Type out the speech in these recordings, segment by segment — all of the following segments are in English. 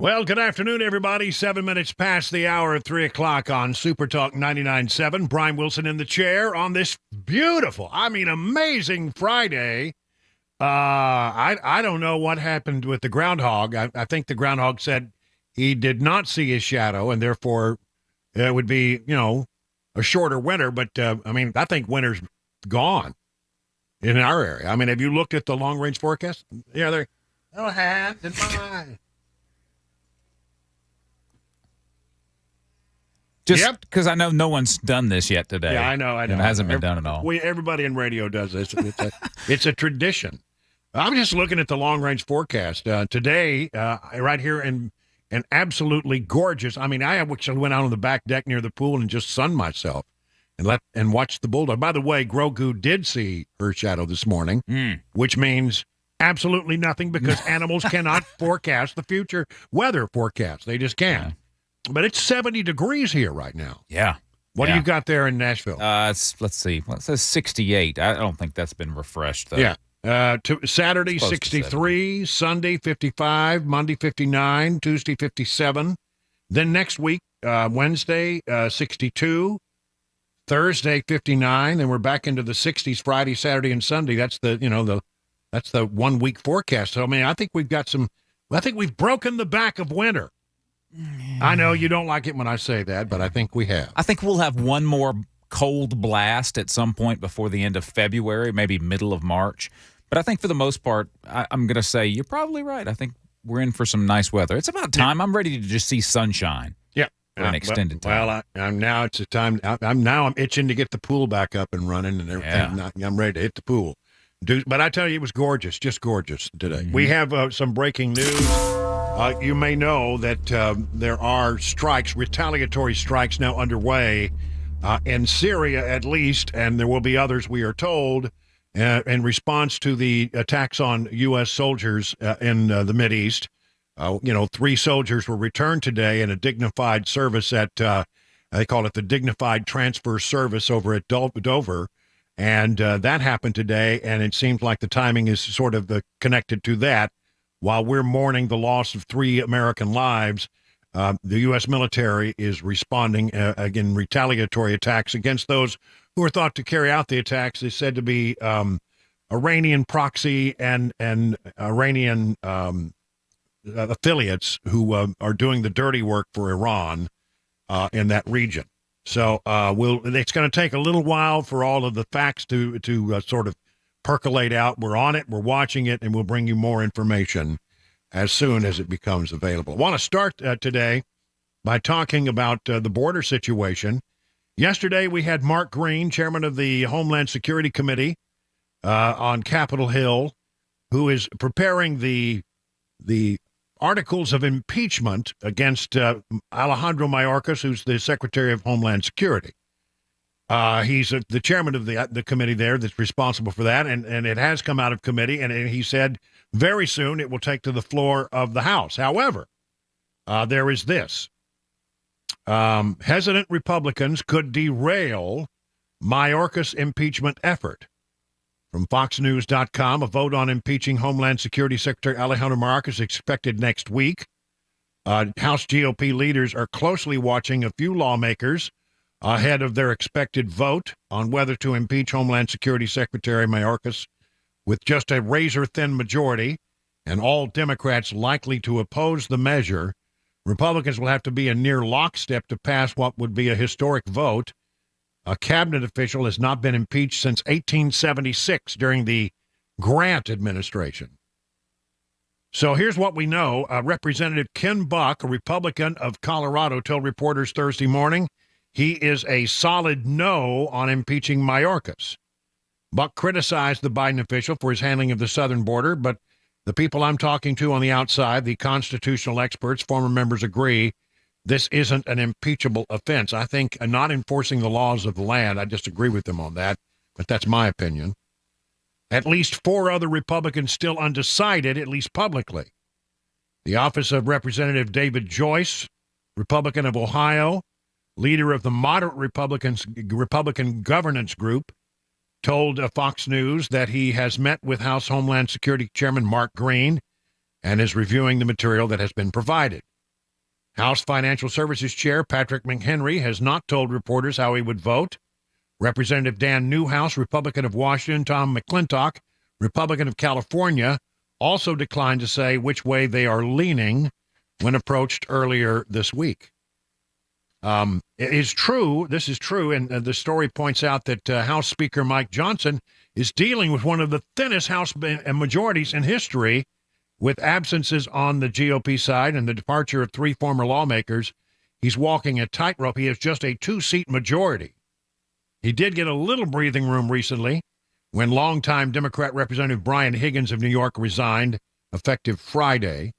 Well, good afternoon, everybody. 7 minutes past the hour of 3 o'clock on Super Talk 99.7. Brian Wilson in the chair on this beautiful, amazing Friday. I don't know what happened with the groundhog. I think the groundhog said he did not see his shadow, and therefore it would be, a shorter winter. But, I think winter's gone in our area. Have you looked at the long-range forecast? Yeah, they're hands in my Just because I know no one's done this yet today. Yeah, I know. It hasn't been done at all. Everybody in radio does this. It's a tradition. I'm just looking at the long-range forecast today, right here, and absolutely gorgeous. I actually went out on the back deck near the pool and just sunned myself and watched the bulldog. By the way, Grogu did see her shadow this morning, which means absolutely nothing because animals cannot forecast the future weather forecast. They just can't. Yeah. But it's 70 degrees here right now. Yeah. What do you got there in Nashville? Let's see. Well, it says 68. I don't think that's been refreshed, though. Yeah. Saturday, 63. Sunday, 55. Monday, 59. Tuesday, 57. Then next week, Wednesday, 62. Thursday, 59. Then we're back into the 60s Friday, Saturday, and Sunday. That's the 1 week forecast. So, I think we've broken the back of winter. I know you don't like it when I say that, but I think we have. I think we'll have one more cold blast at some point before the end of February, maybe middle of March. But I think for the most part, I'm going to say you're probably right. I think we're in for some nice weather. It's about time. Yeah. I'm ready to just see sunshine. Yeah. For an extended time. Well, it's a time. I'm itching to get the pool back up and running and everything. Yeah. I'm ready to hit the pool. But I tell you, it was gorgeous, just gorgeous today. Mm-hmm. We have some breaking news. You may know that there are strikes, retaliatory strikes now underway in Syria at least, and there will be others, we are told, in response to the attacks on U.S. soldiers in the Mideast. 3 soldiers were returned today in a dignified service at, they call it the Dignified Transfer Service over at Dover, and that happened today, and it seems like the timing is sort of connected to that. While we're mourning the loss of 3 American lives, the U.S. military is responding again retaliatory attacks against those who are thought to carry out the attacks. They said to be Iranian proxy and Iranian affiliates who are doing the dirty work for Iran in that region. So it's going to take a little while for all of the facts to sort of percolate out. We're on it, we're watching it, and we'll bring you more information as soon as it becomes available. I want to start today by talking about the border situation. Yesterday, we had Mark Green, chairman of the Homeland Security Committee on Capitol Hill, who is preparing the articles of impeachment against Alejandro Mayorkas, who's the Secretary of Homeland Security. He's the chairman of the committee there that's responsible for that, and it has come out of committee, and he said very soon it will take to the floor of the House. However, there is this. Hesitant Republicans could derail Mayorkas' impeachment effort. From FoxNews.com, a vote on impeaching Homeland Security Secretary Alejandro Mayorkas is expected next week. House GOP leaders are closely watching a few lawmakers ahead of their expected vote on whether to impeach Homeland Security Secretary Mayorkas. With just a razor-thin majority and all Democrats likely to oppose the measure, Republicans will have to be in near lockstep to pass what would be a historic vote. A cabinet official has not been impeached since 1876 during the Grant administration. So here's what we know. Representative Ken Buck, a Republican of Colorado, told reporters Thursday morning he is a solid no on impeaching Mayorkas. Buck criticized the Biden official for his handling of the southern border, but the people I'm talking to on the outside, the constitutional experts, former members agree this isn't an impeachable offense. I think not enforcing the laws of the land, I disagree with them on that, but that's my opinion. At least 4 other Republicans still undecided, at least publicly. The office of Representative David Joyce, Republican of Ohio, leader of the moderate Republican governance group, told Fox News that he has met with House Homeland Security Chairman Mark Green and is reviewing the material that has been provided. House Financial Services Chair Patrick McHenry has not told reporters how he would vote. Representative Dan Newhouse, Republican of Washington, Tom McClintock, Republican of California, also declined to say which way they are leaning when approached earlier this week. It is true, this is true, and the story points out that House Speaker Mike Johnson is dealing with one of the thinnest House majorities in history, with absences on the GOP side and the departure of 3 former lawmakers. He's walking a tightrope. He has just a 2-seat majority. He did get a little breathing room recently when longtime Democrat Representative Brian Higgins of New York resigned, effective Friday.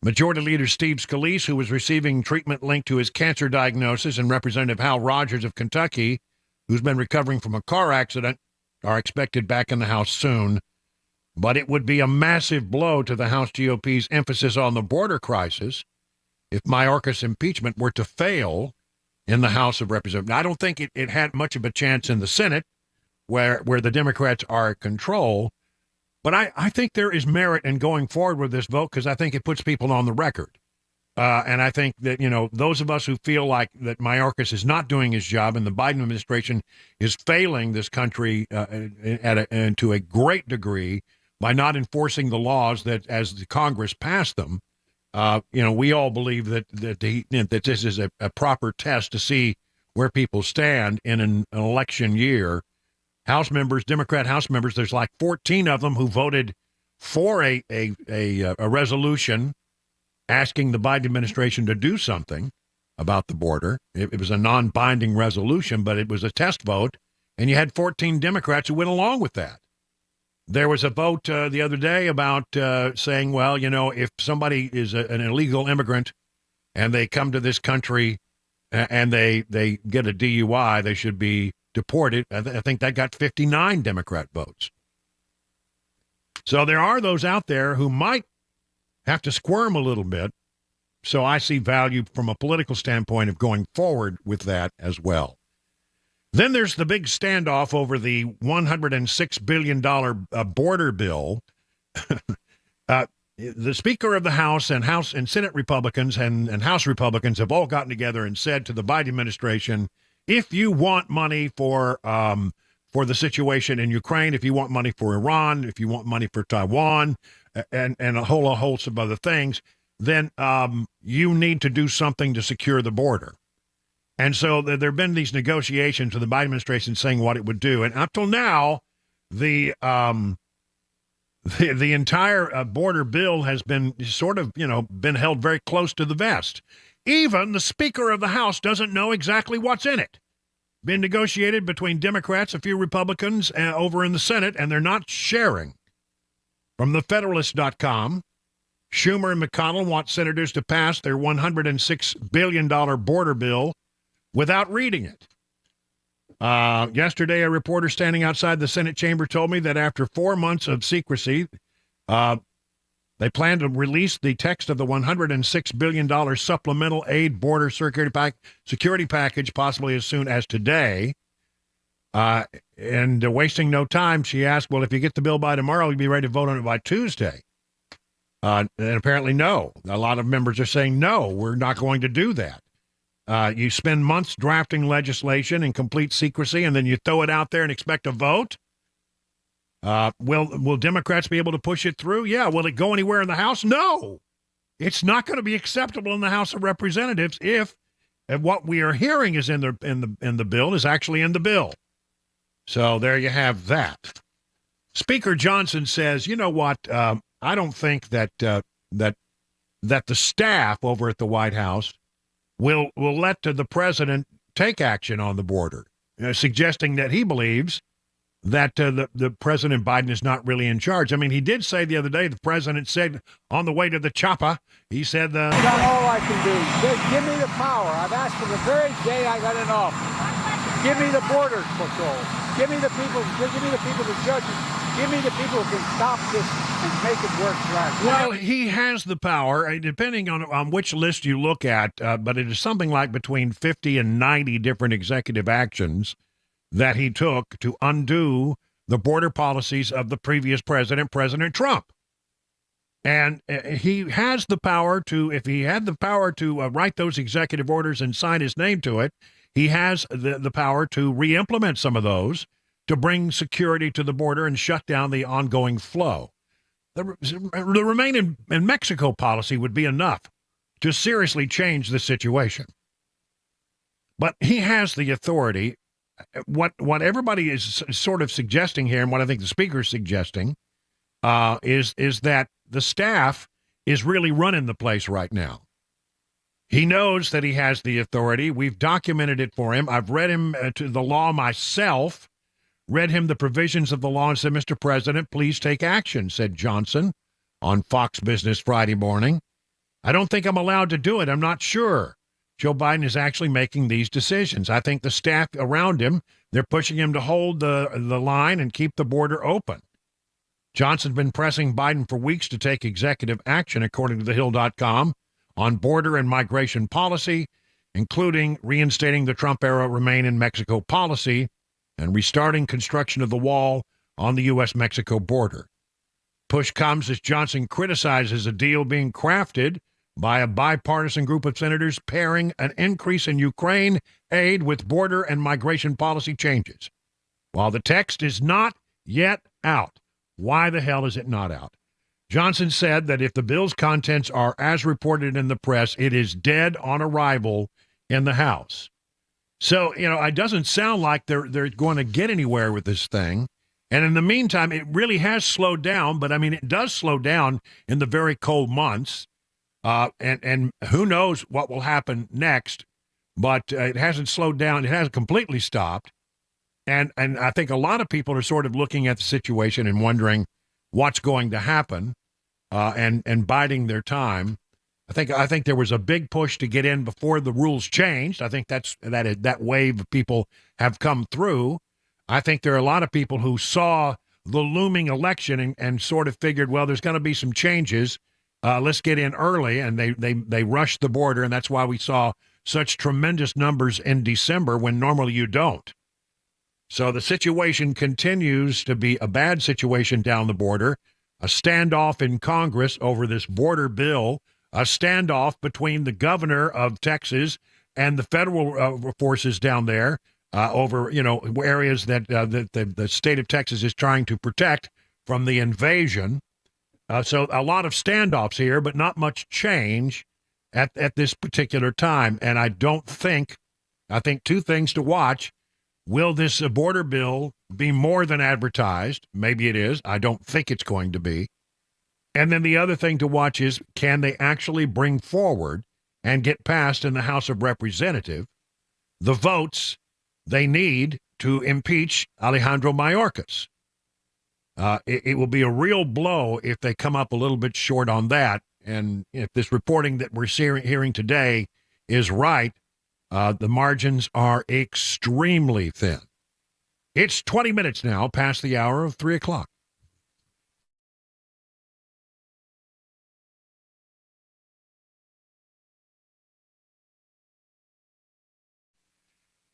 Majority Leader Steve Scalise, who was receiving treatment linked to his cancer diagnosis, and Representative Hal Rogers of Kentucky, who's been recovering from a car accident, are expected back in the House soon. But it would be a massive blow to the House GOP's emphasis on the border crisis if Mayorkas' impeachment were to fail in the House of Representatives. I don't think it had much of a chance in the Senate, where the Democrats are in control. But I think there is merit in going forward with this vote, because I think it puts people on the record. And I think that, those of us who feel like that Mayorkas is not doing his job and the Biden administration is failing this country to a great degree by not enforcing the laws that, as the Congress passed them, we all believe that this is a proper test to see where people stand in an election year. House members, Democrat House members, there's like 14 of them who voted for a resolution asking the Biden administration to do something about the border. It was a non-binding resolution, but it was a test vote, and you had 14 Democrats who went along with that. There was a vote the other day about saying, well, if somebody is an illegal immigrant and they come to this country and they get a DUI, they should be deported. I think that got 59 Democrat votes. So there are those out there who might have to squirm a little bit. So I see value from a political standpoint of going forward with that as well. Then there's the big standoff over the $106 billion border bill. The Speaker of the House and Senate Republicans and House Republicans have all gotten together and said to the Biden administration, if you want money for the situation in Ukraine, if you want money for Iran, if you want money for Taiwan, and a whole host of other things, then you need to do something to secure the border. And so there have been these negotiations with the Biden administration saying what it would do. And up till now, the entire border bill has been sort of, been held very close to the vest. Even the Speaker of the House doesn't know exactly what's in it. Been negotiated between Democrats, a few Republicans over in the Senate, and they're not sharing. From thefederalist.com, Schumer and McConnell want senators to pass their $106 billion border bill without reading it. Yesterday, a reporter standing outside the Senate chamber told me that after 4 months of secrecy, they plan to release the text of the $106 billion supplemental aid border security package possibly as soon as today. And wasting no time, she asked, well, if you get the bill by tomorrow, you'll be ready to vote on it by Tuesday. And apparently, no. A lot of members are saying, no, we're not going to do that. You spend months drafting legislation in complete secrecy, and then you throw it out there and expect a vote? Will Democrats be able to push it through? Yeah. Will it go anywhere in the House? No. It's not going to be acceptable in the House of Representatives if what we are hearing is in the bill is actually in the bill. So there you have that. Speaker Johnson says, you know what? I don't think that the staff over at the White House will let the president take action on the border, suggesting that he believes that the President Biden is not really in charge. I mean, he did say the other day, the president said on the way to the chopper, he said, Not all I can do. Just give me the power. I've asked for the very day I got in office. Give me the border patrol. Give me the people. Give me the people, the judges. Give me the people who can stop this and make it work right. Well, he has the power, depending on which list you look at, but it is something like between 50 and 90 different executive actions that he took to undo the border policies of the previous president, President Trump. And he has the power to, if he had the power to write those executive orders and sign his name to it, he has the power to re-implement some of those to bring security to the border and shut down the ongoing flow. The remain in Mexico policy would be enough to seriously change the situation. But he has the authority. What everybody is sort of suggesting here, and what I think the speaker is suggesting, is that the staff is really running the place right now. He knows that he has the authority. We've documented it for him. I've read him to the law myself, read him the provisions of the law and said, Mr. President, please take action, said Johnson on Fox Business Friday morning. I don't think I'm allowed to do it. I'm not sure. Joe Biden is actually making these decisions. I think the staff around him, they're pushing him to hold the line and keep the border open. Johnson's been pressing Biden for weeks to take executive action, according to thehill.com, on border and migration policy, including reinstating the Trump-era Remain in Mexico policy and restarting construction of the wall on the U.S.-Mexico border. Push comes as Johnson criticizes a deal being crafted by a bipartisan group of senators pairing an increase in Ukraine aid with border and migration policy changes. While the text is not yet out, why the hell is it not out? Johnson said that if the bill's contents are as reported in the press, it is dead on arrival in the House. So, it doesn't sound like they're going to get anywhere with this thing. And in the meantime, it really has slowed down. But, it does slow down in the very cold months. And who knows what will happen next. But it hasn't slowed down. It hasn't completely stopped. And I think a lot of people are sort of looking at the situation and wondering what's going to happen and biding their time. I think there was a big push to get in before the rules changed. I think that wave of people have come through. I think there are a lot of people who saw the looming election and sort of figured, well, there's going to be some changes. Let's get in early, and they rushed the border, and that's why we saw such tremendous numbers in December when normally you don't. So the situation continues to be a bad situation down the border, a standoff in Congress over this border bill, a standoff between the governor of Texas and the federal forces down there over, areas that the state of Texas is trying to protect from the invasion. So a lot of standoffs here, but not much change at this particular time. And I think two things to watch. Will this border bill be more than advertised? Maybe it is. I don't think it's going to be. And then the other thing to watch is, can they actually bring forward and get passed in the House of Representatives the votes they need to impeach Alejandro Mayorkas? It will be a real blow if they come up a little bit short on that. And if this reporting that we're hearing today is right, the margins are extremely thin. It's 20 minutes now past the hour of 3 o'clock.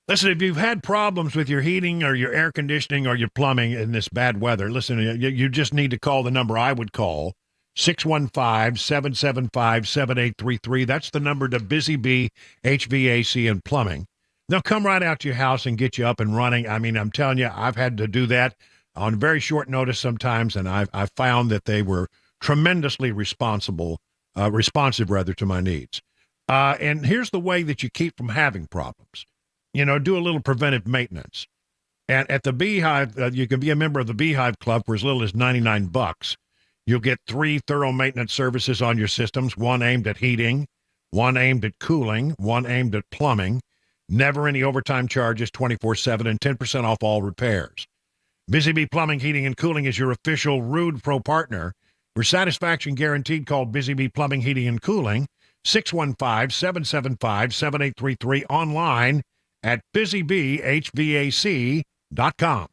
Listen, if you've had problems with your heating or your air conditioning or your plumbing in this bad weather, listen, you just need to call the number I would call, 615-775-7833. That's the number to Busy Bee HVAC and Plumbing. They'll come right out to your house and get you up and running. I'm telling you, I've had to do that on very short notice sometimes, and I've found that they were tremendously responsive to my needs. And here's the way that you keep from having problems. Do a little preventive maintenance. And at the Beehive, you can be a member of the Beehive Club for as little as $99. You'll get 3 thorough maintenance services on your systems, one aimed at heating, one aimed at cooling, one aimed at plumbing. Never any overtime charges, 24/7, and 10% off all repairs. Busy Bee Plumbing, Heating, and Cooling is your official Rude Pro partner. For satisfaction guaranteed, call Busy Bee Plumbing, Heating, and Cooling, 615-775-7833, online at busybeehvac.com.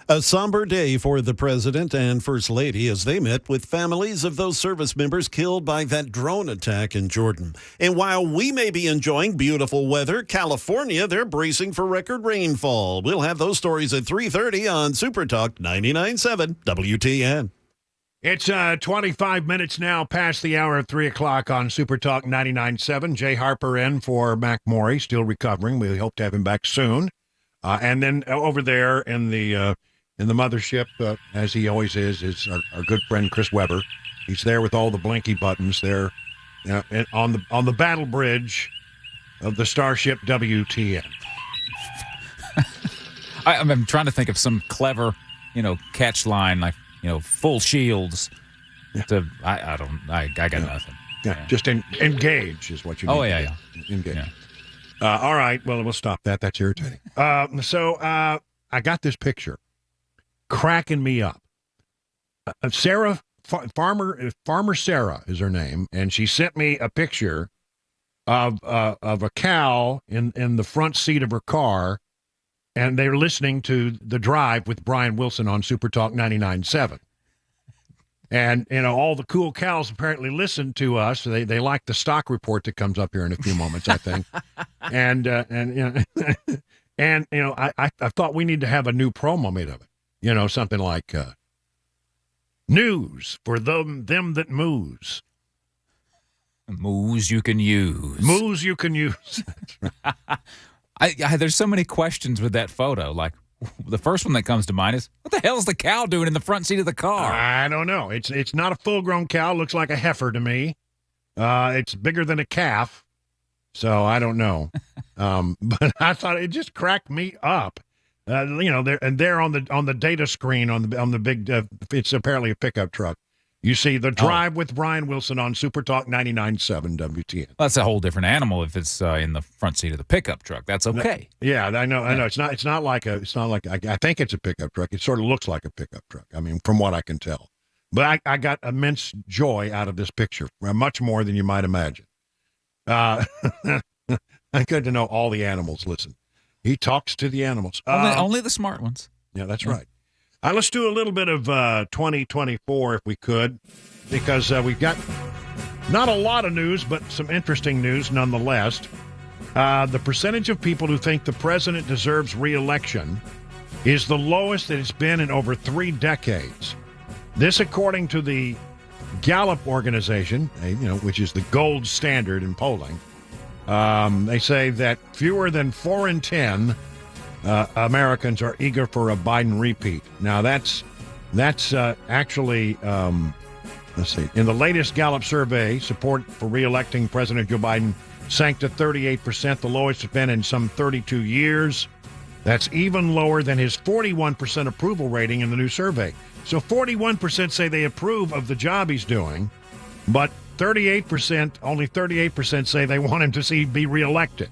A somber day for the president and first lady as they met with families of those service members killed by that drone attack in Jordan. And while we may be enjoying beautiful weather, California, they're bracing for record rainfall. We'll have those stories at 3:30 on Super Talk 99.7 WTN. It's 25 minutes now past the hour of 3 o'clock on Super Talk 99.7. Jay Harper in for Mac Morey, still recovering. We hope to have him back soon. And then over there in the mothership, as he always is our good friend Chris Weber. He's there with all the blinky buttons there on the battle bridge of the starship WTN. I'm trying to think of some clever, catch line like, full shields. Yeah. I got nothing. Yeah. Just engage is what you need. Oh, yeah. Engage. Yeah. All right. Well, we'll stop that. That's irritating. So I got this picture cracking me up. Sarah, Farmer Sarah is her name, and she sent me a picture of a cow in the front seat of her car, and they're listening to The Drive with Brian Wilson on Super Talk 99.7. And, all the cool cows apparently listen to us. They like the stock report that comes up here in a few moments, I think. and I thought we need to have a new promo made of it. Something like news for them that moves. Moves you can use. Moves you can use. There's so many questions with that photo. Like, the first one that comes to mind is, what the hell's the cow doing in the front seat of the car? I don't know. It's not a full-grown cow. It looks like a heifer to me. It's bigger than a calf, so I don't know. But I thought it just cracked me up. They're on the data screen on the big. It's apparently a pickup truck. You see The Drive with Brian Wilson on Super Talk 99.7 WTN. That's a whole different animal if it's in the front seat of the pickup truck. That's okay. Yeah, I know. It's not like I think it's a pickup truck. It sort of looks like a pickup truck. I mean, from what I can tell. But I got immense joy out of this picture, much more than you might imagine. Good to know all the animals listen. He talks to the animals. Only the smart ones. Yeah, that's right. Let's do a little bit of 2024 if we could, because we've got not a lot of news, but some interesting news nonetheless. The percentage of people who think the president deserves re-election is the lowest that it's been in over 3 decades. This, according to the Gallup organization, which is the gold standard in polling. They say that fewer than 4 in 10 Americans are eager for a Biden repeat. Now, that's actually, let's see. In the latest Gallup survey, support for re-electing President Joe Biden sank to 38%, the lowest it's been in some 32 years. That's even lower than his 41% approval rating in the new survey. So 41% say they approve of the job he's doing, but only 38% say they want him to be reelected.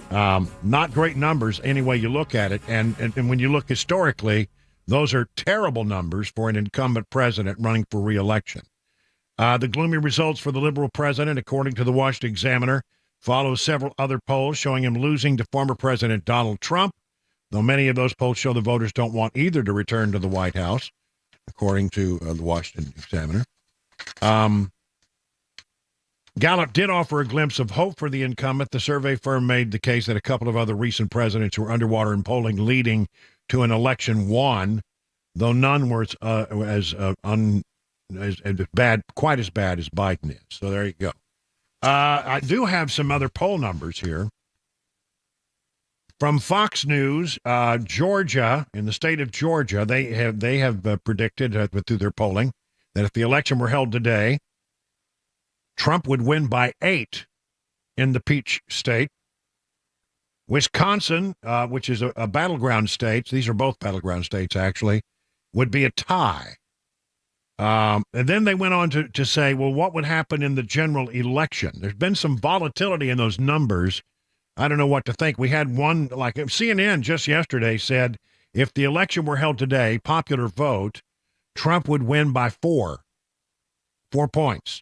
Not great numbers any way you look at it. And when you look historically, those are terrible numbers for an incumbent president running for re-election. The gloomy results for the liberal president, according to the Washington Examiner, follow several other polls showing him losing to former President Donald Trump, though many of those polls show the voters don't want either to return to the White House, according to the Washington Examiner. Gallup did offer a glimpse of hope for the incumbent. The survey firm made the case that a couple of other recent presidents were underwater in polling, leading to an election won, though none were quite as bad as Biden is. So there you go. I do have some other poll numbers here. From Fox News, Georgia, in the state of Georgia, they have predicted through their polling that if the election were held today, Trump would win by 8 in the Peach State. Wisconsin, which is a battleground state, these are both battleground states actually, would be a tie. And then they went on to say, well, what would happen in the general election? There's been some volatility in those numbers. I don't know what to think. We had one, like CNN just yesterday said, if the election were held today, popular vote, Trump would win by 4 points.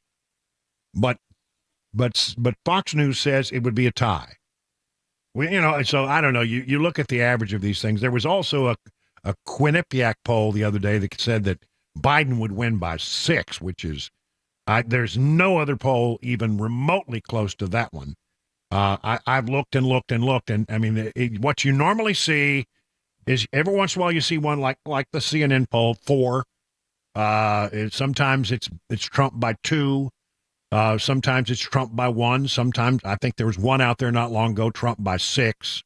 But Fox News says it would be a tie. So I don't know. You look at the average of these things. There was also Quinnipiac poll the other day that said that Biden would win by 6, which is there's no other poll even remotely close to that one. I've looked and looked and looked, and I mean, what you normally see is every once in a while you see one like the CNN poll 4. Sometimes it's Trump by 2. Sometimes it's Trump by 1. Sometimes I think there was one out there not long ago, Trump by 6.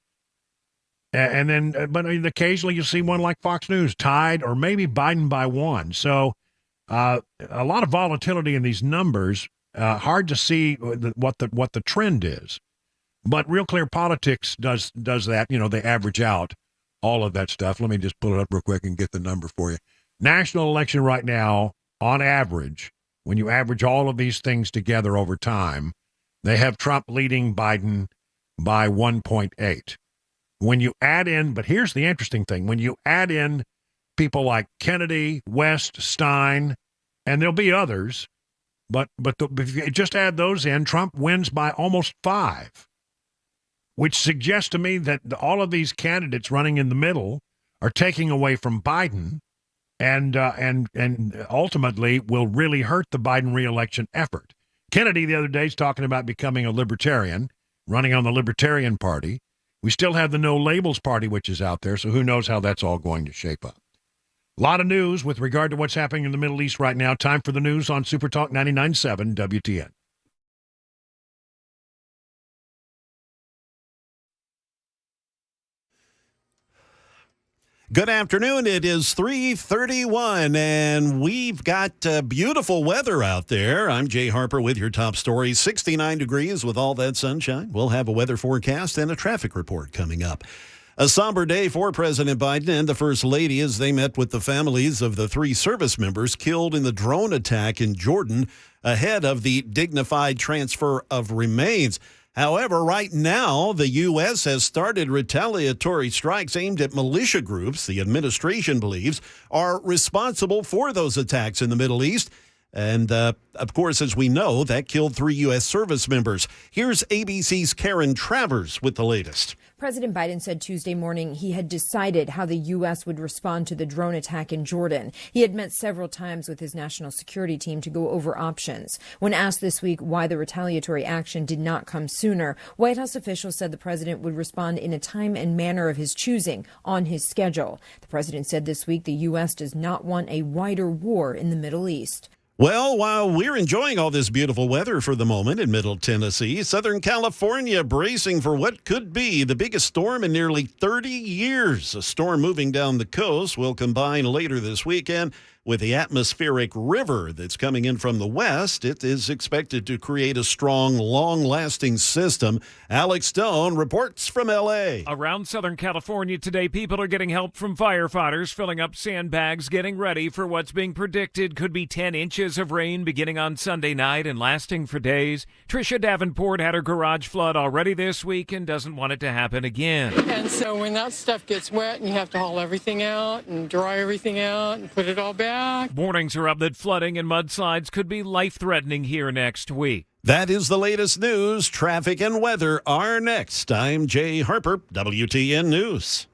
And then, but occasionally you see one like Fox News tied, or maybe Biden by 1. So a lot of volatility in these numbers. Hard to see what the trend is. But Real Clear Politics does that. They average out all of that stuff. Let me just pull it up real quick and get the number for you. National election right now, on average, when you average all of these things together over time, they have Trump leading Biden by 1.8. When you add in, but here's the interesting thing, when you add in people like Kennedy, West, Stein, and there'll be others, but if you just add those in, Trump wins by almost 5, which suggests to me that all of these candidates running in the middle are taking away from Biden, and ultimately will really hurt the Biden reelection effort. Kennedy the other day is talking about becoming a libertarian, running on the Libertarian Party. We still have the No Labels Party, which is out there, so who knows how that's all going to shape up. A lot of news with regard to what's happening in the Middle East right now. Time for the news on Super Talk 99.7 WTN. Good afternoon. It is 3:31, and we've got beautiful weather out there. I'm Jay Harper with your top stories. 69 degrees with all that sunshine. We'll have a weather forecast and a traffic report coming up. A somber day for President Biden and the First Lady as they met with the families of the 3 service members killed in the drone attack in Jordan ahead of the dignified transfer of remains. However, right now, the U.S. has started retaliatory strikes aimed at militia groups the administration believes are responsible for those attacks in the Middle East. And, of course, as we know, that killed 3 U.S. service members. Here's ABC's Karen Travers with the latest. President Biden said Tuesday morning he had decided how the U.S. would respond to the drone attack in Jordan. He had met several times with his national security team to go over options. When asked this week why the retaliatory action did not come sooner, White House officials said the president would respond in a time and manner of his choosing on his schedule. The president said this week the U.S. does not want a wider war in the Middle East. Well, while we're enjoying all this beautiful weather for the moment in Middle Tennessee, Southern California bracing for what could be the biggest storm in nearly 30 years. A storm moving down the coast will combine later this weekend with the atmospheric river that's coming in from the west. It is expected to create a strong, long-lasting system. Alex Stone reports from L.A. Around Southern California today, people are getting help from firefighters, filling up sandbags, getting ready for what's being predicted could be 10 inches of rain beginning on Sunday night and lasting for days. Tricia Davenport had her garage flood already this week and doesn't want it to happen again. And so when that stuff gets wet and you have to haul everything out and dry everything out and put it all back. Warnings are up that flooding and mudslides could be life-threatening here next week. That is the latest news. Traffic and weather are next. I'm Jay Harper, WTN News.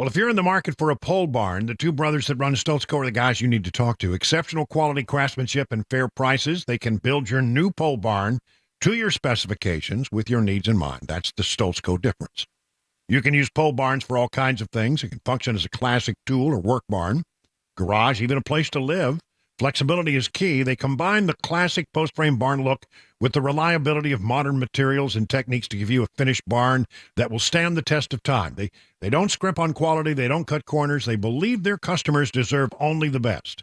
Well, if you're in the market for a pole barn, the two brothers that run Stoltz Co. are the guys you need to talk to. Exceptional quality craftsmanship and fair prices. They can build your new pole barn to your specifications with your needs in mind. That's the Stoltz Co. difference. You can use pole barns for all kinds of things. It can function as a classic tool or work barn, garage, even a place to live. Flexibility is key. They combine the classic post-frame barn look with the reliability of modern materials and techniques to give you a finished barn that will stand the test of time. They don't scrimp on quality. They don't cut corners. They believe their customers deserve only the best.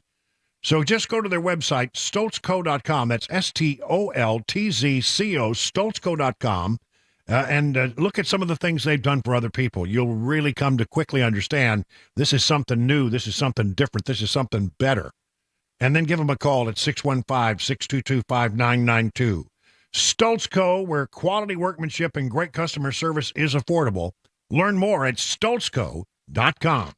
So just go to their website, stoltzco.com. That's STOLTZCO, stoltzco.com, and look at some of the things they've done for other people. You'll really come to quickly understand this is something new. This is something different. This is something better. And then give them a call at 615-622-5992. Stoltz Co., where quality workmanship and great customer service is affordable. Learn more at stoltzco.com.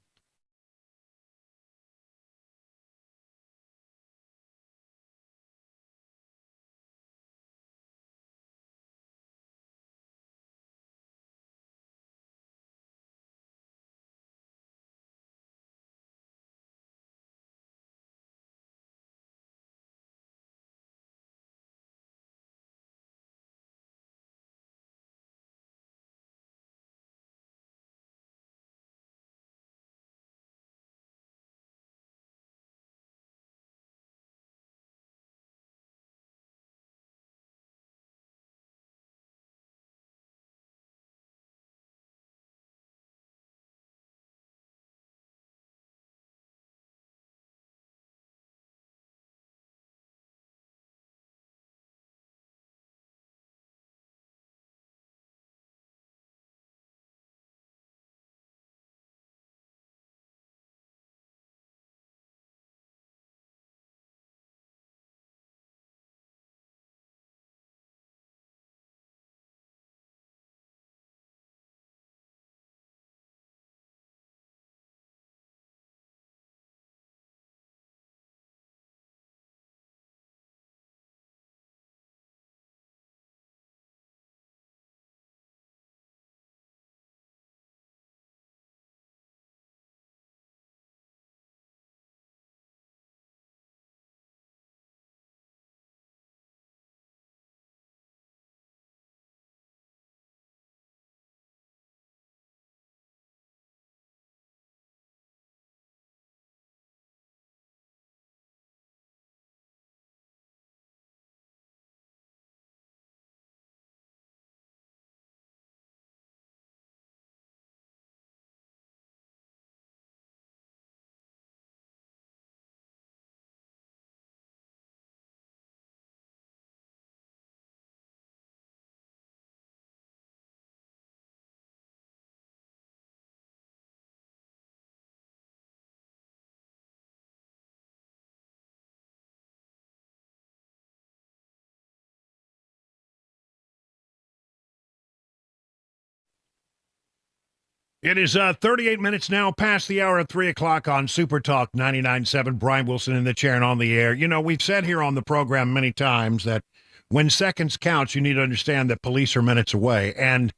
It is 38 minutes now past the hour of 3 o'clock on Super Talk 99.7. Brian Wilson in the chair and on the air. You know, we've said here on the program many times that when seconds count, you need to understand that police are minutes away. And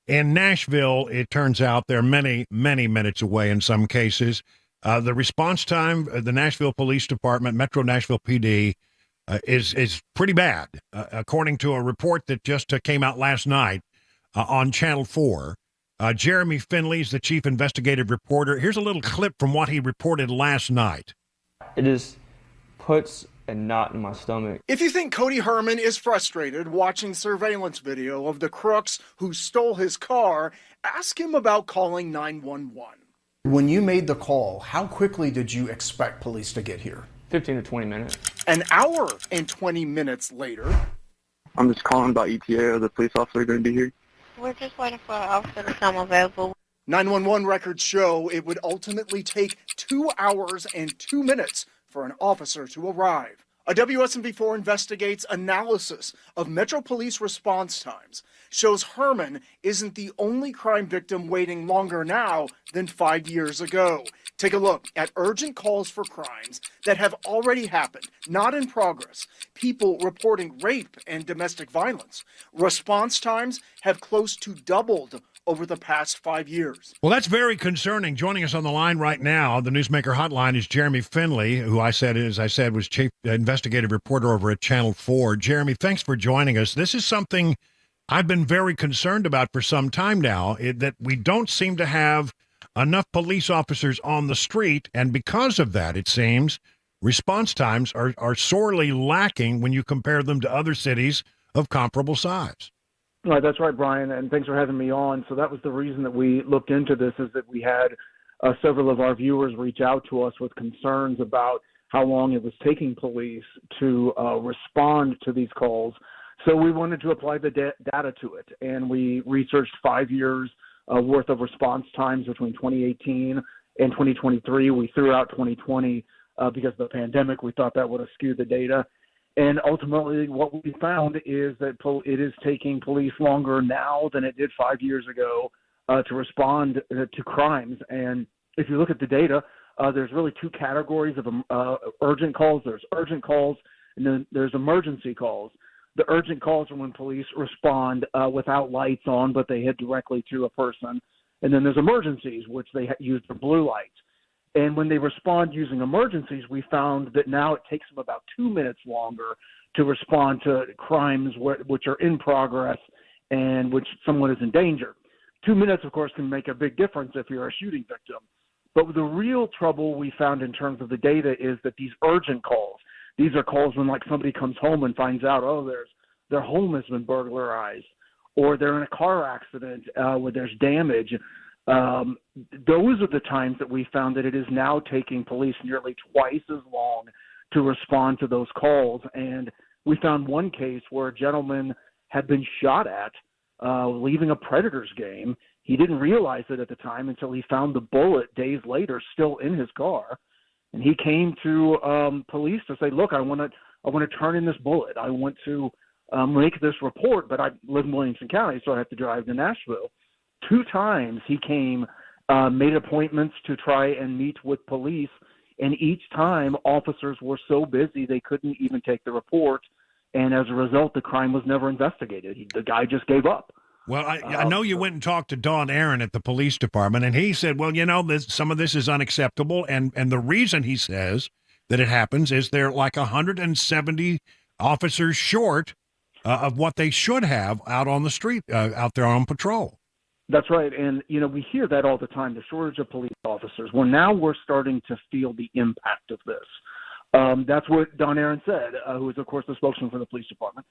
in Nashville, it turns out they're many, many minutes away in some cases. The response time, the Nashville Police Department, Metro Nashville PD, is pretty bad, according to a report that just came out last night on Channel 4. Jeremy Finley's the chief investigative reporter. Here's a little clip from what he reported last night. It just puts a knot in my stomach. If you think Cody Herman is frustrated watching surveillance video of the crooks who stole his car, ask him about calling 911. When you made the call, how quickly did you expect police to get here? 15 to 20 minutes. An hour and 20 minutes later. I'm just calling about ETA. Are the police officer going to be here? We're just waiting for an officer to come available. 911 records show it would ultimately take 2 hours and 2 minutes for an officer to arrive. A WSMV4 investigates analysis of Metro Police response times, shows Herman isn't the only crime victim waiting longer now than 5 years ago. Take a look at urgent calls for crimes that have already happened, not in progress. People reporting rape and domestic violence. Response times have close to doubled over the past 5 years. Well, that's very concerning. Joining us on the line right now, the Newsmaker Hotline, is Jeremy Finley, who as I said, was chief investigative reporter over at Channel 4. Jeremy, thanks for joining us. This is something I've been very concerned about for some time now, that we don't seem to have enough police officers on the street, and because of that, it seems, response times are sorely lacking when you compare them to other cities of comparable size. Right, that's right, Brian, and thanks for having me on. So that was the reason that we looked into this, is that we had several of our viewers reach out to us with concerns about how long it was taking police to respond to these calls. So we wanted to apply the data to it, and we researched 5 years worth of response times between 2018 and 2023. We threw out 2020 because of the pandemic. We thought that would have skewed the data. And ultimately, what we found is that it is taking police longer now than it did 5 years ago to respond to crimes. And if you look at the data, there's really two categories of urgent calls. There's urgent calls, and then there's emergency calls. The urgent calls are when police respond without lights on, but they hit directly to a person. And then there's emergencies, which they use their blue lights. And when they respond using emergencies, we found that now it takes them about 2 minutes longer to respond to crimes which are in progress and which someone is in danger. 2 minutes, of course, can make a big difference if you're a shooting victim. But the real trouble we found in terms of the data is that these urgent calls, these are calls when like somebody comes home and finds out, their home has been burglarized, or they're in a car accident where there's damage. Those are the times that we found that it is now taking police nearly twice as long to respond to those calls. And we found one case where a gentleman had been shot at leaving a Predators game. He didn't realize it at the time until he found the bullet days later still in his car. And he came to police to say, look, I want to turn in this bullet. I want to make this report, but I live in Williamson County, so I have to drive to Nashville. 2 times he came, made appointments to try and meet with police, and each time officers were so busy they couldn't even take the report, and as a result, the crime was never investigated. The guy just gave up. Well, I know you went and talked to Don Aaron at the police department, and he said, well, some of this is unacceptable, and the reason he says that it happens is they're like 170 officers short of what they should have out on the street, out there on patrol. That's right. And, we hear that all the time, the shortage of police officers. Well, now we're starting to feel the impact of this. That's what Don Aaron said, who is, of course, the spokesman for the police department,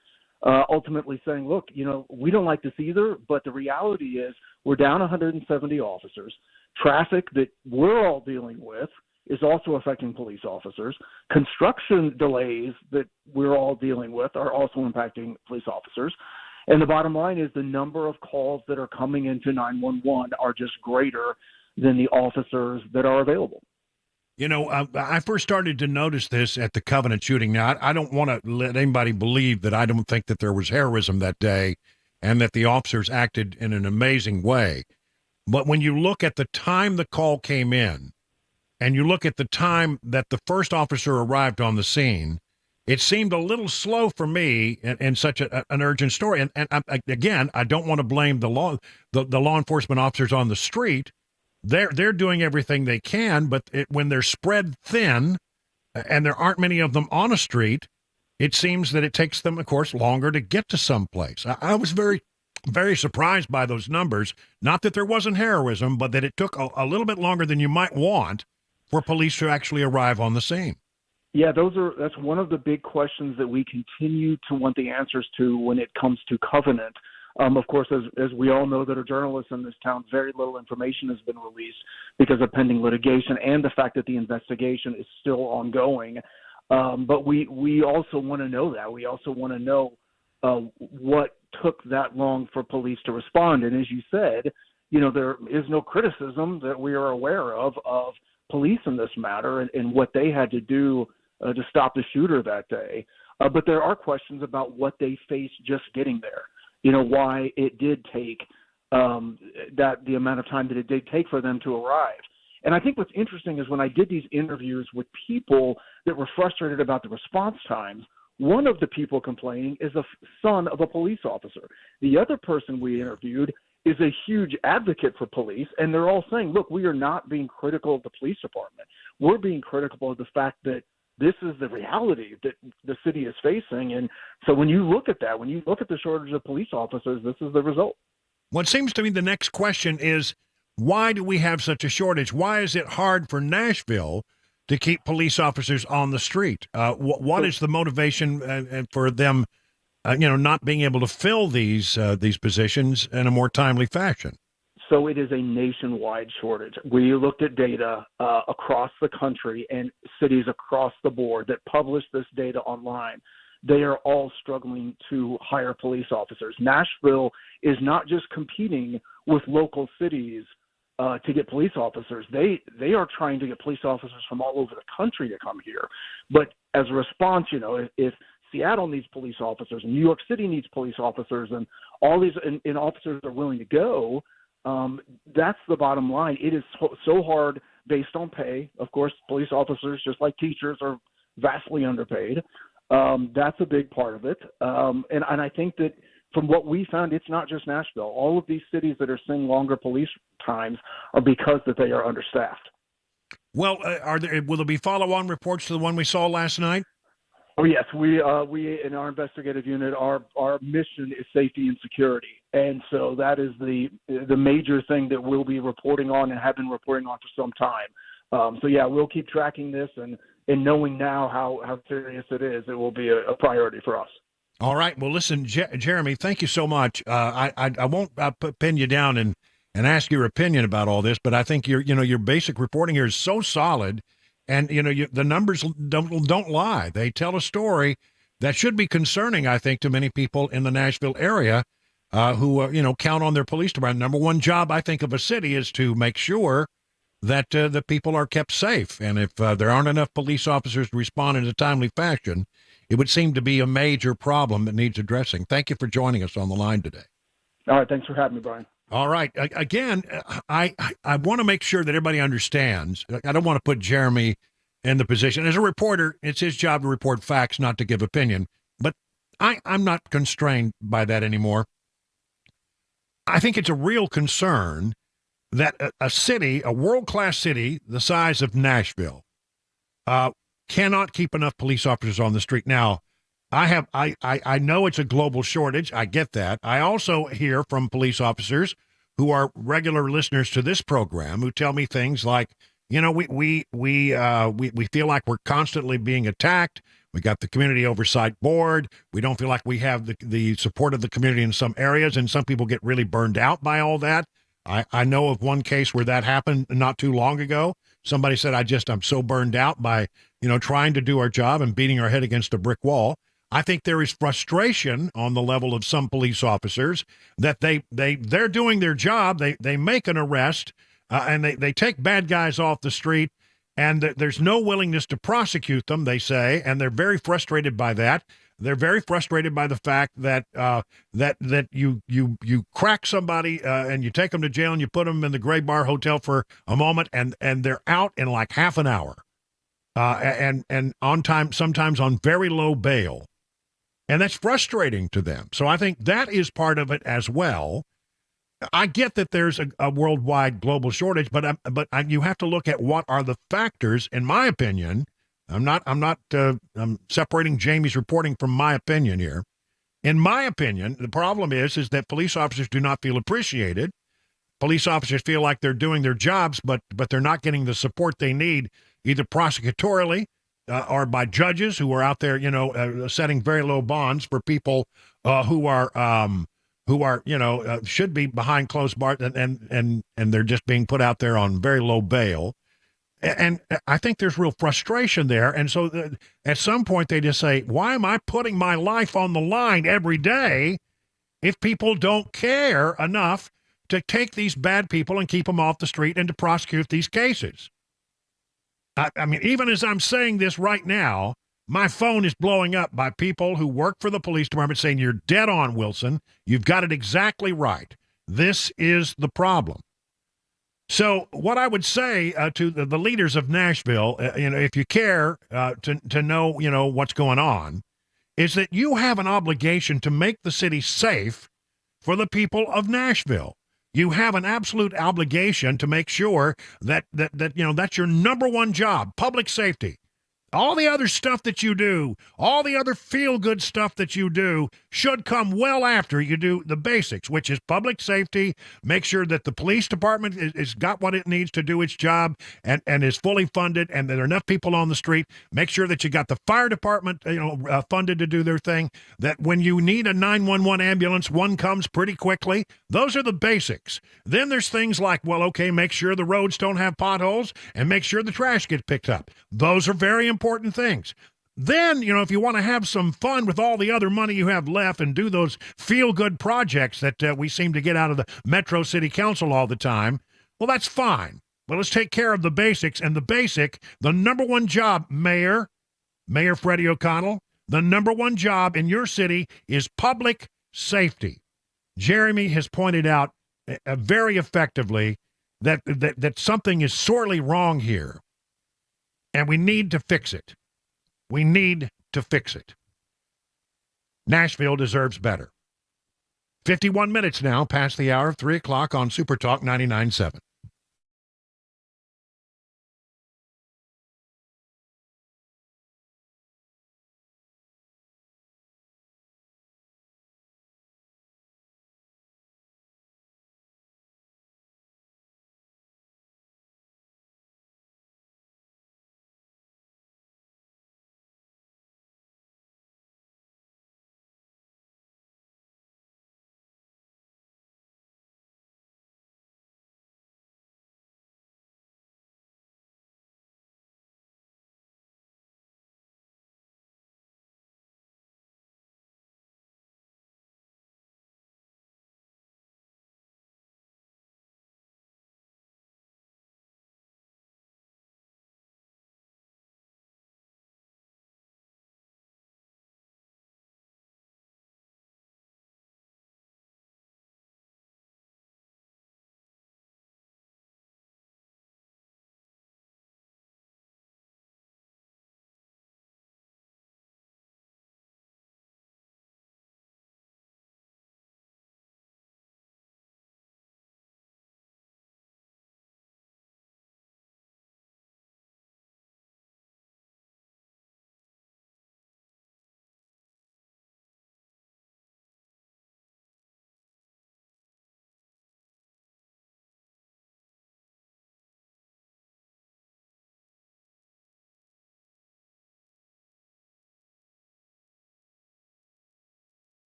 ultimately saying, look, we don't like this either, but the reality is we're down 170 officers. Traffic that we're all dealing with is also affecting police officers. Construction delays that we're all dealing with are also impacting police officers. And the bottom line is the number of calls that are coming into 911 are just greater than the officers that are available. I first started to notice this at the Covenant shooting. Now, I don't want to let anybody believe that I don't think that there was heroism that day and that the officers acted in an amazing way. But when you look at the time the call came in and you look at the time that the first officer arrived on the scene, it seemed a little slow for me in such an urgent story. And again, I don't want to blame the law enforcement officers on the street. They're doing everything they can, but when they're spread thin and there aren't many of them on a street, it seems that it takes them, of course, longer to get to someplace. I was very, very surprised by those numbers. Not that there wasn't heroism, but that it took a little bit longer than you might want for police to actually arrive on the scene. Yeah, that's one of the big questions that we continue to want the answers to when it comes to Covenant. Of course, as we all know that are journalists in this town, very little information has been released because of pending litigation and the fact that the investigation is still ongoing. But we also want to know that. We also want to know what took that long for police to respond. And as you said, there is no criticism that we are aware of police in this matter and what they had to do to stop the shooter that day. But there are questions about what they faced just getting there. Why it did take the amount of time that it did take for them to arrive. And I think what's interesting is when I did these interviews with people that were frustrated about the response times, one of the people complaining is a son of a police officer. The other person we interviewed is a huge advocate for police, and they're all saying, look, we are not being critical of the police department. We're being critical of the fact that this is the reality that the city is facing. And so when you look at that, when you look at the shortage of police officers, this is the result. What seems to me the next question is, why do we have such a shortage? Why is it hard for Nashville to keep police officers on the street? What is the motivation for them, not being able to fill these positions in a more timely fashion? So it is a nationwide shortage. We looked at data across the country and cities across the board that publish this data online. They are all struggling to hire police officers. Nashville is not just competing with local cities to get police officers. They are trying to get police officers from all over the country to come here. But as a response, if Seattle needs police officers, and New York City needs police officers, and all these and officers are willing to go, that's the bottom line. It is so hard based on pay. Of course, police officers, just like teachers, are vastly underpaid. That's a big part of it. And I think that from what we found, it's not just Nashville. All of these cities that are seeing longer police times are because that they are understaffed. Well, will there be follow-on reports to the one we saw last night? Oh yes, we in our investigative unit, our mission is safety and security, and so that is the major thing that we'll be reporting on and have been reporting on for some time. So yeah, we'll keep tracking this, and knowing now how serious it is, it will be a priority for us. All right. Well, listen, Jeremy, thank you so much. I won't pin you down and ask your opinion about all this, but I think your basic reporting here is so solid. And, the numbers don't lie. They tell a story that should be concerning, I think, to many people in the Nashville area who, count on their police department. Number one job, I think, of a city is to make sure that the people are kept safe. And if there aren't enough police officers to respond in a timely fashion, it would seem to be a major problem that needs addressing. Thank you for joining us on the line today. All right. Thanks for having me, Brian. All right. Again, I want to make sure that everybody understands. I don't want to put Jeremy in the position. As a reporter, it's his job to report facts, not to give opinion. But I'm not constrained by that anymore. I think it's a real concern that a city, a world-class city the size of Nashville, cannot keep enough police officers on the street. Now, I know it's a global shortage. I get that. I also hear from police officers who are regular listeners to this program who tell me things like, we feel like we're constantly being attacked. We got the Community Oversight Board. We don't feel like we have the support of the community in some areas, and some people get really burned out by all that. I know of one case where that happened not too long ago. Somebody said, I'm so burned out by, trying to do our job and beating our head against a brick wall. I think there is frustration on the level of some police officers that they're doing their job. They make an arrest and they take bad guys off the street, and there's no willingness to prosecute them, they say, and they're very frustrated by that. They're very frustrated by the fact that that you crack somebody and you take them to jail and you put them in the Gray Bar Hotel for a moment, and they're out in like half an hour, and on time, sometimes on very low bail. And that's frustrating to them. So I think that is part of it as well. I get that there's a worldwide global shortage, but you have to look at what are the factors, in my opinion. I'm separating Jamie's reporting from my opinion here. In my opinion, the problem is that police officers do not feel appreciated. Police officers feel like they're doing their jobs, but they're not getting the support they need, either prosecutorially, or by judges who are out there, setting very low bonds for people who are should be behind closed bars, and they're just being put out there on very low bail. And I think there's real frustration there. And so at some point they just say, why am I putting my life on the line every day if people don't care enough to take these bad people and keep them off the street and to prosecute these cases? I mean, even as I'm saying this right now, my phone is blowing up by people who work for the police department saying, you're dead on, Wilson. You've got it exactly right. This is the problem. So what I would say to the leaders of Nashville, if you care to know, what's going on, is that you have an obligation to make the city safe for the people of Nashville. You have an absolute obligation to make sure that that's your number one job, public safety. All the other stuff that you do, all the other feel-good stuff that you do should come well after you do the basics, which is public safety. Make sure that the police department is got what it needs to do its job and is fully funded, and there are enough people on the street. Make sure that you got the fire department funded to do their thing, that when you need a 911 ambulance, one comes pretty quickly. Those are the basics. Then there's things like, well, okay, make sure the roads don't have potholes and make sure the trash gets picked up. Those are very important things. Then, if you want to have some fun with all the other money you have left and do those feel-good projects that we seem to get out of the Metro City Council all the time, well, that's fine. But let's take care of the basics. And the number one job, Mayor Freddie O'Connell, the number one job in your city is public safety. Jeremy has pointed out very effectively that something is sorely wrong here. And we need to fix it. We need to fix it. Nashville deserves better. 51 minutes now past the hour of 3 o'clock on Super Talk 99.7.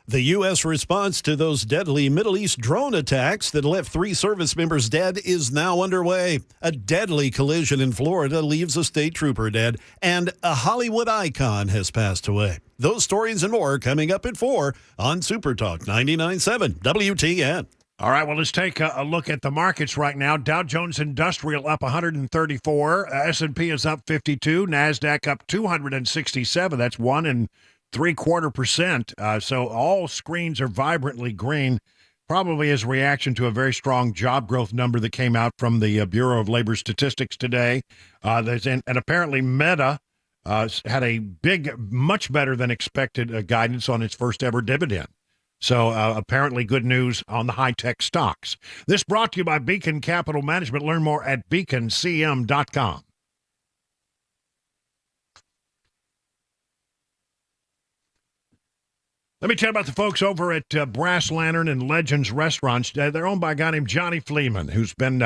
The U.S. response to those deadly Middle East drone attacks that left 3 service members dead is now underway. A deadly collision in Florida leaves a state trooper dead, and a Hollywood icon has passed away. Those stories and more coming up at 4 on Super Talk 99.7 WTN. All right, well, let's take a look at the markets right now. Dow Jones Industrial up 134. S&P is up 52. NASDAQ up 267. That's 1.75%. So all screens are vibrantly green, probably as a reaction to a very strong job growth number that came out from the Bureau of Labor Statistics today. And apparently Meta had a big, much better than expected guidance on its first ever dividend. So apparently good news on the high-tech stocks. This brought to you by Beacon Capital Management. Learn more at beaconcm.com. Let me tell you about the folks over at Brass Lantern and Legends Restaurants. They're owned by a guy named Johnny Fleeman, who's been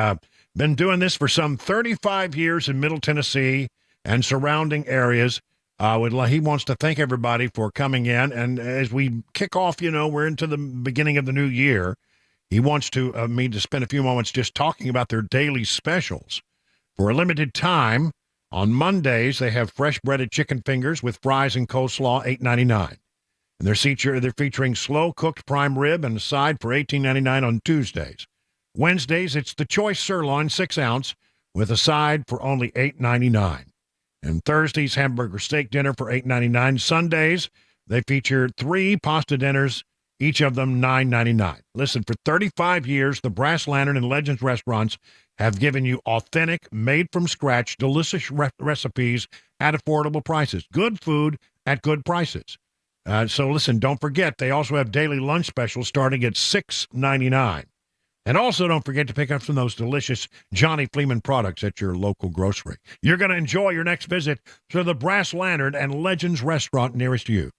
doing this for some 35 years in Middle Tennessee and surrounding areas. He wants to thank everybody for coming in. And as we kick off, we're into the beginning of the new year. He wants me to spend a few moments just talking about their daily specials. For a limited time, on Mondays, they have fresh breaded chicken fingers with fries and coleslaw, $8.99. And they're featuring slow-cooked prime rib and a side for $18.99 on Tuesdays. Wednesdays, it's the choice sirloin, 6-ounce, with a side for only $8.99. And Thursdays, hamburger steak dinner for $8.99. Sundays, they feature 3 pasta dinners, each of them $9.99. Listen, for 35 years, the Brass Lantern and Legends restaurants have given you authentic, made-from-scratch, delicious recipes at affordable prices. Good food at good prices. So listen, don't forget, they also have daily lunch specials starting at $6.99. And also don't forget to pick up some of those delicious Johnny Fleeman products at your local grocery. You're going to enjoy your next visit to the Brass Lantern and Legends restaurant nearest you.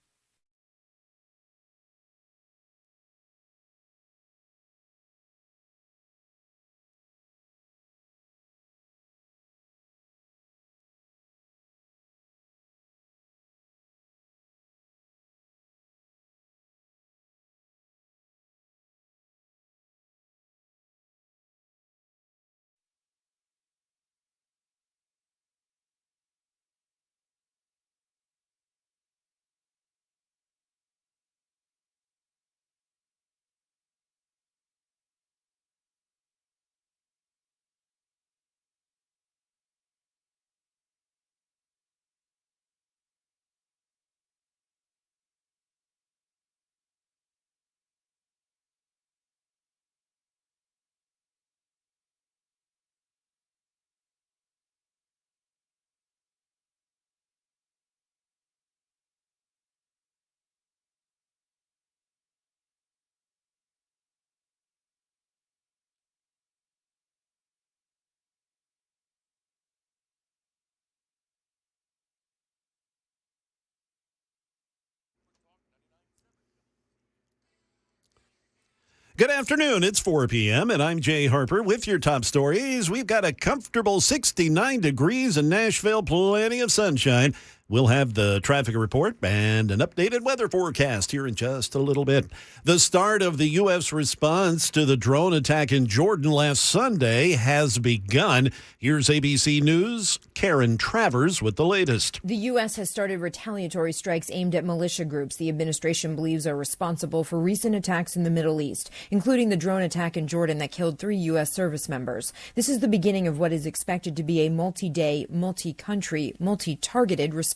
Good afternoon. It's 4 p.m., and I'm Jay Harper with your top stories. We've got a comfortable 69 degrees in Nashville, plenty of sunshine. We'll have the traffic report and an updated weather forecast here in just a little bit. The start of the U.S. response to the drone attack in Jordan last Sunday has begun. Here's ABC News' Karen Travers with the latest. The U.S. has started retaliatory strikes aimed at militia groups the administration believes are responsible for recent attacks in the Middle East, including the drone attack in Jordan that killed 3 U.S. service members. This is the beginning of what is expected to be a multi-day, multi-country, multi-targeted response.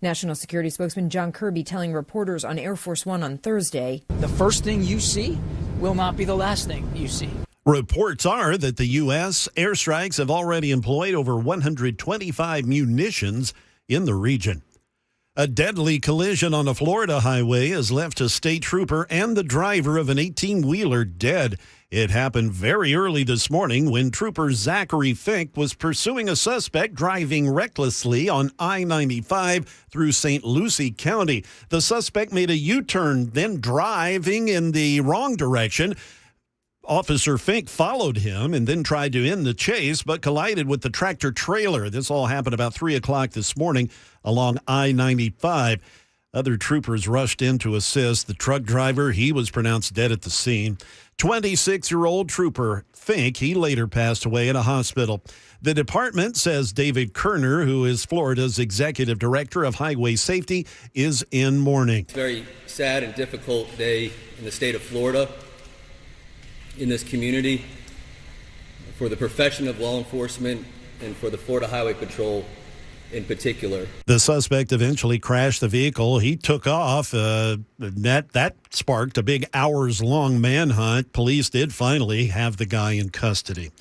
National Security spokesman John Kirby telling reporters on Air Force One on Thursday, "The first thing you see will not be the last thing you see." Reports are that the U.S. airstrikes have already employed over 125 munitions in the region. A deadly collision on a Florida highway has left a state trooper and the driver of an 18-wheeler dead. It happened very early this morning when Trooper Zachary Fink was pursuing a suspect driving recklessly on I-95 through St. Lucie County. The suspect made a U-turn, then driving in the wrong direction. Officer Fink followed him and then tried to end the chase, but collided with the tractor trailer. This all happened about 3 o'clock this morning along I-95. Other troopers rushed in to assist. The truck driver, he was pronounced dead at the scene. 26-year-old trooper Fink, he later passed away in a hospital. The department says David Kerner, who is Florida's executive director of highway safety, is in mourning. It's a very sad and difficult day in the state of Florida, in this community, for the profession of law enforcement and for the Florida Highway Patrol in particular. The suspect eventually crashed the vehicle. He took off. That sparked a big hours-long manhunt. Police did finally have the guy in custody.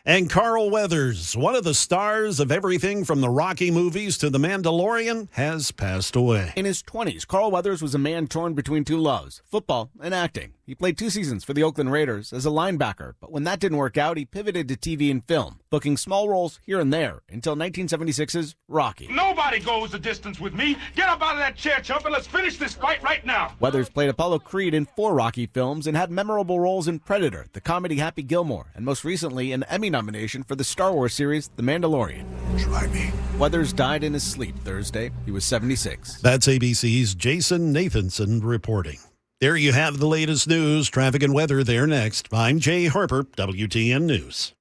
And Carl Weathers, one of the stars of everything from the Rocky movies to The Mandalorian, has passed away. In his 20s, Carl Weathers was a man torn between two loves, football and acting. He played 2 seasons for the Oakland Raiders as a linebacker, but when that didn't work out, he pivoted to TV and film, booking small roles here and there until 1976's Rocky. Nobody goes the distance with me. Get up out of that chair, chump, and let's finish this fight right now. Weathers played Apollo Creed in 4 Rocky films and had memorable roles in Predator, the comedy Happy Gilmore, and most recently an Emmy nomination for the Star Wars series The Mandalorian. Try me. Weathers died in his sleep Thursday. He was 76. That's ABC's Jason Nathanson reporting. There you have the latest news, traffic and weather there next. I'm Jay Harper, WTN News.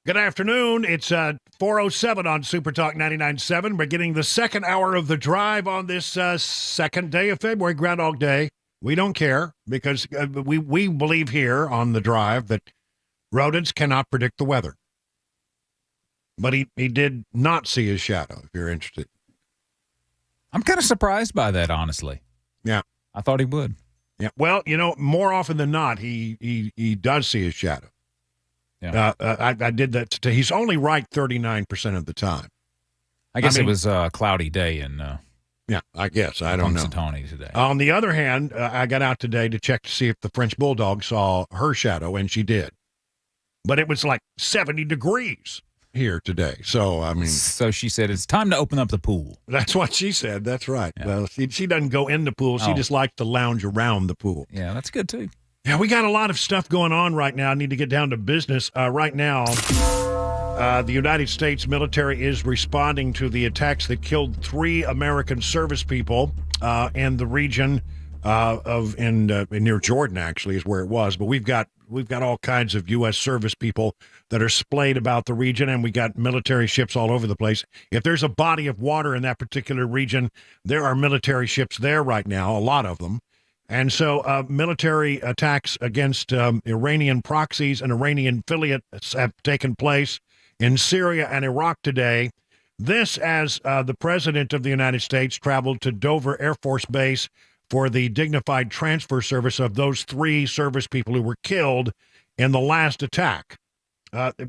Good afternoon. It's 4:07 on Super Talk 99.7. We're getting the second hour of the drive on this second day of February, Groundhog Day. We don't care because we believe here on the drive that rodents cannot predict the weather. But he did not see his shadow, if you're interested. I'm kind of surprised by that, honestly. Yeah. I thought he would. Yeah. Well, more often than not, he does see his shadow. Yeah. I did that. He's only right 39% of the time. I guess it was a cloudy day in yeah, I guess. I don't know. Punxsutawney today. On the other hand, I got out today to check to see if the French Bulldog saw her shadow, and she did. But it was like 70 degrees here today. So, I mean. So she said, it's time to open up the pool. That's what she said. That's right. Yeah. Well, she doesn't go in the pool. She just likes to lounge around the pool. Yeah, that's good, too. Yeah, we got a lot of stuff going on right now. I need to get down to business. Right now, the United States military is responding to the attacks that killed 3 American service people in the region near Jordan, actually, is where it was. But we've got all kinds of U.S. service people that are splayed about the region, and we got military ships all over the place. If there's a body of water in that particular region, there are military ships there right now, a lot of them. And so military attacks against Iranian proxies and Iranian affiliates have taken place in Syria and Iraq today. This as the President of the United States traveled to Dover Air Force Base for the dignified transfer service of those 3 service people who were killed in the last attack.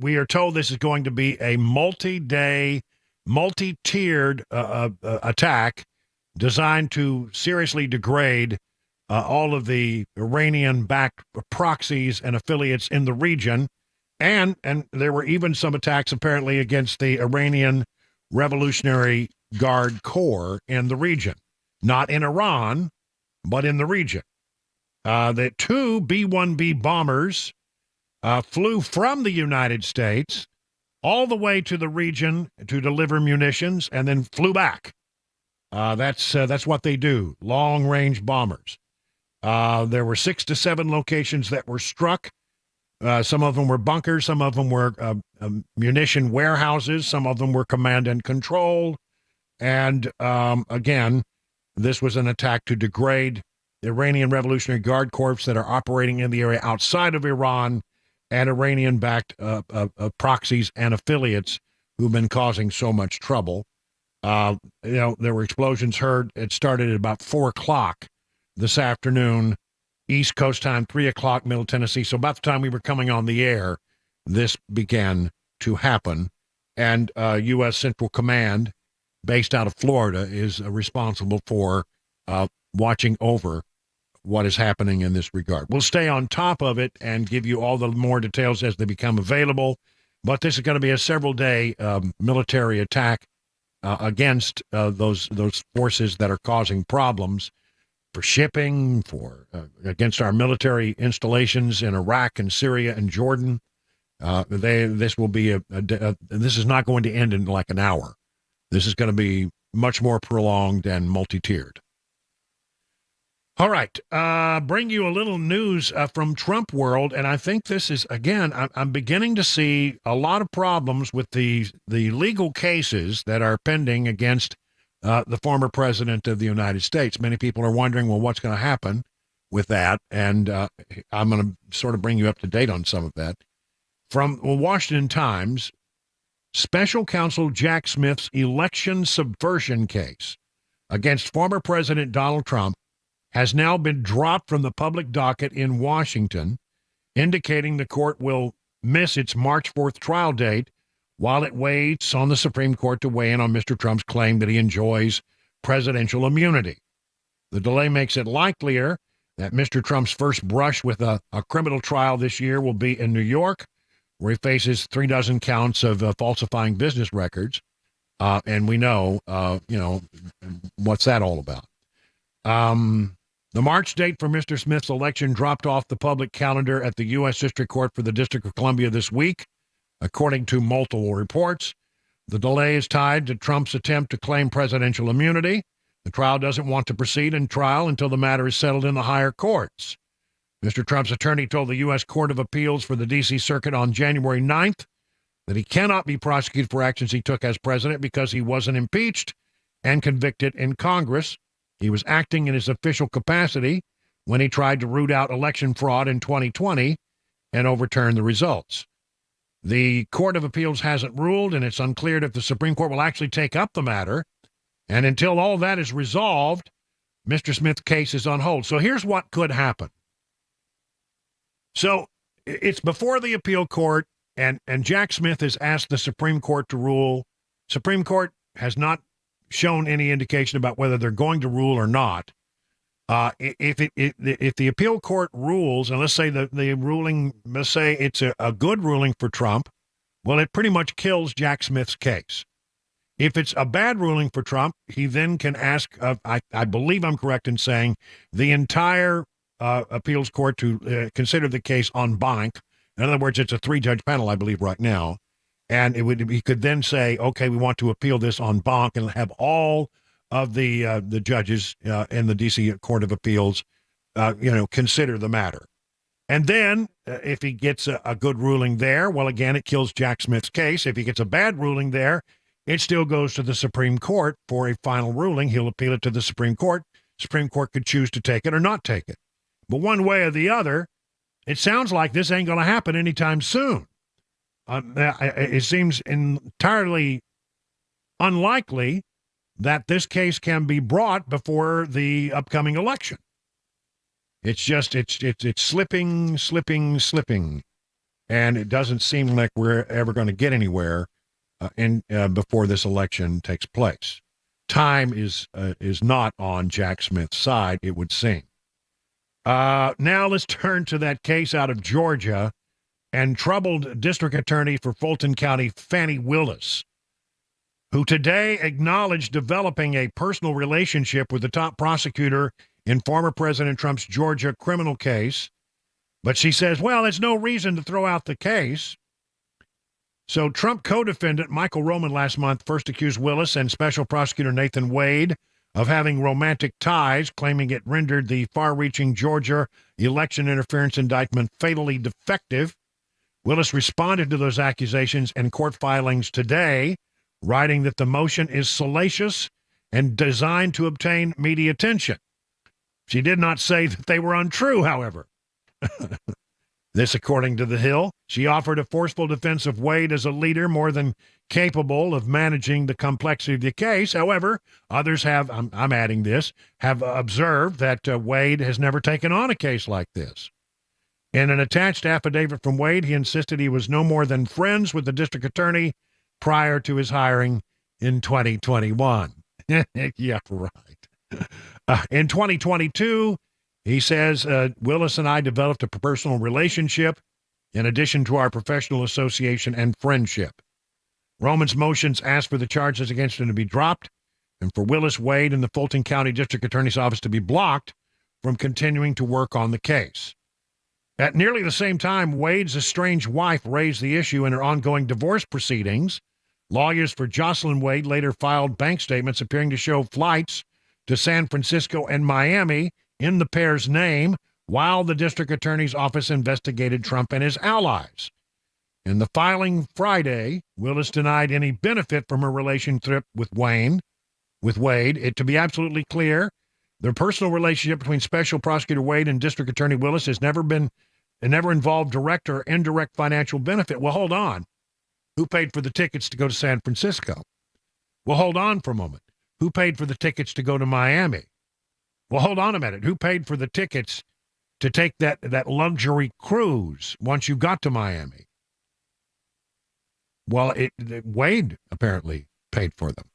We are told this is going to be a multi-day, multi-tiered attack designed to seriously degrade all of the Iranian-backed proxies and affiliates in the region. And there were even some attacks apparently against the Iranian Revolutionary Guard Corps in the region. Not in Iran, but in the region. The 2 B-1B bombers flew from the United States all the way to the region to deliver munitions and then flew back. That's what they do, long-range bombers. There were 6 to 7 locations that were struck. Some of them were bunkers. Some of them were munition warehouses. Some of them were command and control. And again, this was an attack to degrade the Iranian Revolutionary Guard Corps that are operating in the area outside of Iran and Iranian-backed proxies and affiliates who've been causing so much trouble. There were explosions heard. It started at about 4 o'clock this afternoon, East Coast time, 3 o'clock, Middle Tennessee. So about the time we were coming on the air, this began to happen. And U.S. Central Command, based out of Florida, is responsible for watching over what is happening in this regard. We'll stay on top of it and give you all the more details as they become available. But this is going to be a several-day military attack against those forces that are causing problems for shipping, against our military installations in Iraq and Syria and Jordan. This will be this is not going to end in like an hour. This is going to be much more prolonged and multi-tiered. All right, bring you a little news from Trump world, and I think this is, again, I'm beginning to see a lot of problems with the legal cases that are pending against the former president of the United States. Many people are wondering, well, what's going to happen with that? And I'm going to sort of bring you up to date on some of that. From the Washington Times, Special Counsel Jack Smith's election subversion case against former President Donald Trump has now been dropped from the public docket in Washington, indicating the court will miss its March 4th trial date while it waits on the Supreme Court to weigh in on Mr. Trump's claim that he enjoys presidential immunity. The delay makes it likelier that Mr. Trump's first brush with a criminal trial this year will be in New York, where he faces 36 counts of falsifying business records. And we know, what's that all about? The March date for Mr. Smith's election dropped off the public calendar at the U.S. District Court for the District of Columbia this week, according to multiple reports. The delay is tied to Trump's attempt to claim presidential immunity. The trial doesn't want to proceed in trial until the matter is settled in the higher courts. Mr. Trump's attorney told the U.S. Court of Appeals for the D.C. Circuit on January 9th that he cannot be prosecuted for actions he took as president because he wasn't impeached and convicted in Congress. He was acting in his official capacity when he tried to root out election fraud in 2020 and overturn the results. The Court of Appeals hasn't ruled, and it's unclear if the Supreme Court will actually take up the matter. And until all that is resolved, Mr. Smith's case is on hold. So here's what could happen. So it's before the appeal court, and Jack Smith has asked the Supreme Court to rule. Supreme Court has not shown any indication about whether they're going to rule or not. If the appeal court rules, and let's say the ruling, let's say it's a good ruling for Trump, well, it pretty much kills Jack Smith's case. If it's a bad ruling for Trump, he then can ask, I believe I'm correct in saying, the entire appeals court to consider the case en banc. In other words, it's a 3-judge panel, I believe, right now. And he could then say, okay, we want to appeal this en banc and have all of the judges in the D.C. Court of Appeals, consider the matter. And then if he gets a good ruling there, well, again, it kills Jack Smith's case. If he gets a bad ruling there, it still goes to the Supreme Court for a final ruling. He'll appeal it to the Supreme Court. Supreme Court could choose to take it or not take it. But one way or the other, it sounds like this ain't going to happen anytime soon. It seems entirely unlikely that this case can be brought before the upcoming election. It's just, it's slipping, and it doesn't seem like we're ever going to get anywhere before this election takes place. Time is not on Jack Smith's side, it would seem. Now let's turn to that case out of Georgia and troubled district attorney for Fulton County, Fani Willis, who today acknowledged developing a personal relationship with the top prosecutor in former President Trump's Georgia criminal case. But she says, well, there's no reason to throw out the case. So Trump co-defendant Michael Roman last month first accused Willis and Special Prosecutor Nathan Wade of having romantic ties, claiming it rendered the far-reaching Georgia election interference indictment fatally defective. Willis responded to those accusations in court filings today, writing that the motion is salacious and designed to obtain media attention. She did not say that they were untrue, however. This, according to The Hill. She offered a forceful defense of Wade as a leader more than capable of managing the complexity of the case. However, others have, I'm adding this, have observed that Wade has never taken on a case like this. In an attached affidavit from Wade, he insisted he was no more than friends with the district attorney prior to his hiring in 2021. Yeah, right. In 2022, he says, Willis and I developed a personal relationship in addition to our professional association and friendship. Roman's motions asked for the charges against him to be dropped and for Willis, Wade, and the Fulton County District Attorney's Office to be blocked from continuing to work on the case. At nearly the same time, Wade's estranged wife raised the issue in her ongoing divorce proceedings. Lawyers for Jocelyn Wade later filed bank statements appearing to show flights to San Francisco and Miami in the pair's name while the district attorney's office investigated Trump and his allies. In the filing Friday, Willis denied any benefit from her relationship with Wade. To be absolutely clear, the personal relationship between Special Prosecutor Wade and District Attorney Willis has never involved direct or indirect financial benefit. Well, hold on. Who paid for the tickets to go to San Francisco? Well, hold on for a moment. Who paid for the tickets to go to Miami? Well, hold on a minute. Who paid for the tickets to take that luxury cruise once you got to Miami? Well, Wade apparently paid for them.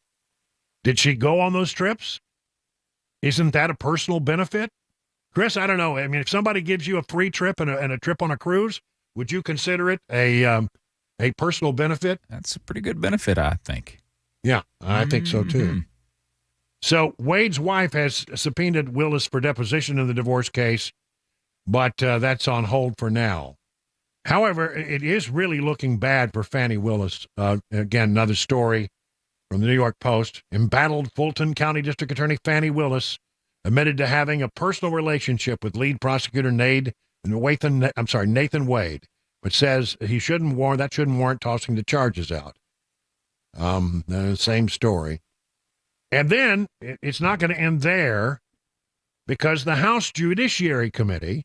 Did she go on those trips? Isn't that a personal benefit? Chris, I don't know. I mean, if somebody gives you a free trip and a trip on a cruise, would you consider it a personal benefit? That's a pretty good benefit, I think. Yeah, I think so too. So Wade's wife has subpoenaed Willis for deposition in the divorce case, but that's on hold for now. However, it is really looking bad for Fani Willis. Again, another story from the New York Post. Embattled Fulton County District Attorney Fani Willis admitted to having a personal relationship with lead prosecutor Nathan Wade but says that shouldn't warrant tossing the charges out. The same story. And then it's not going to end there, because the House Judiciary Committee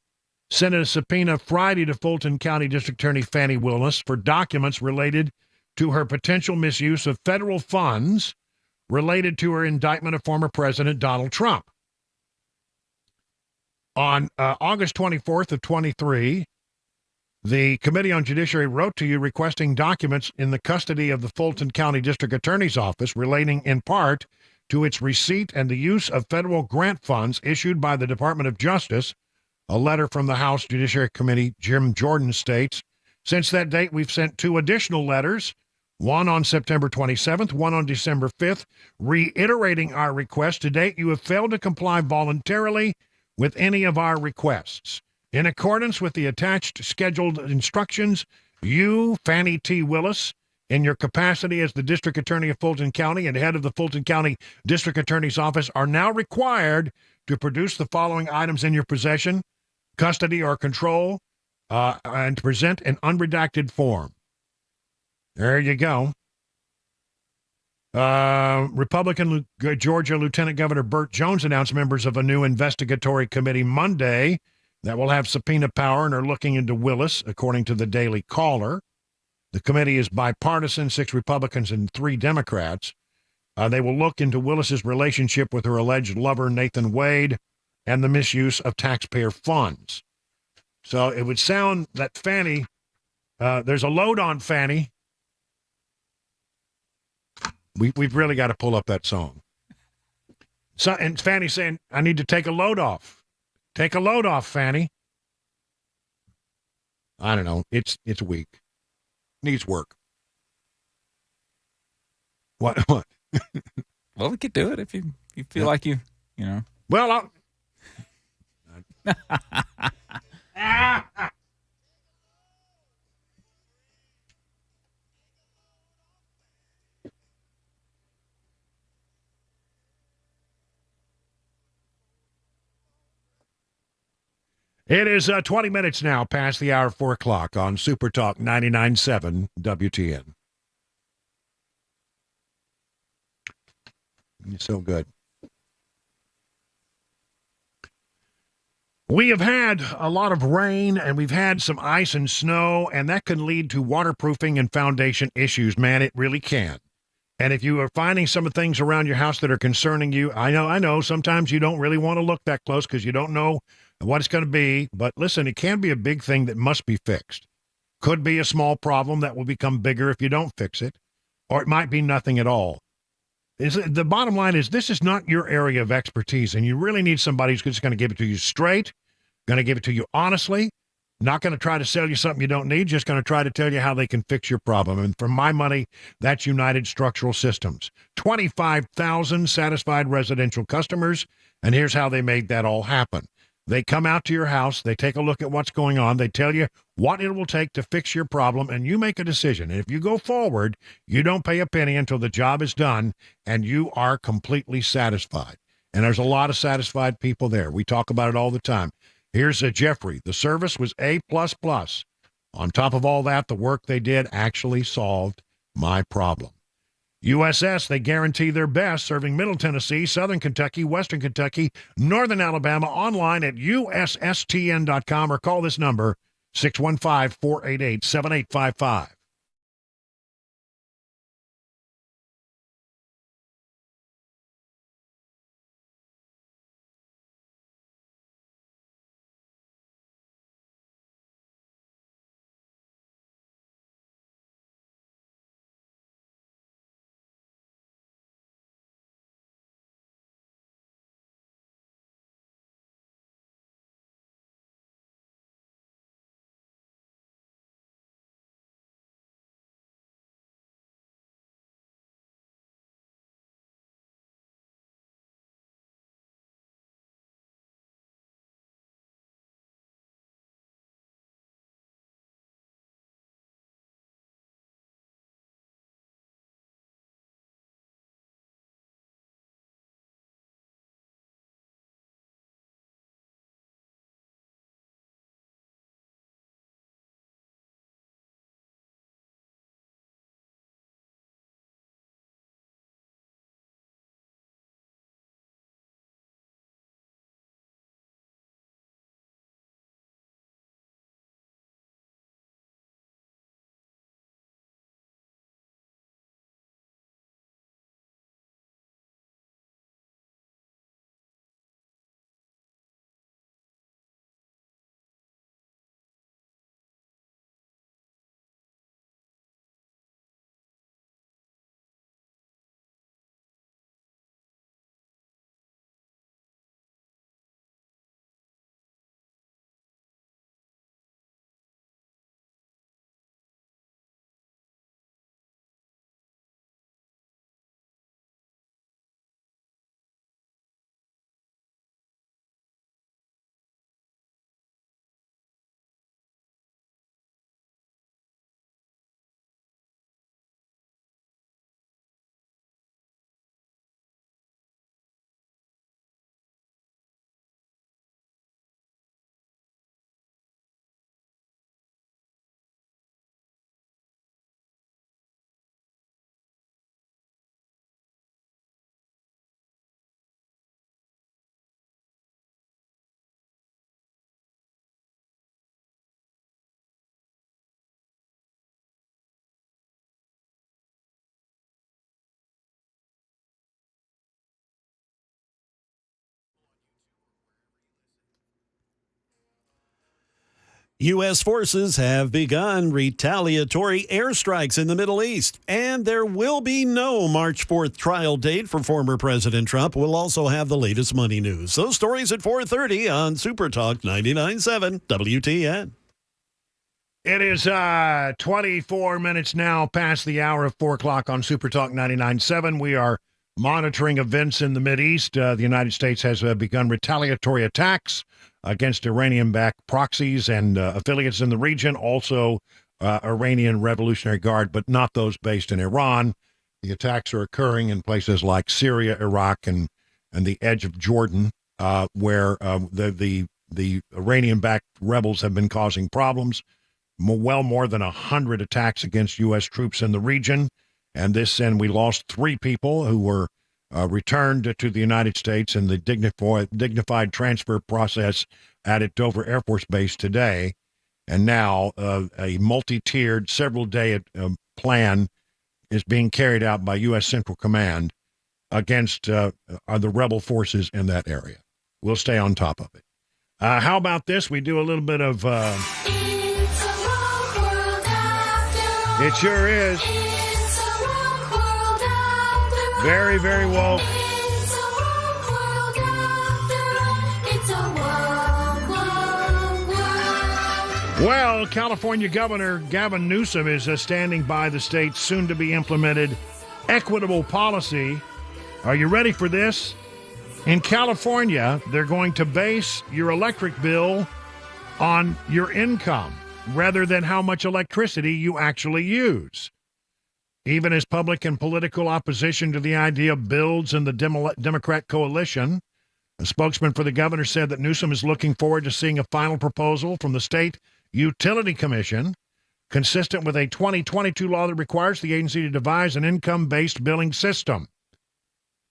sent a subpoena Friday to Fulton County District Attorney Fani Willis for documents related to her potential misuse of federal funds related to her indictment of former President Donald Trump. On August 24th of 23, the Committee on Judiciary wrote to you requesting documents in the custody of the Fulton County District Attorney's Office relating in part to its receipt and the use of federal grant funds issued by the Department of Justice. A letter from the House Judiciary Committee, Jim Jordan, states, since that date, we've sent 2 additional letters, one on September 27th, one on December 5th, reiterating our request. To date, you have failed to comply voluntarily with any of our requests. In accordance with the attached scheduled instructions, you, Fani T. Willis, in your capacity as the District Attorney of Fulton County and head of the Fulton County District Attorney's Office, are now required to produce the following items in your possession, custody, or control, and to present an unredacted form. There you go. Republican Georgia Lieutenant Governor Burt Jones announced members of a new investigatory committee Monday that will have subpoena power and are looking into Willis, according to the Daily Caller. The committee is bipartisan, 6 Republicans and 3 Democrats. They will look into Willis's relationship with her alleged lover, Nathan Wade, and the misuse of taxpayer funds. So it would sound that Fani, there's a load on Fani. We've really got to pull up that song. So, and Fanny's saying, I need to take a load off. Take a load off, Fani. I don't know. It's weak. Needs work. What? Well, we could do it if you feel like you know. Well, it is 20 minutes now past the hour of 4 o'clock on Super Talk 99.7 WTN. It's so good. We have had a lot of rain, and we've had some ice and snow, and that can lead to waterproofing and foundation issues. Man, it really can. And if you are finding some of the things around your house that are concerning you, I know, sometimes you don't really want to look that close because you don't know what it's going to be. But listen, it can be a big thing that must be fixed. Could be a small problem that will become bigger if you don't fix it, or it might be nothing at all. The bottom line is this is not your area of expertise, and you really need somebody who's just going to give it to you straight, going to give it to you honestly, not going to try to sell you something you don't need, just going to try to tell you how they can fix your problem. And for my money, that's United Structural Systems. 25,000 satisfied residential customers, and here's how they made that all happen. They come out to your house, they take a look at what's going on, they tell you what it will take to fix your problem, and you make a decision. And if you go forward, you don't pay a penny until the job is done, and you are completely satisfied. And there's a lot of satisfied people there. We talk about it all the time. Here's Jeffrey. The service was A++. On top of all that, the work they did actually solved my problem. USS, they guarantee their best, serving Middle Tennessee, Southern Kentucky, Western Kentucky, Northern Alabama, online at USSTN.com or call this number, 615-488-7855. U.S. forces have begun retaliatory airstrikes in the Middle East, and there will be no March 4th trial date for former President Trump. We'll also have the latest money news. Those stories at 4:30 on Super Talk 99.7 WTN. It is 24 minutes now past the hour of 4 o'clock on Super Talk 99.7. We are monitoring events in the Mideast. The United States has begun retaliatory attacks against Iranian-backed proxies and affiliates in the region, also Iranian Revolutionary Guard, but not those based in Iran. The attacks are occurring in places like Syria, Iraq, and the edge of Jordan, where the Iranian-backed rebels have been causing problems. Well more than 100 attacks against U.S. troops in the region, and we lost 3 people who were returned to the United States in the dignified transfer process at Dover Air Force Base today. And now a multi-tiered, several-day plan is being carried out by U.S. Central Command against the rebel forces in that area. We'll stay on top of it. How about this? We do a little bit of... It sure is. Very, very woke. Well, California Governor Gavin Newsom is standing by the state's soon-to-be-implemented Equitable policy. Are you ready for this? In California, they're going to base your electric bill on your income rather than how much electricity you actually use. Even as public and political opposition to the idea builds in the Democrat coalition, a spokesman for the governor said that Newsom is looking forward to seeing a final proposal from the State Utility Commission, consistent with a 2022 law that requires the agency to devise an income-based billing system.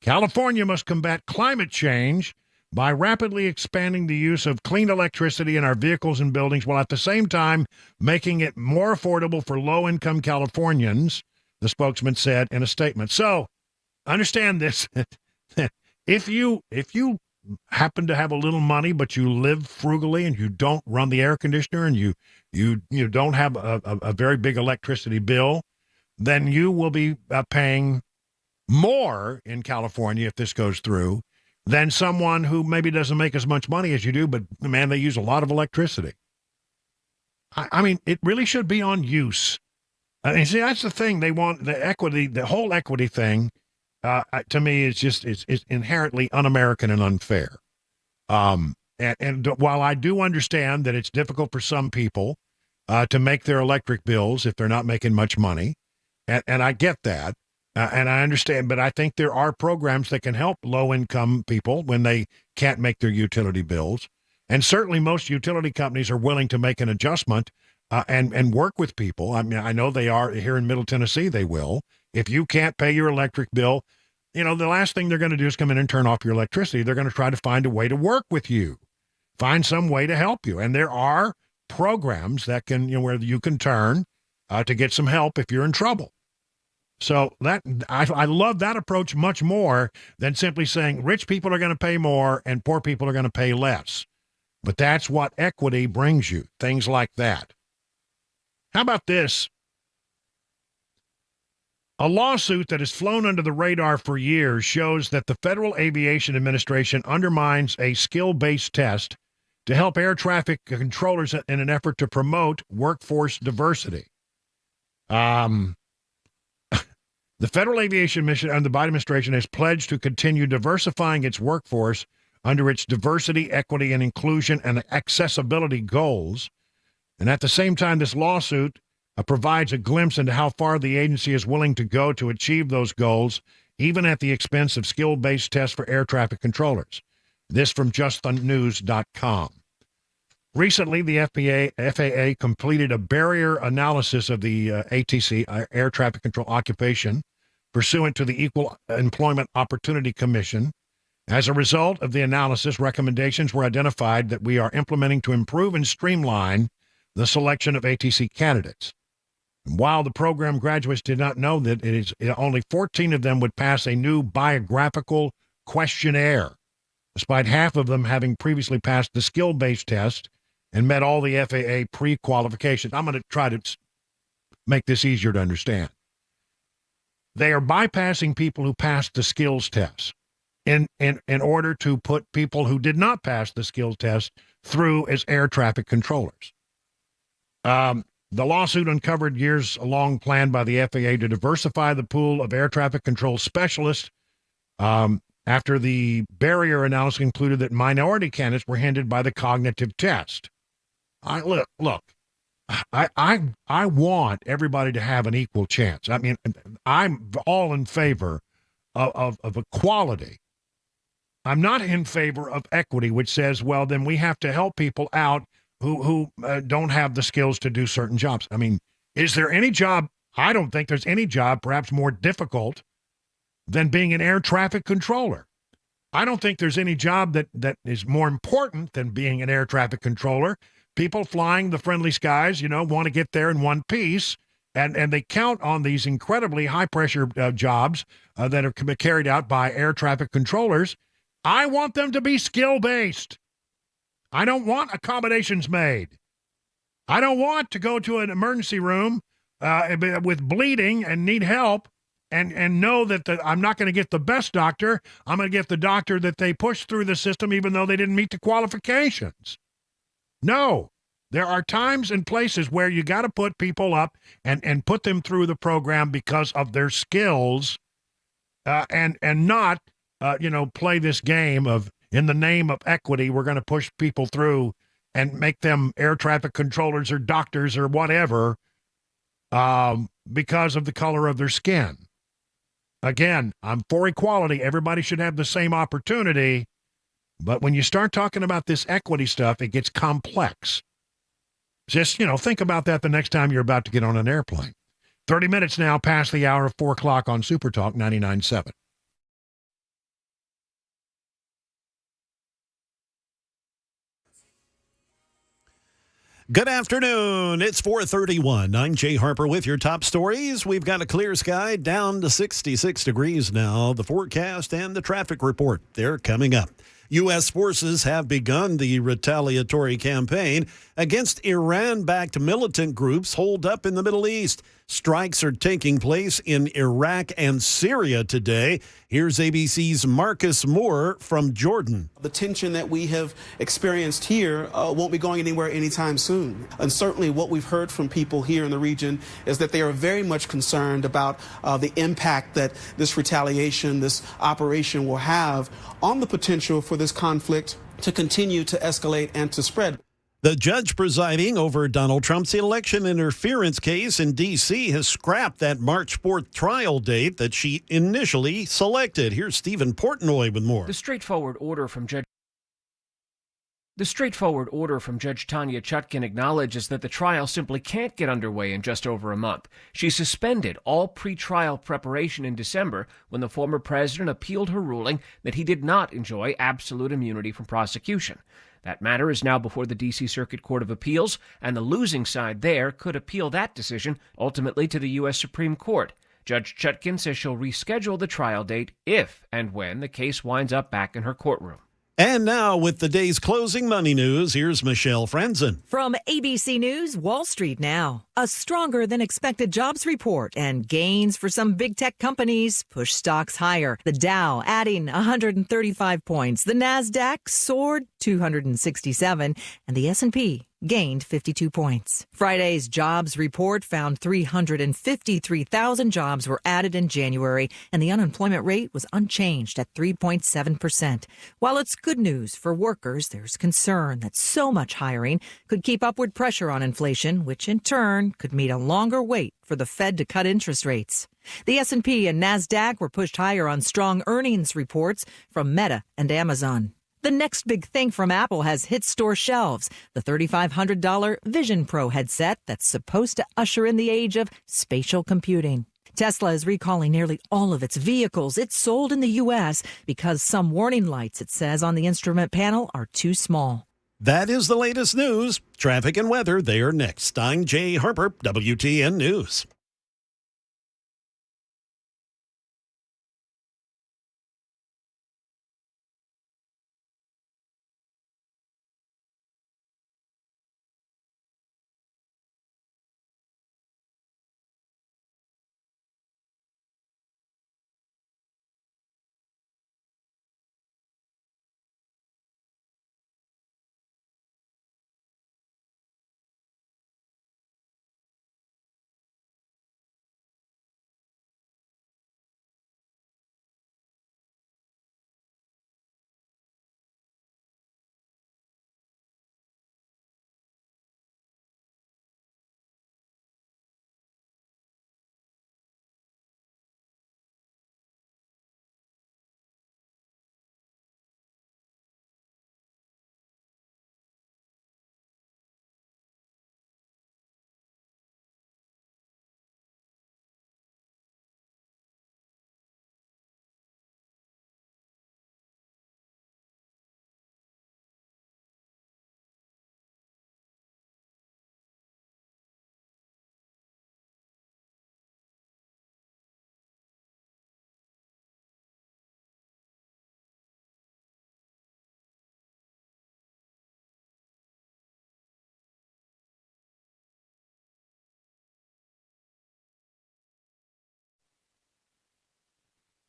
California must combat climate change by rapidly expanding the use of clean electricity in our vehicles and buildings, while at the same time making it more affordable for low-income Californians, the spokesman said in a statement. So, understand this. If you happen to have a little money, but you live frugally and you don't run the air conditioner and you don't have a very big electricity bill, then you will be paying more in California if this goes through than someone who maybe doesn't make as much money as you do, but, man, they use a lot of electricity. I mean, it really should be on use. And see, that's the thing. They want the equity, the whole equity thing, to me, is inherently un-American and unfair. And while I do understand that it's difficult for some people to make their electric bills if they're not making much money, and I get that, and I understand, but I think there are programs that can help low-income people when they can't make their utility bills. And certainly most utility companies are willing to make an adjustment and work with people. I mean, I know they are here in Middle Tennessee. They will. If you can't pay your electric bill, the last thing they're going to do is come in and turn off your electricity. They're going to try to find a way to work with you, find some way to help you. And there are programs that can, where you can turn to get some help if you're in trouble. So that I love that approach much more than simply saying rich people are going to pay more and poor people are going to pay less. But that's what equity brings you, things like that. How about this? A lawsuit that has flown under the radar for years shows that the Federal Aviation Administration undermines a skill-based test to help air traffic controllers in an effort to promote workforce diversity. The Federal Aviation Mission and the Biden administration has pledged to continue diversifying its workforce under its diversity, equity, and inclusion and accessibility goals. And at the same time, this lawsuit provides a glimpse into how far the agency is willing to go to achieve those goals, even at the expense of skill-based tests for air traffic controllers. This from justthenews.com. Recently, the FAA completed a barrier analysis of the ATC, Air Traffic Control Occupation, pursuant to the Equal Employment Opportunity Commission. As a result of the analysis, recommendations were identified that we are implementing to improve and streamline the selection of ATC candidates. And while the program graduates did not know that only 14 of them would pass a new biographical questionnaire, despite half of them having previously passed the skill-based test and met all the FAA pre-qualifications. I'm going to try to make this easier to understand. They are bypassing people who passed the skills test in order to put people who did not pass the skills test through as air traffic controllers. The lawsuit uncovered years-long plan by the FAA to diversify the pool of air traffic control specialists after the barrier analysis concluded that minority candidates were hindered by the cognitive test. Look. I want everybody to have an equal chance. I mean, I'm all in favor of equality. I'm not in favor of equity, which says, well, then we have to help people out who don't have the skills to do certain jobs. I mean, is there any job? I don't think there's any job perhaps more difficult than being an air traffic controller. I don't think there's any job that is more important than being an air traffic controller. People flying the friendly skies, want to get there in one piece, and they count on these incredibly high-pressure jobs that are carried out by air traffic controllers. I want them to be skill-based. I don't want accommodations made. I don't want to go to an emergency room with bleeding and need help and know that I'm not going to get the best doctor. I'm going to get the doctor that they pushed through the system even though they didn't meet the qualifications. No, there are times and places where you got to put people up and put them through the program because of their skills and not, play this game of, in the name of equity, we're going to push people through and make them air traffic controllers or doctors or whatever because of the color of their skin. Again, I'm for equality. Everybody should have the same opportunity. But when you start talking about this equity stuff, it gets complex. Just, think about that the next time you're about to get on an airplane. 30 minutes now past the hour of 4 o'clock on Super Talk 99.7. Good afternoon. It's 4:31. I'm Jay Harper with your top stories. We've got a clear sky down to 66 degrees now. The forecast and the traffic report, they're coming up. U.S. forces have begun the retaliatory campaign against Iran-backed militant groups holed up in the Middle East. Strikes are taking place in Iraq and Syria today. Here's ABC's Marcus Moore from Jordan. The tension that we have experienced here won't be going anywhere anytime soon. And certainly what we've heard from people here in the region is that they are very much concerned about the impact that this retaliation, this operation will have on the potential for this conflict to continue to escalate and to spread. The judge presiding over Donald Trump's election interference case in D.C. has scrapped that March 4th trial date that she initially selected. Here's Stephen Portnoy with more. The straightforward order from Judge Tanya Chutkin acknowledges that the trial simply can't get underway in just over a month. She suspended all pre-trial preparation in December when the former president appealed her ruling that he did not enjoy absolute immunity from prosecution. That matter is now before the D.C. Circuit Court of Appeals, and the losing side there could appeal that decision ultimately to the U.S. Supreme Court. Judge Chutkin says she'll reschedule the trial date if and when the case winds up back in her courtroom. And now, with the day's closing money news, here's Michelle Frenzen. From ABC News, Wall Street now. A stronger than expected jobs report and gains for some big tech companies push stocks higher. The Dow adding 135 points. The Nasdaq soared 267, and the S&P gained 52 points. Friday's jobs report found 353,000 jobs were added in January, and the unemployment rate was unchanged at 3.7%. While it's good news for workers, there's concern that so much hiring could keep upward pressure on inflation, which in turn could mean a longer wait for the Fed to cut interest rates. The S&P and Nasdaq were pushed higher on strong earnings reports from Meta and Amazon. The next big thing from Apple has hit store shelves, the $3,500 Vision Pro headset that's supposed to usher in the age of spatial computing. Tesla is recalling nearly all of its vehicles it sold in the U.S. because some warning lights, it says, on the instrument panel are too small. That is the latest news. Traffic and weather, they are next. I'm Jay Harper, WTN News.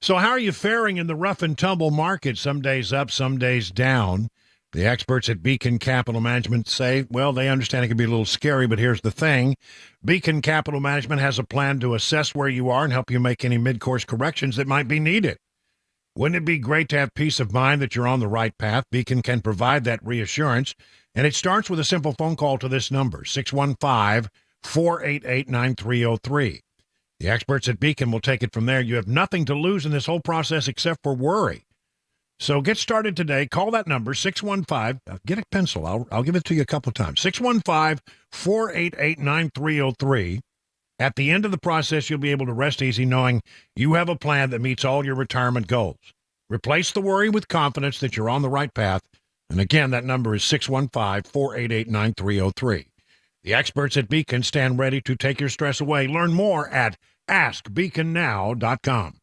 So how are you faring in the rough and tumble market? Some days up, some days down. The experts at Beacon Capital Management say, well, they understand it can be a little scary, but here's the thing. Beacon Capital Management has a plan to assess where you are and help you make any mid-course corrections that might be needed. Wouldn't it be great to have peace of mind that you're on the right path? Beacon can provide that reassurance, and it starts with a simple phone call to this number, 615-488-9303. The experts at Beacon will take it from there. You have nothing to lose in this whole process except for worry. So get started today. Call that number, 615. Get a pencil. I'll give it to you a couple of times. 615-488-9303. At the end of the process, you'll be able to rest easy knowing you have a plan that meets all your retirement goals. Replace the worry with confidence that you're on the right path. And again, that number is 615-488-9303. The experts at Beacon stand ready to take your stress away. Learn more at askbeaconnow.com.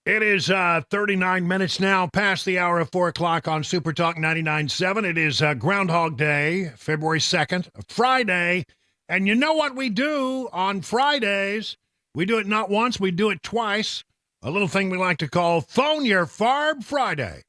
It is 39 minutes now past the hour of 4 o'clock on Super Talk 99.7. It is Groundhog Day, February 2nd, Friday. And you know what we do on Fridays? We do it not once, we do it twice. A little thing we like to call Phone Your Farb Friday.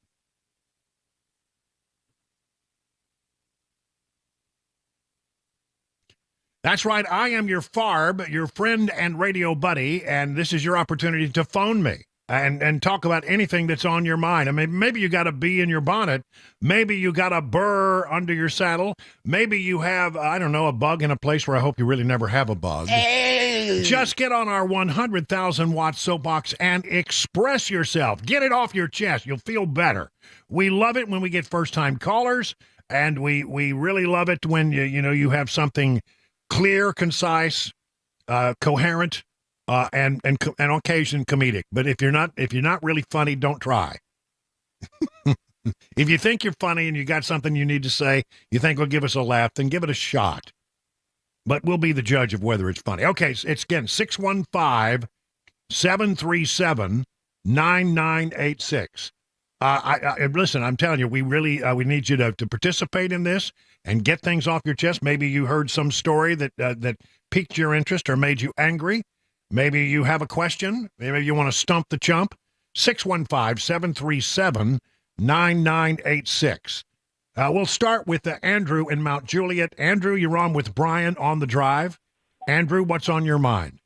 That's right, I am your farb, your friend and radio buddy, and this is your opportunity to phone me. And talk about anything that's on your mind. I mean, maybe you got a bee in your bonnet. Maybe you got a burr under your saddle. Maybe you have, I don't know, a bug in a place where I hope you really never have a bug. Just get on our 100,000 watt soapbox and express yourself. Get it off your chest. You'll feel better. We love it when we get first-time callers, and we really love it when you have something clear, concise, coherent, and on occasion comedic. But if you're not really funny, don't try. If you think you're funny and you got something you need to say, you think will give us a laugh, then give it a shot. But we'll be the judge of whether it's funny. Okay, it's again 615-737-9986. Listen, I'm telling you, we need you to participate in this and get things off your chest. Maybe you heard some story that piqued your interest or made you angry. Maybe you have a question. Maybe you want to stump the chump. 615-737-9986. We'll start with Andrew in Mount Juliet. Andrew, you're on with Brian on the drive. Andrew, what's on your mind?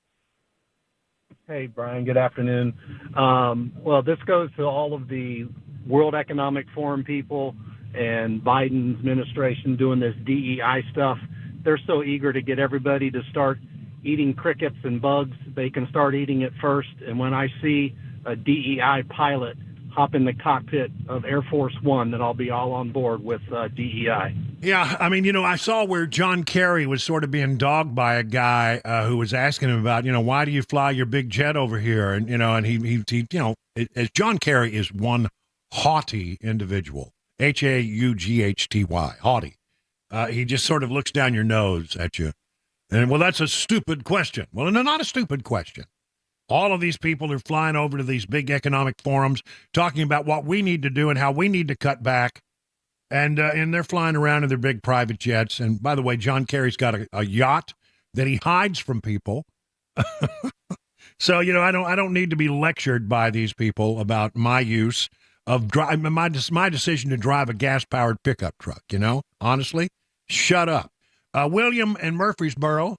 Hey, Brian, good afternoon. Well, this goes to all of the World Economic Forum people and Biden's administration doing this DEI stuff. They're so eager to get everybody to start eating crickets and bugs. They can start eating it first. And when I see a DEI pilot hop in the cockpit of Air Force One, then I'll be all on board with DEI. Yeah, I mean, I saw where John Kerry was sort of being dogged by a guy who was asking him about, why do you fly your big jet over here? And, and he as John Kerry is one haughty individual, Haughty, haughty. He just sort of looks down your nose at you. And, well, that's a stupid question. Well, no, not a stupid question. All of these people are flying over to these big economic forums talking about what we need to do and how we need to cut back. And they're flying around in their big private jets. And by the way, John Kerry's got a yacht that he hides from people. So, I don't need to be lectured by these people about my use of my decision to drive a gas-powered pickup truck, Honestly, shut up. William in Murfreesboro,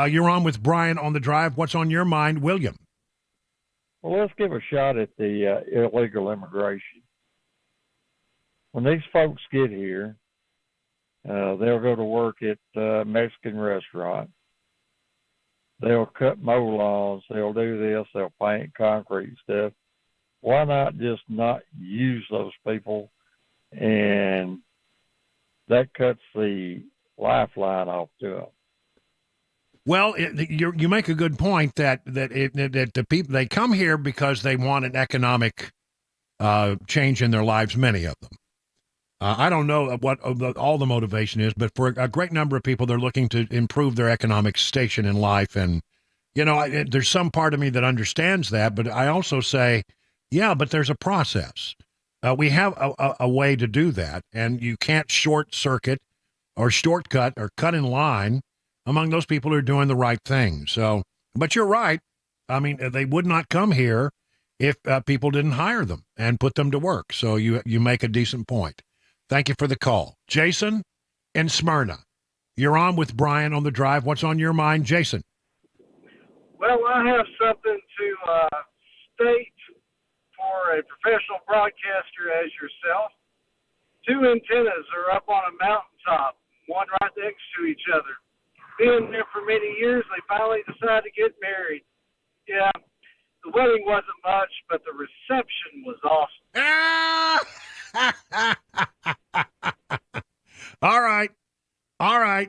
you're on with Brian on the drive. What's on your mind, William? Well, let's give a shot at the illegal immigration. When these folks get here, they'll go to work at a Mexican restaurant. They'll cut mow lawns. They'll do this. They'll paint concrete stuff. Why not just not use those people? And that cuts the lifeline off to them. Well, you make a good point that the people, they come here because they want an economic change in their lives, many of them. I don't know what all the motivation is, but for a great number of people, they're looking to improve their economic station in life. And, there's some part of me that understands that, but I also say, yeah, but there's a process. We have a way to do that, and you can't short circuit or shortcut or cut in line among those people who are doing the right thing. So, but you're right. I mean, they would not come here if people didn't hire them and put them to work. So you make a decent point. Thank you for the call. Jason in Smyrna, you're on with Brian on the drive. What's on your mind, Jason? Well, I have something to state for a professional broadcaster as yourself. 2 antennas are up on a mountaintop, one right next to each other. Being there for many years, they finally decided to get married. Yeah, the wedding wasn't much, but the reception was awesome. All right. I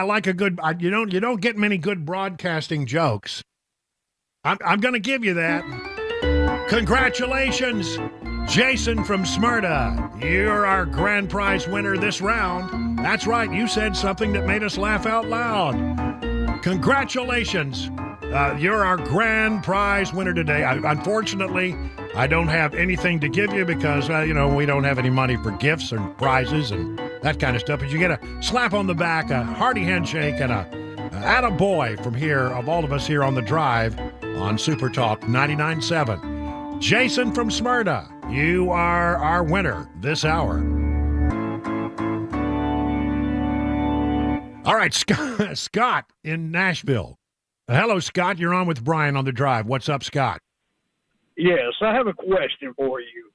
like a good. You don't get many good broadcasting jokes. I'm going to give you that. Congratulations, Jason from Smyrna. You're our grand prize winner this round. That's right. You said something that made us laugh out loud. Congratulations. You're our grand prize winner today. Unfortunately, I don't have anything to give you because, we don't have any money for gifts and prizes and that kind of stuff. But you get a slap on the back, a hearty handshake, and a attaboy from here, of all of us here on the drive on Super Talk 99.7. Jason from Smyrna, you are our winner this hour. All right, Scott in Nashville. Hello, Scott. You're on with Brian on the drive. What's up, Scott? Yes, I have a question for you.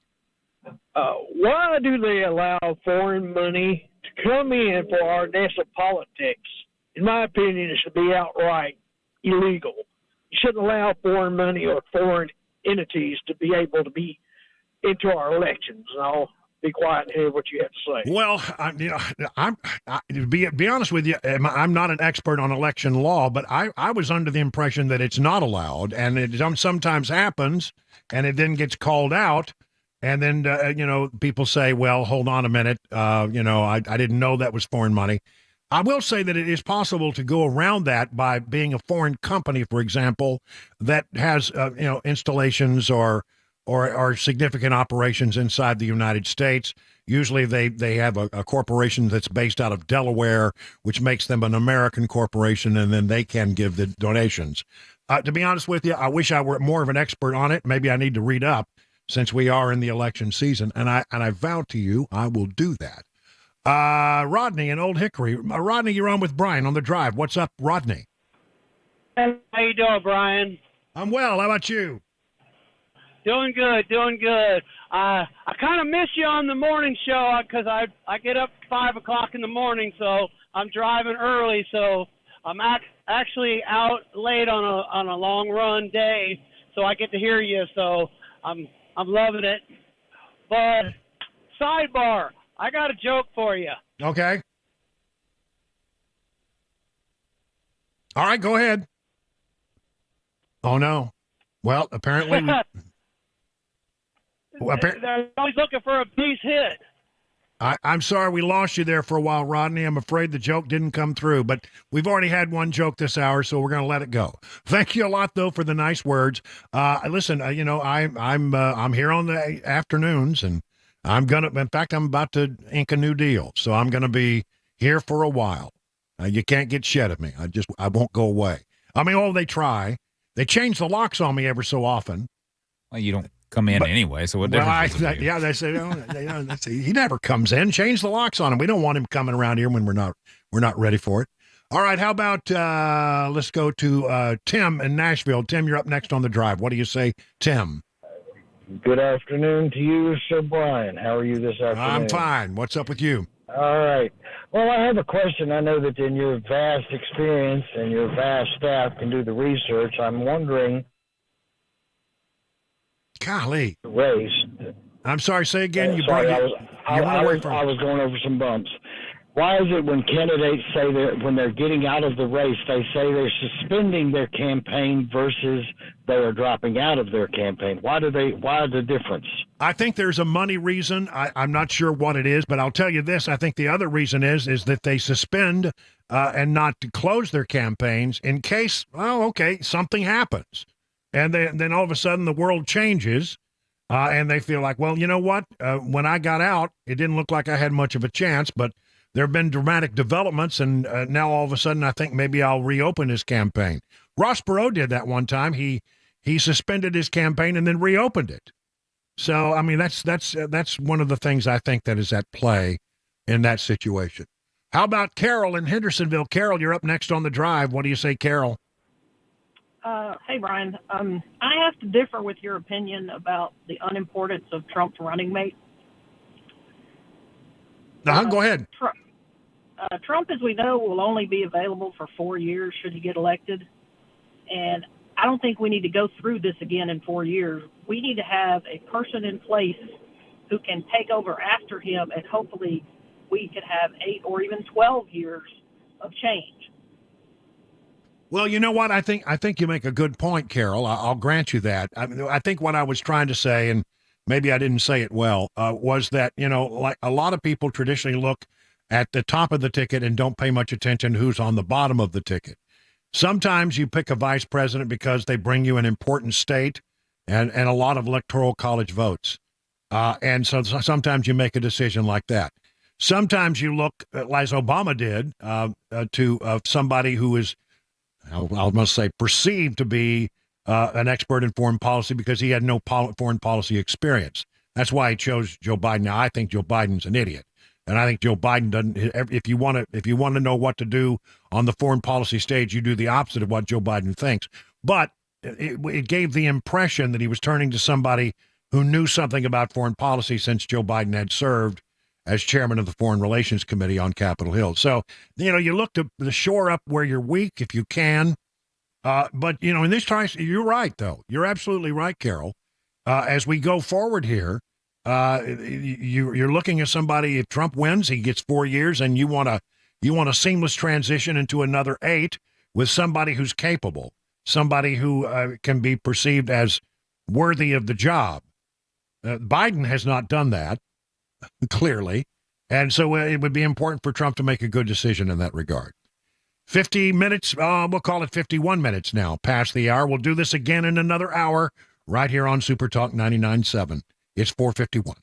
Why do they allow foreign money to come in for our national politics? In my opinion, it should be outright illegal. You shouldn't allow foreign money or foreign entities to be able to be into our elections. And I'll be quiet and hear what you have to say. Well, be honest with you, I'm not an expert on election law, but I was under the impression that it's not allowed, and it sometimes happens, and it then gets called out, and then people say, well, hold on a minute, I didn't know that was foreign money. I will say that it is possible to go around that by being a foreign company, for example, that has installations or significant operations inside the United States. Usually they have a corporation that's based out of Delaware, which makes them an American corporation, and then they can give the donations. To be honest with you, I wish I were more of an expert on it. Maybe I need to read up since we are in the election season, and I vow to you I will do that. Rodney in Old Hickory. Rodney, you're on with Brian on the drive. What's up, Rodney? How you doing, Brian? I'm well. How about you? Doing good. I kind of miss you on the morning show because I get up 5 o'clock in the morning, so I'm driving early. So I'm actually out late on a long run day, so I get to hear you. So I'm loving it. But sidebar, I got a joke for you. Okay. All right, go ahead. Oh no. Well, apparently. They're always looking for a base hit. I'm sorry we lost you there for a while, Rodney. I'm afraid the joke didn't come through, but we've already had one joke this hour, so we're going to let it go. Thank you a lot, though, for the nice words. Listen, I'm here on the afternoons, and in fact, I'm about to ink a new deal, so I'm going to be here for a while. You can't get shed of me. I won't go away. I mean, they try. They change the locks on me ever so often. Well, you don't come in anyway, so what difference does it make? Yeah, they say, he never comes in. Change the locks on him. We don't want him coming around here when we're not ready for it. All right, how about let's go to Tim in Nashville. Tim, you're up next on the drive. What do you say, Tim? Good afternoon to you, Sir Brian. How are you this afternoon? I'm fine. What's up with you? All right. Well, I have a question. I know that in your vast experience and your vast staff can do the research. I'm wondering. Golly. Race. I'm sorry, say again. I was going over some bumps. Why is it when candidates say that when they're getting out of the race, they say they're suspending their campaign versus they are dropping out of their campaign? Why the difference? I think there's a money reason. I'm not sure what it is, but I'll tell you this. I think the other reason is that they suspend and not to close their campaigns in case, something happens. And then all of a sudden the world changes and they feel like, well, you know what? When I got out, it didn't look like I had much of a chance, but there have been dramatic developments, and now all of a sudden I think maybe I'll reopen his campaign. Ross Perot did that one time. He suspended his campaign and then reopened it. So, I mean, that's one of the things I think that is at play in that situation. How about Carol in Hendersonville? Carol, you're up next on the drive. What do you say, Carol? Hey, Brian. I have to differ with your opinion about the unimportance of Trump's running mate. Go ahead. Trump, as we know, will only be available for 4 years should he get elected. And I don't think we need to go through this again in 4 years. We need to have a person in place who can take over after him, and hopefully we could have 8 or even 12 years of change. Well, you know what? I think you make a good point, Carol. I'll grant you that. I think what I was trying to say, and maybe I didn't say it well, was that, like a lot of people traditionally look at the top of the ticket and don't pay much attention who's on the bottom of the ticket. Sometimes you pick a vice president because they bring you an important state and a lot of electoral college votes. And so sometimes you make a decision like that. Sometimes you look, as Obama did, to somebody who is, I must say, perceived to be an expert in foreign policy because he had no foreign policy experience. That's why he chose Joe Biden. Now, I think Joe Biden's an idiot. And I think Joe Biden doesn't. If you want to know what to do on the foreign policy stage, you do the opposite of what Joe Biden thinks. But it gave the impression that he was turning to somebody who knew something about foreign policy, since Joe Biden had served as chairman of the Foreign Relations Committee on Capitol Hill. So, you look to shore up where you're weak if you can. But, in this trial, you're right, though. You're absolutely right, Carol. As we go forward here, you're looking at somebody, if Trump wins, he gets 4 years, and you want a seamless transition into another 8 with somebody who's capable, somebody who can be perceived as worthy of the job. Biden has not done that, clearly, and so it would be important for Trump to make a good decision in that regard. 50 minutes, we'll call it 51 minutes now, past the hour. We'll do this again in another hour right here on Super Talk 99.7. It's 4:51.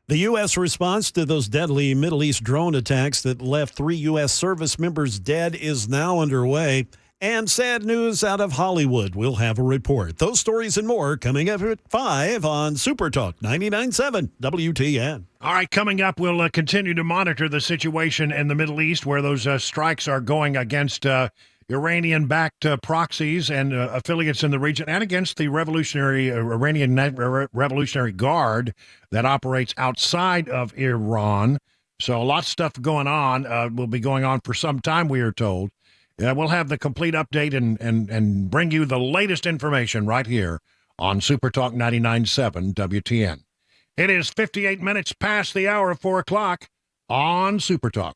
The U.S. response to those deadly Middle East drone attacks that left 3 U.S. service members dead is now underway. And sad news out of Hollywood. We'll have a report. Those stories and more coming up at 5 on Super Talk 99.7 WTN. All right, coming up, we'll continue to monitor the situation in the Middle East where those strikes are going against Iranian-backed proxies and affiliates in the region, and against the Iranian Revolutionary Guard that operates outside of Iran. So a lot of stuff going on. Will be going on for some time, we are told. We'll have the complete update and bring you the latest information right here on Super Talk 99.7 WTN. It is 58 minutes past the hour of 4 o'clock on Super Talk.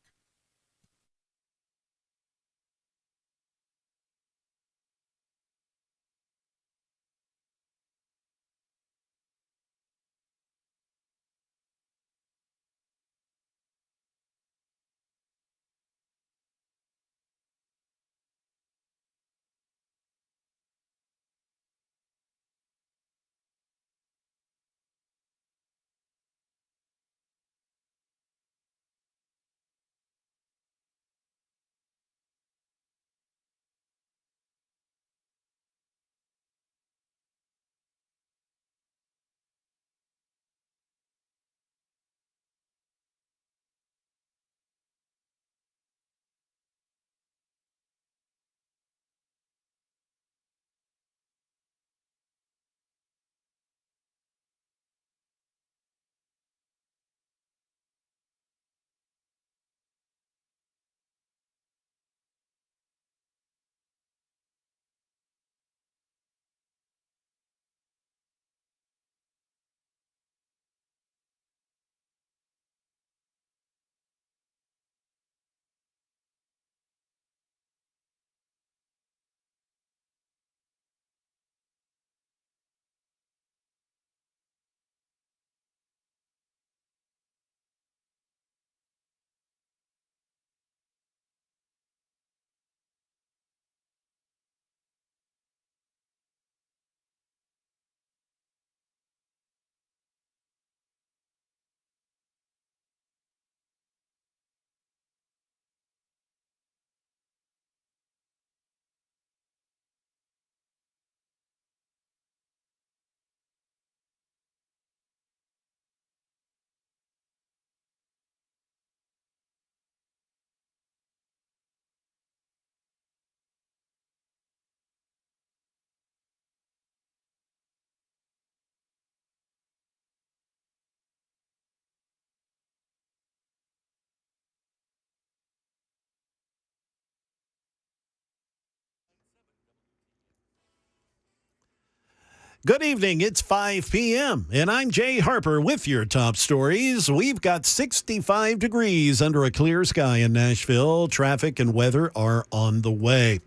Good evening. It's 5 p.m., and I'm Jay Harper with your top stories. We've got 65 degrees under a clear sky in Nashville. Traffic and weather are on the way.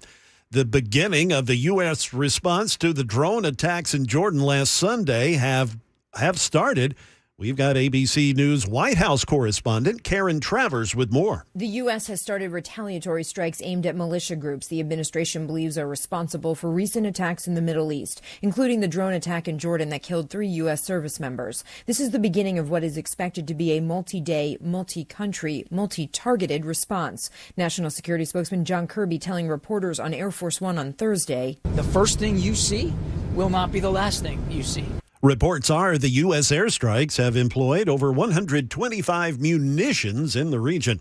The beginning of the U.S. response to the drone attacks in Jordan last Sunday have started. We've got ABC News White House correspondent Karen Travers with more. The U.S. has started retaliatory strikes aimed at militia groups the administration believes are responsible for recent attacks in the Middle East, including the drone attack in Jordan that killed 3 U.S. service members. This is the beginning of what is expected to be a multi-day, multi-country, multi-targeted response. National Security spokesman John Kirby telling reporters on Air Force One on Thursday, "The first thing you see will not be the last thing you see." Reports are the U.S. airstrikes have employed over 125 munitions in the region.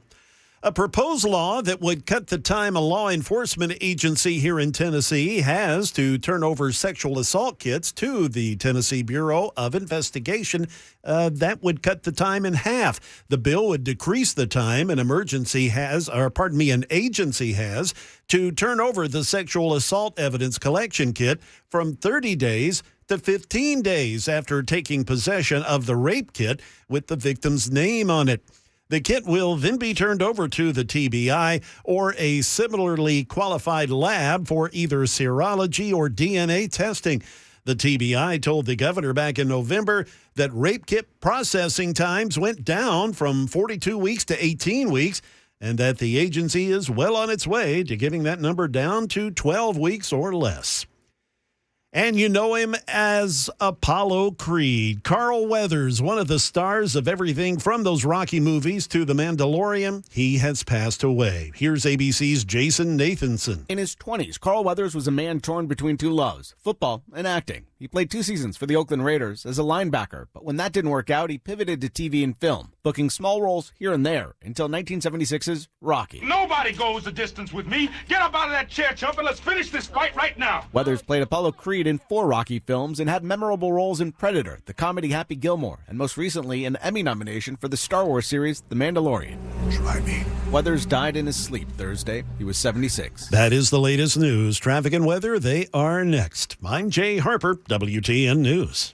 A proposed law that would cut the time a law enforcement agency here in Tennessee has to turn over sexual assault kits to the Tennessee Bureau of Investigation, that would cut the time in half. The bill would decrease the time an agency has to turn over the sexual assault evidence collection kit from 30 days to 15 days after taking possession of the rape kit with the victim's name on it. The kit will then be turned over to the TBI or a similarly qualified lab for either serology or DNA testing. The TBI told the governor back in November that rape kit processing times went down from 42 weeks to 18 weeks and that the agency is well on its way to getting that number down to 12 weeks or less. And you know him as Apollo Creed. Carl Weathers, one of the stars of everything from those Rocky movies to The Mandalorian, he has passed away. Here's ABC's Jason Nathanson. In his 20s, Carl Weathers was a man torn between two loves, football and acting. He played 2 seasons for the Oakland Raiders as a linebacker, but when that didn't work out, he pivoted to TV and film, booking small roles here and there until 1976's Rocky. Nobody goes the distance with me. Get up out of that chair, chump, and let's finish this fight right now. Weathers played Apollo Creed in 4 Rocky films and had memorable roles in Predator, the comedy Happy Gilmore, and most recently an Emmy nomination for the Star Wars series The Mandalorian. Try me. Weathers died in his sleep Thursday. He was 76. That is the latest news. Traffic and weather, they are next. I'm Jay Harper, WTN News.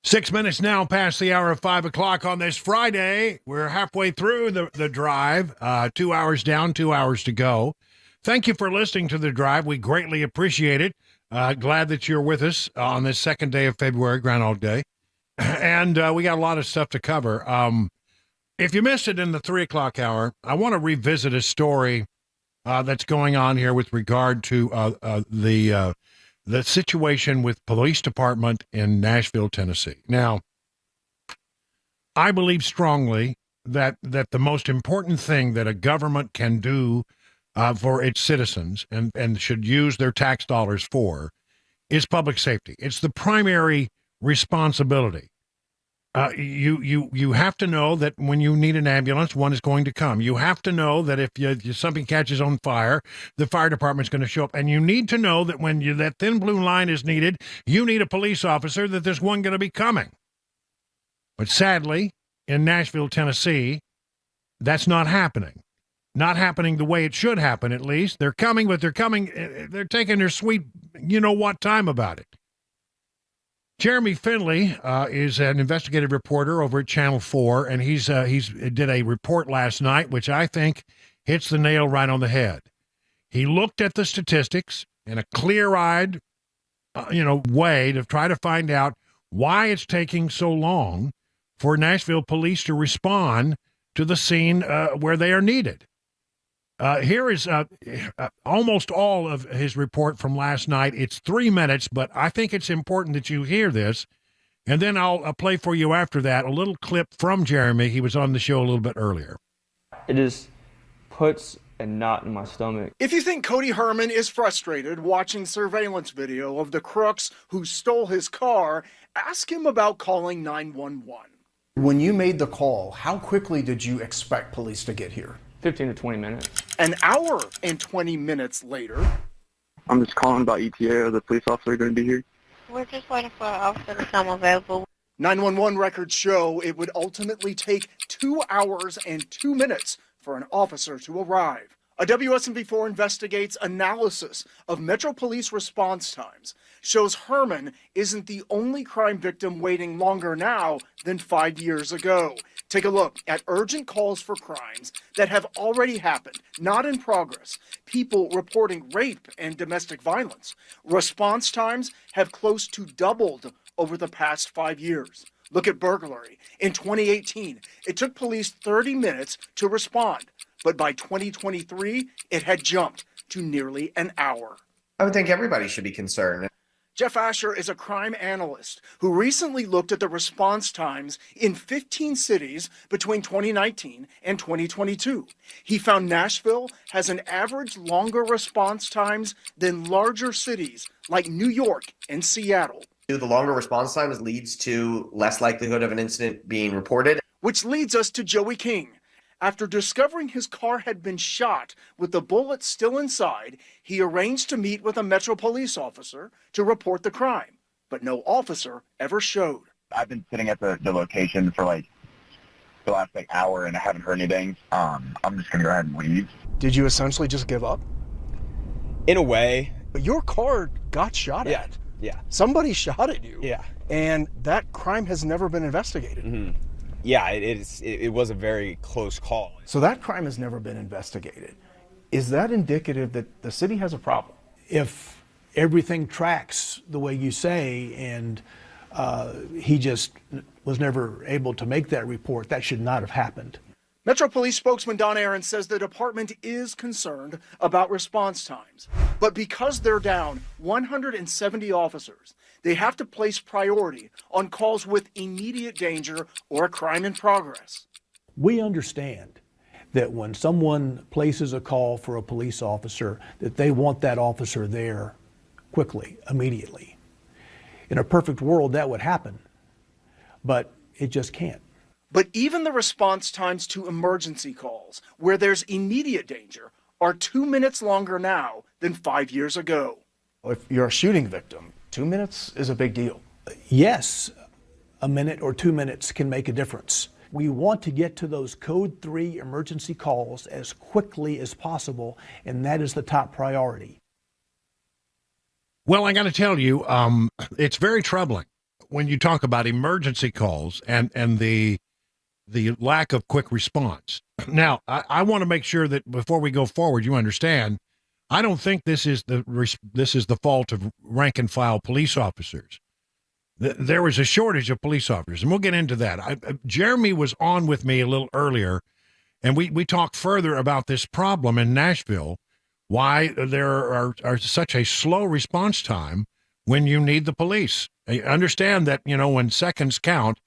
Six minutes now past the hour of 5 o'clock on this Friday. We're halfway through the drive, 2 hours down, 2 hours to go. Thank you for listening to the drive. We greatly appreciate it. Glad that you're with us on this second day of February, Groundhog Day. And we got a lot of stuff to cover. If you missed it in the 3 o'clock hour, I want to revisit a story that's going on here with regard to the situation with police department in Nashville, Tennessee. Now, I believe strongly that the most important thing that a government can do for its citizens and should use their tax dollars for is public safety. It's the primary responsibility. You have to know that when you need an ambulance, one is going to come. You have to know that if something catches on fire, the fire department's going to show up. And you need to know that when that thin blue line is needed, you need a police officer, that there's one going to be coming. But sadly, in Nashville, Tennessee, that's not happening. Not happening the way it should happen, at least. They're coming, but they're taking their sweet you-know-what time about it. Jeremy Finley is an investigative reporter over at Channel 4, and he's did a report last night, which I think hits the nail right on the head. He looked at the statistics in a clear-eyed, way to try to find out why it's taking so long for Nashville police to respond to the scene where they are needed. Here is almost all of his report from last night. It's 3 minutes, but I think it's important that you hear this. And then I'll play for you after that a little clip from Jeremy. He was on the show a little bit earlier. It just puts a knot in my stomach. If you think Cody Herman is frustrated watching surveillance video of the crooks who stole his car, ask him about calling 911. When you made the call, how quickly did you expect police to get here? 15 to 20 minutes. An hour and 20 minutes later. I'm just calling about ETA. Are the police officer going to be here? We're just waiting for an officer to come available. 911 records show it would ultimately take 2 hours and 2 minutes for an officer to arrive. A WSMV4 Investigates analysis of Metro Police response times shows Herman isn't the only crime victim waiting longer now than 5 years ago. Take a look at urgent calls for crimes that have already happened, not in progress. People reporting rape and domestic violence. Response times have close to doubled over the past 5 years. Look at burglary. In 2018, it took police 30 minutes to respond, but by 2023, it had jumped to nearly an hour. I would think everybody should be concerned. Jeff Asher is a crime analyst who recently looked at the response times in 15 cities between 2019 and 2022. He found Nashville has an average longer response times than larger cities like New York and Seattle. The longer response times leads to less likelihood of an incident being reported. Which leads us to Joey King. After discovering his car had been shot with the bullet still inside, he arranged to meet with a Metro police officer to report the crime, but no officer ever showed. I've been sitting at the location for the last hour and I haven't heard anything. I'm just going to go ahead and leave. Did you essentially just give up? In a way. But your car got shot at. Yeah. Somebody shot at you. Yeah. And that crime has never been investigated. Mm-hmm. Yeah, it was a very close call. So that crime has never been investigated. Is that indicative that the city has a problem? If everything tracks the way you say and he just was never able to make that report, that should not have happened. Metro Police spokesman Don Aaron says the department is concerned about response times. But because they're down 170 officers, they have to place priority on calls with immediate danger or a crime in progress. We understand that when someone places a call for a police officer, that they want that officer there quickly, immediately. In a perfect world, that would happen, but it just can't. But even the response times to emergency calls, where there's immediate danger, are 2 minutes longer now than 5 years ago. If you're a shooting victim, 2 minutes is a big deal. Yes, a minute or 2 minutes can make a difference. We want to get to those code 3 emergency calls as quickly as possible, and that is the top priority. Well, I got to tell you, it's very troubling when you talk about emergency calls and the lack of quick response. Now, I want to make sure that before we go forward, you understand, I don't think this is the fault of rank and file police officers. There was a shortage of police officers, and we'll get into that. Jeremy was on with me a little earlier, and we talked further about this problem in Nashville, why there are such a slow response time when you need the police. I understand that, when seconds count,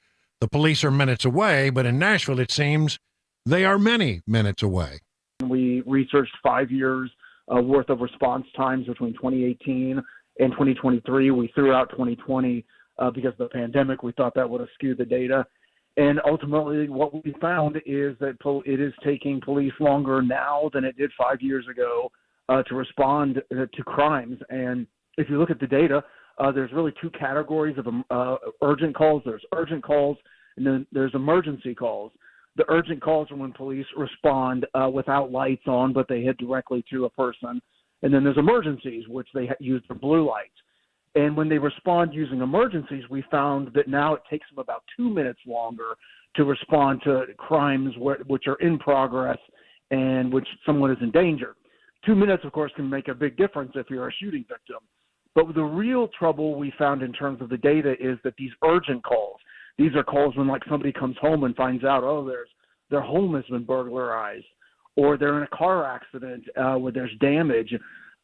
the police are minutes away, but in Nashville, it seems they are many minutes away. We researched 5 years worth of response times between 2018 and 2023. We threw out 2020 because of the pandemic. We thought that would have skewed the data. And ultimately, what we found is that it is taking police longer now than it did 5 years ago to respond to crimes. And if you look at the data, there's really two categories of urgent calls. There's urgent calls, and then there's emergency calls. The urgent calls are when police respond without lights on, but they hit directly to a person. And then there's emergencies, which they use their blue lights. And when they respond using emergencies, we found that now it takes them about 2 minutes longer to respond to crimes which are in progress and which someone is in danger. 2 minutes, of course, can make a big difference if you're a shooting victim. But the real trouble we found in terms of the data is that these urgent calls, these are calls when like somebody comes home and finds out, their home has been burglarized, or they're in a car accident where there's damage.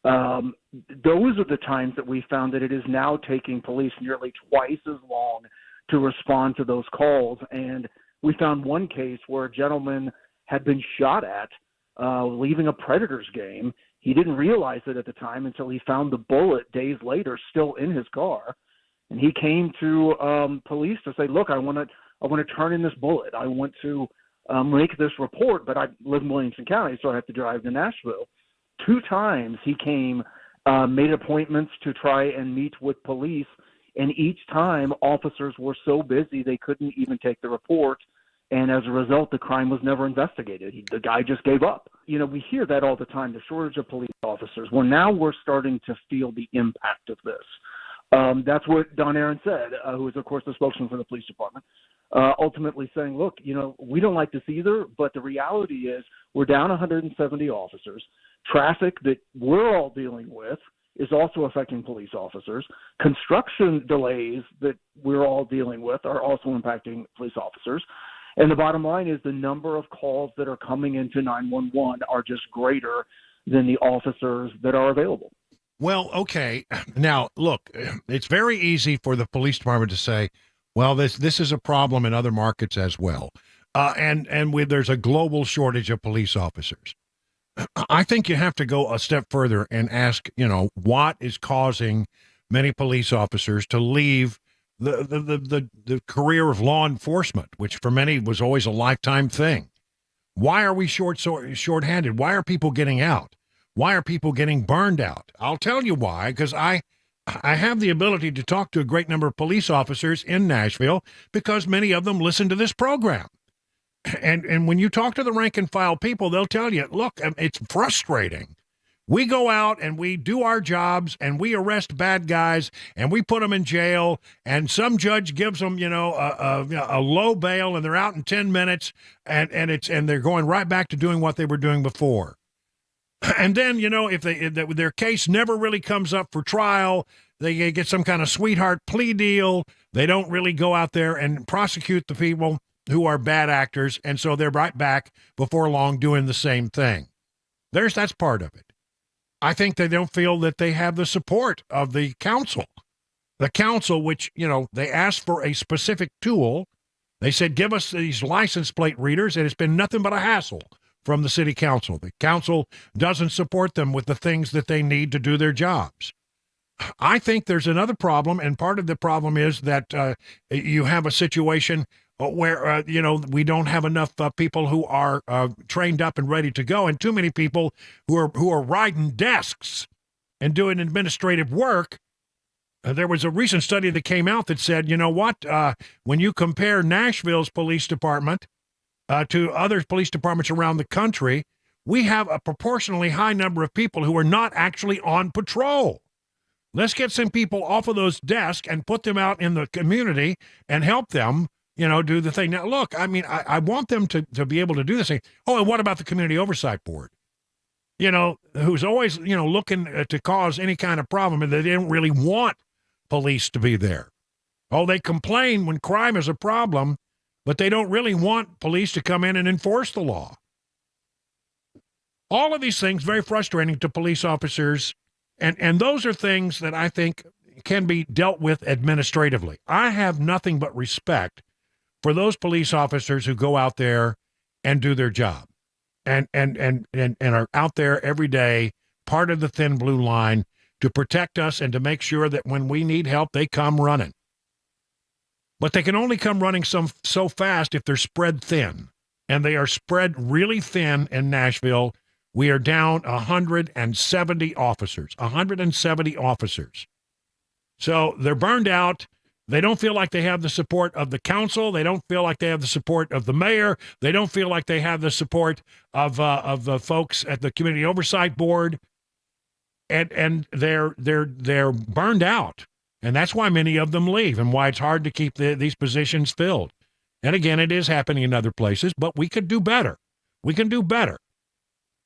Those are the times that we found that it is now taking police nearly twice as long to respond to those calls. And we found one case where a gentleman had been shot at leaving a Predators game. He didn't realize it at the time until he found the bullet days later still in his car. And he came to police to say, look, I want to turn in this bullet. I want to make this report, but I live in Williamson County, so I have to drive to Nashville. 2 times he came, made appointments to try and meet with police, and each time officers were so busy they couldn't even take the report, and as a result, the crime was never investigated. The guy just gave up. We hear that all the time, the shortage of police officers. Well, now we're starting to feel the impact of this. That's what Don Aaron said, who is, of course, the spokesman for the police department, ultimately saying, look, we don't like this either, but the reality is we're down 170 officers. Traffic that we're all dealing with is also affecting police officers. Construction delays that we're all dealing with are also impacting police officers. And the bottom line is the number of calls that are coming into 911 are just greater than the officers that are available. Well, okay. Now, look, it's very easy for the police department to say, well, this is a problem in other markets as well. And there's a global shortage of police officers. I think you have to go a step further and ask, what is causing many police officers to leave the career of law enforcement, which for many was always a lifetime thing. Why are we short-handed? Why are people getting out? Why are people getting burned out? I'll tell you why, because I have the ability to talk to a great number of police officers in Nashville because many of them listen to this program. And when you talk to the rank and file people, they'll tell you, look, it's frustrating. We go out and we do our jobs and we arrest bad guys and we put them in jail and some judge gives them, a low bail and they're out in 10 minutes and they're going right back to doing what they were doing before. And then, if their case never really comes up for trial, they get some kind of sweetheart plea deal. They don't really go out there and prosecute the people who are bad actors, and so they're right back before long doing the same thing. That's part of it. I think they don't feel that they have the support of the council. The council, which, they asked for a specific tool. They said, give us these license plate readers, and it's been nothing but a hassle from the city council. The council doesn't support them with the things that they need to do their jobs. I think there's another problem, and part of the problem is that you have a situation where, we don't have enough people who are trained up and ready to go, and too many people who are riding desks and doing administrative work. There was a recent study that came out that said, when you compare Nashville's police department to other police departments around the country, we have a proportionally high number of people who are not actually on patrol. Let's get some people off of those desks and put them out in the community and help them do the thing. Now, look, I want them to be able to do this thing. Oh, and what about the Community Oversight Board? Who's always, looking to cause any kind of problem, and they don't really want police to be there. Oh, they complain when crime is a problem, but they don't really want police to come in and enforce the law. All of these things very frustrating to police officers, and those are things that I think can be dealt with administratively. I have nothing but respect for those police officers who go out there and do their job and are out there every day, part of the thin blue line, to protect us and to make sure that when we need help, they come running. But they can only come running so fast if they're spread thin. And they are spread really thin in Nashville. We are down 170 officers. 170 officers. So they're burned out. They don't feel like they have the support of the council. They don't feel like they have the support of the mayor. They don't feel like they have the support of the folks at the Community Oversight Board. And they're burned out. And that's why many of them leave and why it's hard to keep these positions filled. And again, it is happening in other places, but we could do better. We can do better.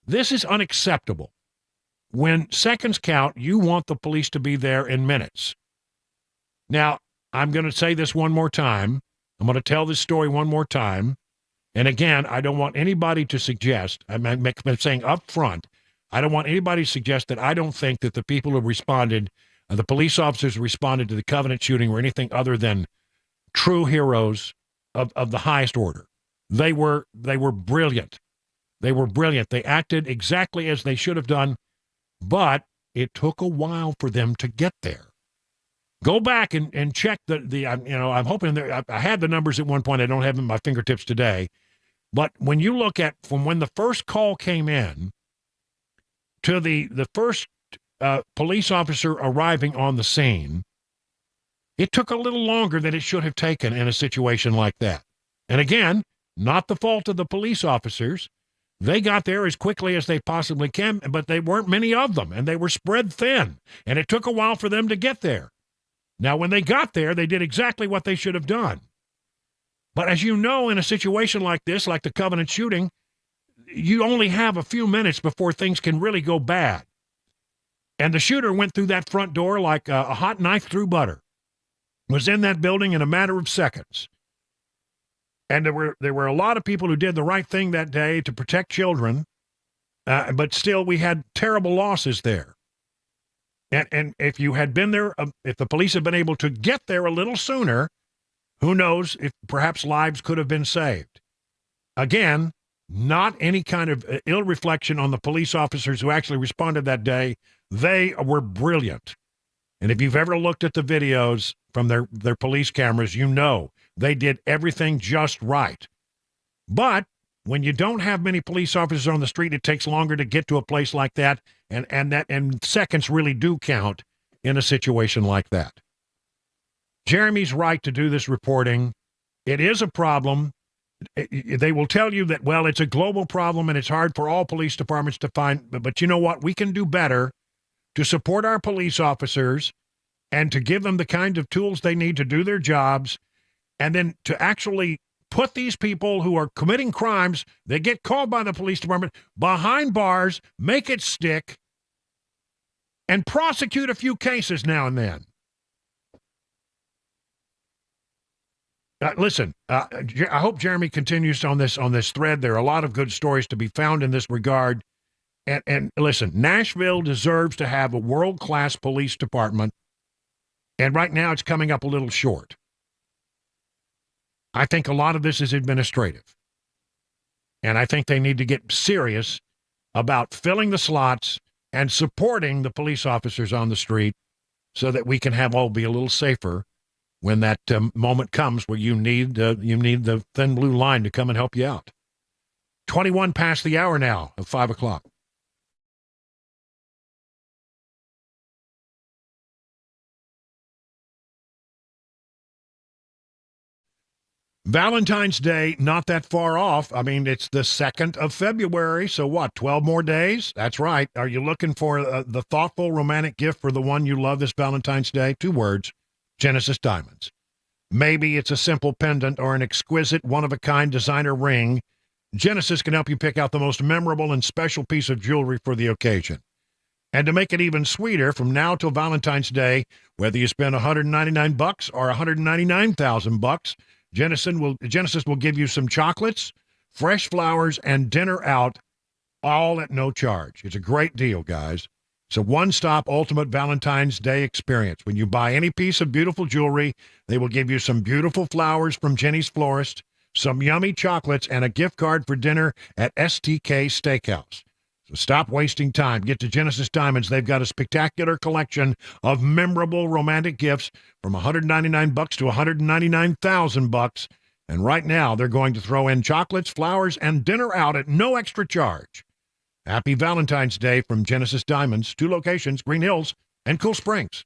This is unacceptable. When seconds count, you want the police to be there in minutes. Now, I'm going to say this one more time. I'm going to tell this story one more time. And again, I don't want anybody to suggest, I'm saying up front, I don't want anybody to suggest that I don't think that the people who responded, the police officers who responded to the Covenant shooting were anything other than true heroes of the highest order. They were brilliant. They were brilliant. They acted exactly as they should have done, but it took a while for them to get there. Go back and check I'm hoping I had the numbers at one point. I don't have them at my fingertips today. But when you look at from when the first call came in to the first police officer arriving on the scene, it took a little longer than it should have taken in a situation like that. And again, not the fault of the police officers. They got there as quickly as they possibly can, but they weren't many of them, and they were spread thin, and it took a while for them to get there. Now, when they got there, they did exactly what they should have done. But as you know, in a situation like this, like the Covenant shooting, you only have a few minutes before things can really go bad. And the shooter went through that front door like a hot knife through butter, was in that building in a matter of seconds. And there were a lot of people who did the right thing that day to protect children, but still we had terrible losses there. And if you had been there, if the police had been able to get there a little sooner, who knows if perhaps lives could have been saved. Again, not any kind of ill reflection on the police officers who actually responded that day. They were brilliant. And if you've ever looked at the videos from their police cameras, you know they did everything just right. But when you don't have many police officers on the street, it takes longer to get to a place like that, and seconds really do count in a situation like that. Jeremy's right to do this reporting. It is a problem. They will tell you that, well, it's a global problem and it's hard for all police departments to find, but you know what? We can do better to support our police officers and to give them the kind of tools they need to do their jobs, and then to actually put these people who are committing crimes, they get called by the police department, behind bars, make it stick, and prosecute a few cases now and then. Listen, I hope Jeremy continues on this thread. There are a lot of good stories to be found in this regard. And listen, Nashville deserves to have a world-class police department, and right now it's coming up a little short. I think a lot of this is administrative, and I think they need to get serious about filling the slots and supporting the police officers on the street so that we can have all be a little safer when that moment comes where you need the thin blue line to come and help you out. 21 past the hour now of 5 o'clock. Valentine's Day, not that far off. I mean, it's the 2nd of February, so what, 12 more days? That's right. Are you looking for the thoughtful romantic gift for the one you love this Valentine's Day? 2 words, Genesis Diamonds. Maybe it's a simple pendant or an exquisite, one-of-a-kind designer ring. Genesis can help you pick out the most memorable and special piece of jewelry for the occasion. And to make it even sweeter, from now till Valentine's Day, whether you spend $199 or $199,000, Genesis will give you some chocolates, fresh flowers, and dinner out, all at no charge. It's a great deal, guys. It's a one-stop ultimate Valentine's Day experience. When you buy any piece of beautiful jewelry, they will give you some beautiful flowers from Jenny's Florist, some yummy chocolates, and a gift card for dinner at STK Steakhouse. So stop wasting time. Get to Genesis Diamonds. They've got a spectacular collection of memorable romantic gifts from $199 to $199,000. And right now, they're going to throw in chocolates, flowers, and dinner out at no extra charge. Happy Valentine's Day from Genesis Diamonds. 2 locations, Green Hills and Cool Springs.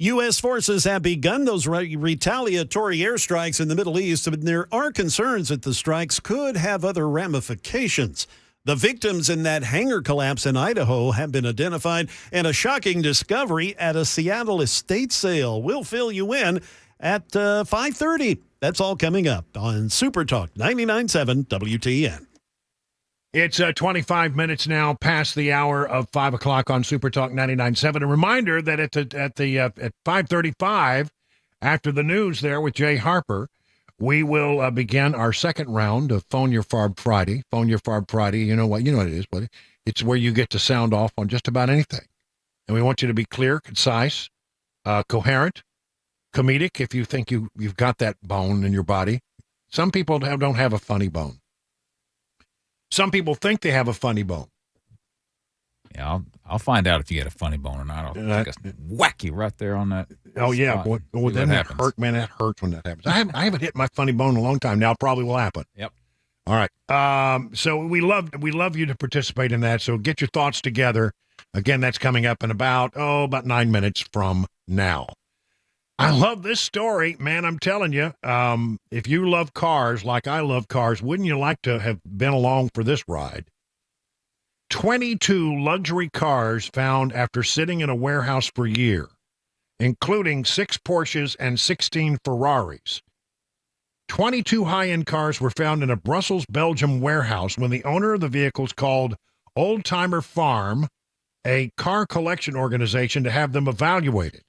U.S. forces have begun those retaliatory airstrikes in the Middle East, but there are concerns that the strikes could have other ramifications. The victims in that hangar collapse in Idaho have been identified, and a shocking discovery at a Seattle estate sale. We'll fill you in at 5:30. That's all coming up on Super Talk 99.7 WTN. It's 25 minutes now past the hour of 5 o'clock on Super Talk 99.7. A reminder that at 5:35, after the news there with Jay Harper, we will begin our second round of Phone Your Farb Friday. Phone Your Farb Friday, you know what it is, buddy. It's where you get to sound off on just about anything. And we want you to be clear, concise, coherent, comedic if you think you've got that bone in your body. Some people don't have a funny bone. Some people think they have a funny bone. Yeah, I'll find out if you get a funny bone or not. I'll just whack you right there on that. Oh, yeah. Well, then that hurt, man. That hurts when that happens. I haven't hit my funny bone in a long time. Now it probably will happen. Yep. All right. So we love you to participate in that. So get your thoughts together. Again, that's coming up in about 9 minutes from now. I love this story, man. I'm telling you, if you love cars like I love cars, wouldn't you like to have been along for this ride? 22 luxury cars found after sitting in a warehouse for a year, including 6 Porsches and 16 Ferraris. 22 high-end cars were found in a Brussels, Belgium warehouse when the owner of the vehicles called Old Timer Farm, a car collection organization, to have them evaluated.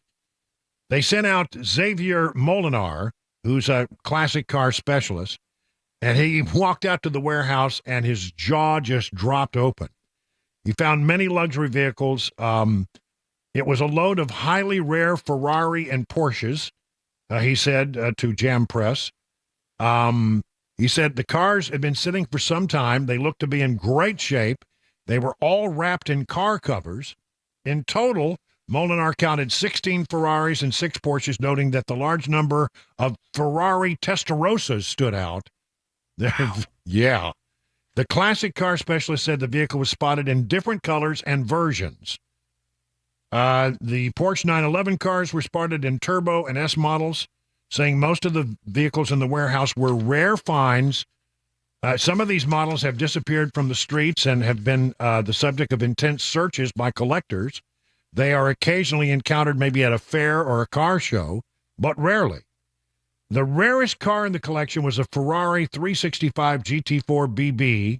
They sent out Xavier Molinar, who's a classic car specialist, and he walked out to the warehouse and his jaw just dropped open. He found many luxury vehicles. It was a load of highly rare Ferrari and Porsches, he said to Jam Press. He said the cars had been sitting for some time. They looked to be in great shape. They were all wrapped in car covers. In total, Molinar counted 16 Ferraris and 6 Porsches, noting that the large number of Ferrari Testarossas stood out. Wow. Yeah. The classic car specialist said the vehicle was spotted in different colors and versions. The Porsche 911 cars were spotted in turbo and S models, saying most of the vehicles in the warehouse were rare finds. Some of these models have disappeared from the streets and have been the subject of intense searches by collectors. They are occasionally encountered maybe at a fair or a car show, but rarely. The rarest car in the collection was a Ferrari 365 GT4 BB,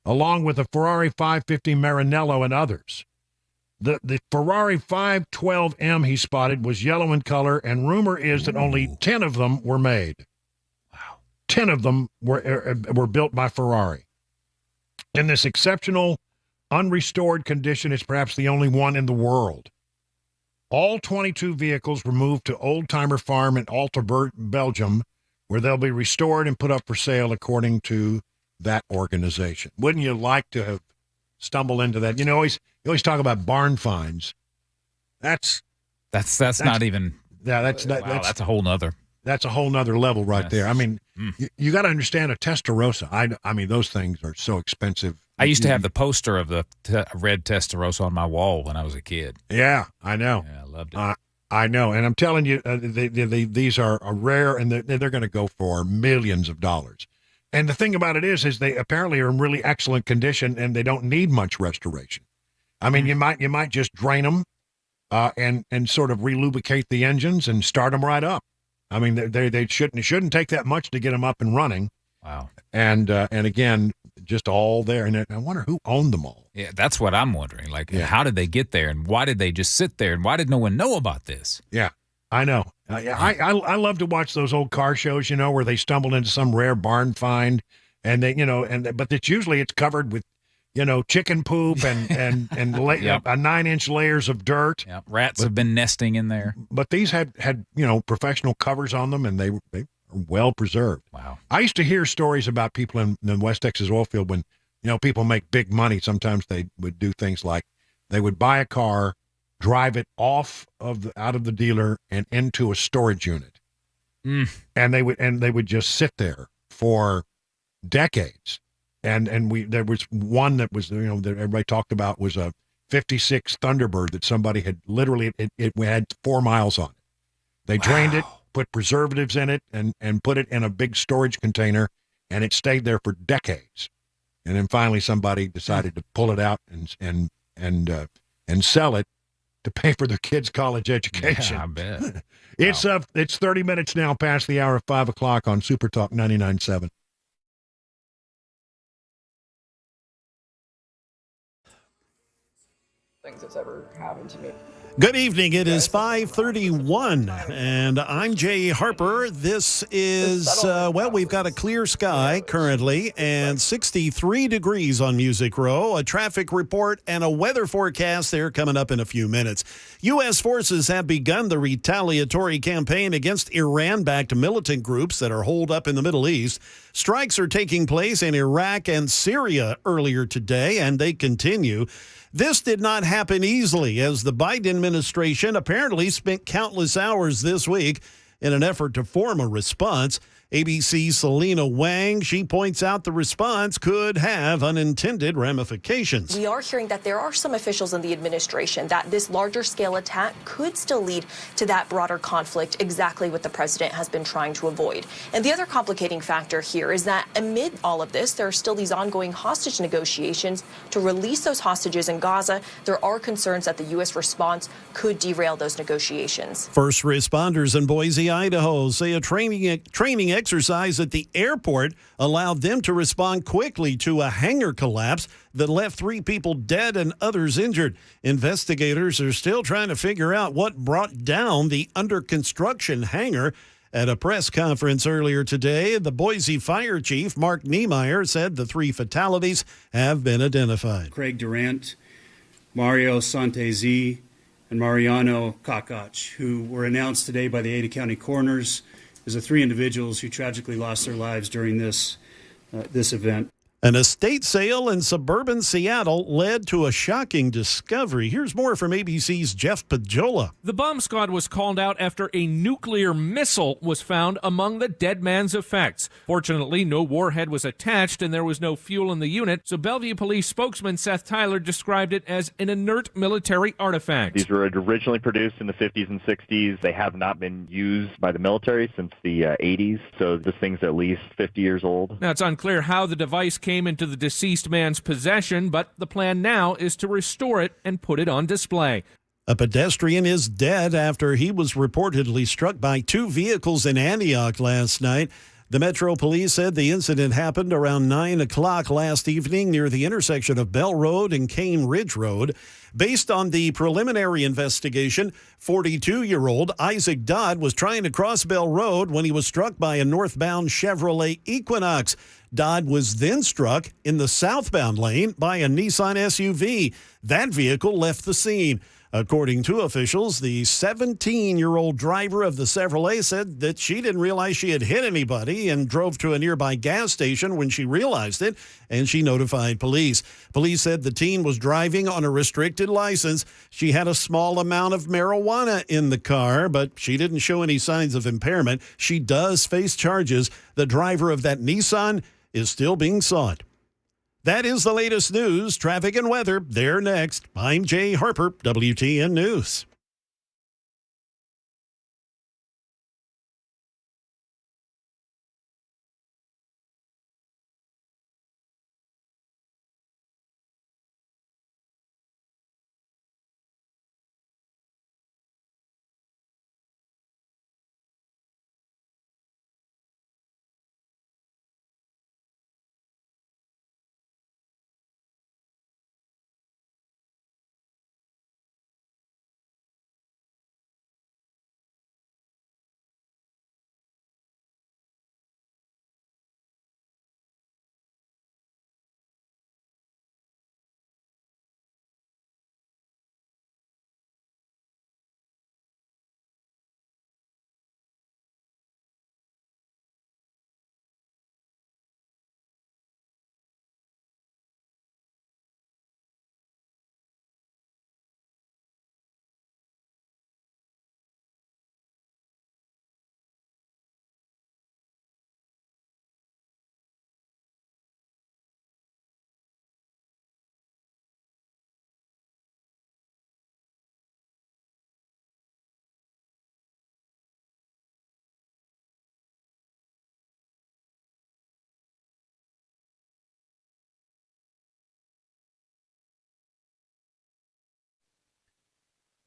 along with a Ferrari 550 Maranello and others. The Ferrari 512M he spotted was yellow in color, and rumor is that only 10 of them were made. Wow. 10 of them were built by Ferrari. In this exceptional, unrestored condition, it's perhaps the only one in the world. All 22 vehicles were moved to Old Timer Farm in Alter, Belgium, where they'll be restored and put up for sale, according to that organization. Wouldn't you like to have stumbled into that? You always talk about barn finds. That's not even. Yeah, that's a whole nother. That's a whole nother level right there. I mean, you got to understand a Testarossa. I mean, those things are so expensive. I used to have the poster of the red Testarossa on my wall when I was a kid. Yeah, I know. Yeah, I loved it. I know, and I'm telling you, these are rare, and they're going to go for millions of dollars. And the thing about it is they apparently are in really excellent condition, and they don't need much restoration. I mean, you might just drain them, and sort of relubricate the engines and start them right up. I mean, it shouldn't take that much to get them up and running. Wow. And again, just all there. And I wonder who owned them all. Yeah, that's what I'm wondering. Like, how did they get there, and why did they just sit there, and why did no one know about this? Yeah, I know. I love to watch those old car shows, where they stumbled into some rare barn find, and but it's covered with, chicken poop and yep. 9-inch layers of dirt. Yep. Rats have been nesting in there. But these had professional covers on them, and they are well preserved. Wow. I used to hear stories about people in the West Texas oil field when, people make big money. Sometimes they would do things like they would buy a car, drive it out of the dealer and into a storage unit. And they would just sit there for decades. And there was one that was, that everybody talked about, was a 56 Thunderbird that somebody had literally, it had 4 miles on it. They drained it, put preservatives in it, and put it in a big storage container, and it stayed there for decades. And then finally somebody decided to pull it out and sell it to pay for their kids' college education. Yeah, I bet. It's 30 minutes now past the hour of 5 o'clock on Super Talk 99.7. Things that's ever happened to me. Good evening. It is 5:31, and I'm Jay Harper. This is, we've got a clear sky currently and 63 degrees on Music Row, a traffic report and a weather forecast there coming up in a few minutes. U.S. forces have begun the retaliatory campaign against Iran-backed militant groups that are holed up in the Middle East. Strikes are taking place in Iraq and Syria earlier today, and they continue. This did not happen easily, as the Biden administration apparently spent countless hours this week in an effort to form a response. ABC's Selena Wang, she points out the response could have unintended ramifications. We are hearing that there are some officials in the administration that this larger scale attack could still lead to that broader conflict, exactly what the president has been trying to avoid. And the other complicating factor here is that amid all of this, there are still these ongoing hostage negotiations to release those hostages in Gaza. There are concerns that the U.S. response could derail those negotiations. First responders in Boise, Idaho say a training exercise at the airport allowed them to respond quickly to a hangar collapse that left 3 people dead and others injured. Investigators are still trying to figure out what brought down the under-construction hangar. At a press conference earlier today, the Boise Fire Chief, Mark Niemeyer, said the 3 fatalities have been identified. Craig Durant, Mario Santezi, and Mariano Kakach, who were announced today by the Ada County coroners as the 3 individuals who tragically lost their lives during this event. An estate sale in suburban Seattle led to a shocking discovery. Here's more from ABC's Jeff Pajola. The bomb squad was called out after a nuclear missile was found among the dead man's effects. Fortunately, no warhead was attached and there was no fuel in the unit, so Bellevue Police spokesman Seth Tyler described it as an inert military artifact. These were originally produced in the 50s and 60s. They have not been used by the military since the 80s, so this thing's at least 50 years old. Now, it's unclear how the device came into the deceased man's possession, but the plan now is to restore it and put it on display. A pedestrian is dead after he was reportedly struck by 2 vehicles in Antioch last night. The Metro Police said the incident happened around 9 o'clock last evening near the intersection of Bell Road and Cane Ridge Road. Based on the preliminary investigation, 42-year-old Isaac Dodd was trying to cross Bell Road when he was struck by a northbound Chevrolet Equinox. Dodd was then struck in the southbound lane by a Nissan SUV. That vehicle left the scene. According to officials, the 17-year-old driver of the Chevrolet said that she didn't realize she had hit anybody and drove to a nearby gas station when she realized it, and she notified police. Police said the teen was driving on a restricted license. She had a small amount of marijuana in the car, but she didn't show any signs of impairment. She does face charges. The driver of that Nissan is still being sought. That is the latest news, traffic, and weather. They're next. I'm Jay Harper, WTN News.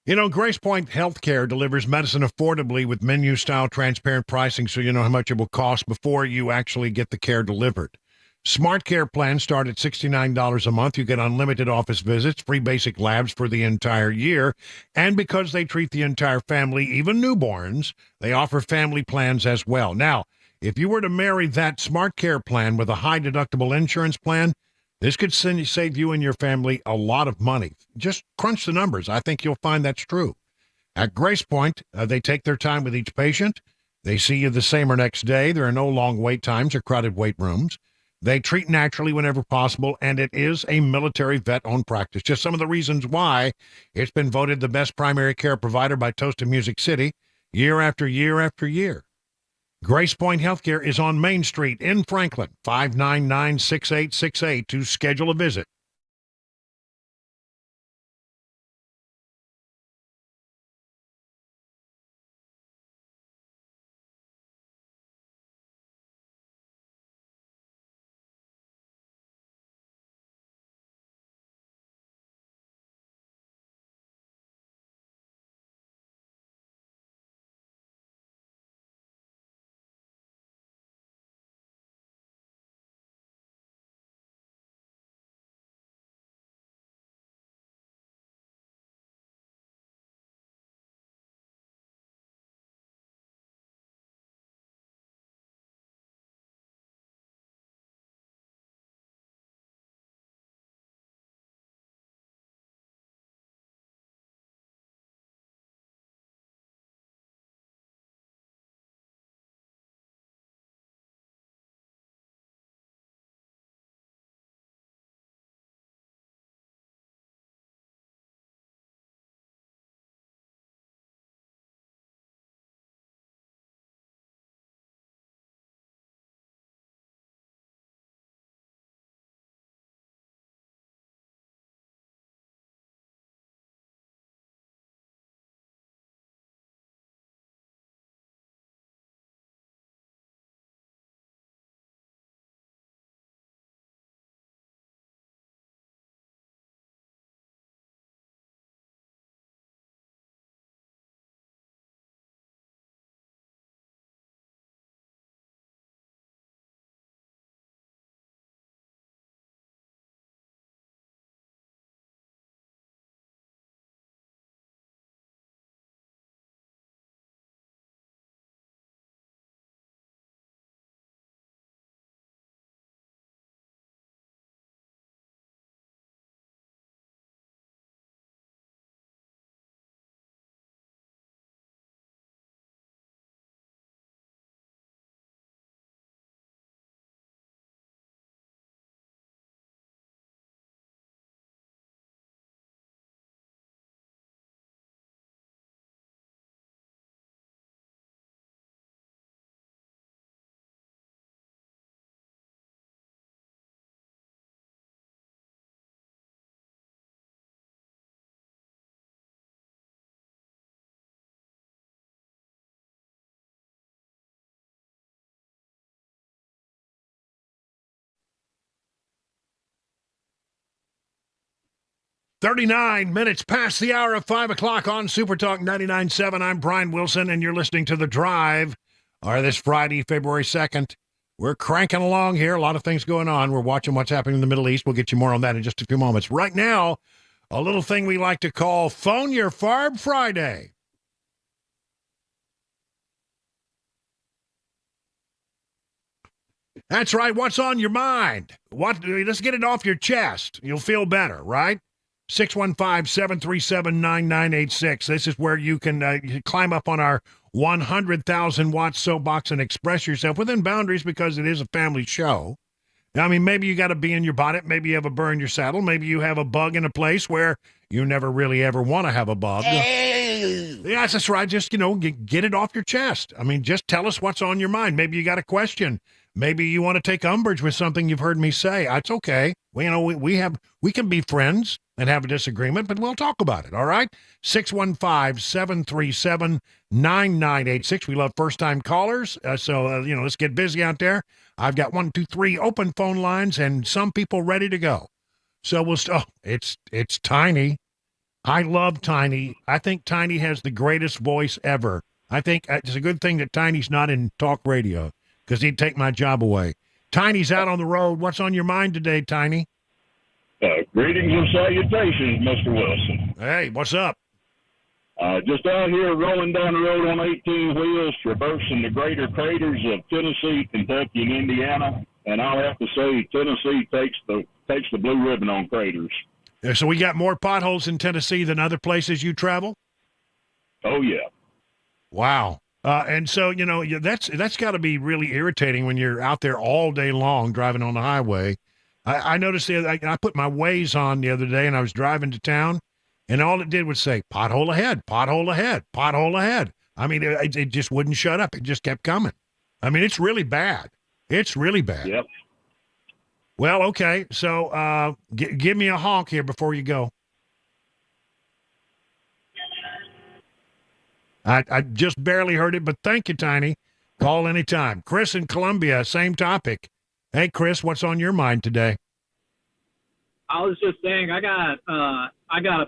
You know, Grace Point Healthcare delivers medicine affordably with menu-style transparent pricing so you know how much it will cost before you actually get the care delivered. Smart Care plans start at $69 a month. You get unlimited office visits, free basic labs for the entire year, and because they treat the entire family, even newborns, they offer family plans as well. Now, if you were to marry that Smart Care plan with a high-deductible insurance plan, this could save you and your family a lot of money. Just crunch the numbers. I think you'll find that's true. At Grace Point, they take their time with each patient. They see you the same or next day. There are no long wait times or crowded wait rooms. They treat naturally whenever possible, and it is a military vet-owned practice. Just some of the reasons why it's been voted the best primary care provider by Toast of Music City year after year after year. Grace Point Healthcare is on Main Street in Franklin, 599-6868 to schedule a visit. "39 minutes past the hour of 5 o'clock on Super Talk 99.7. I'm Brian Wilson, and you're listening to The Drive. This Friday, February 2nd. We're cranking along here. A lot of things going on. We're watching what's happening in the Middle East. We'll get you more on that in just a few moments. Right now, a little thing we like to call Phone Your Farb Friday. That's right. What's on your mind? Let's get it off your chest. You'll feel better, right? 615-737-9986. This is where you can climb up on our 100,000-watt soapbox and express yourself within boundaries, because it is a family show. I mean, maybe you got a bee in your bonnet. Maybe you have a burr in your saddle. Maybe you have a bug in a place where you never really ever want to have a bug. Yeah, that's right. Just, get it off your chest. I mean, just tell us what's on your mind. Maybe you got a question. Maybe you want to take umbrage with something you've heard me say. It's okay. We can be friends and have a disagreement, but we'll talk about it, all right? 615-737-9986. We love first-time callers, so let's get busy out there. I've got 1, 2, 3 open phone lines and some people ready to go. So it's Tiny. I love Tiny. I think Tiny has the greatest voice ever. I think it's a good thing that Tiny's not in talk radio, because he'd take my job away. Tiny's out on the road. What's on your mind today, Tiny? Greetings and salutations, Mr. Wilson. Hey, what's up? Just out here rolling down the road on 18 wheels, traversing the greater craters of Tennessee, Kentucky, and Indiana. And I'll have to say, Tennessee takes the blue ribbon on craters. Yeah, so we got more potholes in Tennessee than other places you travel? Oh, yeah. Wow. And so, that's got to be really irritating when you're out there all day long driving on the highway. I noticed I put my Waze on the other day, and I was driving to town, and all it did was say, pothole ahead, pothole ahead, pothole ahead. I mean, it just wouldn't shut up. It just kept coming. I mean, it's really bad. It's really bad. Yep. Well, okay. So give me a honk here before you go. I just barely heard it, but thank you, Tiny. Call anytime. Chris in Columbia, same topic. Hey, Chris, what's on your mind today? I was just saying, I got a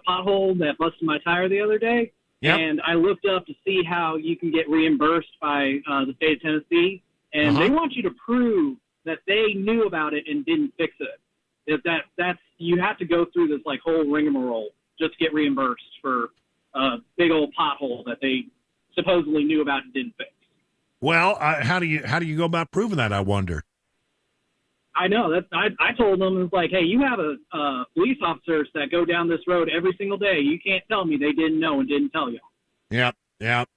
pothole that busted my tire the other day, and I looked up to see how you can get reimbursed by the state of Tennessee, and they want you to prove that they knew about it and didn't fix it. If that's you have to go through this like whole rigmarole just to get reimbursed for a big old pothole that they supposedly knew about and didn't fix. Well, how do you go about proving that, I wonder? I know that I told them, it's like, hey, you have a police officers that go down this road every single day. You can't tell me they didn't know and didn't tell you. Yeah,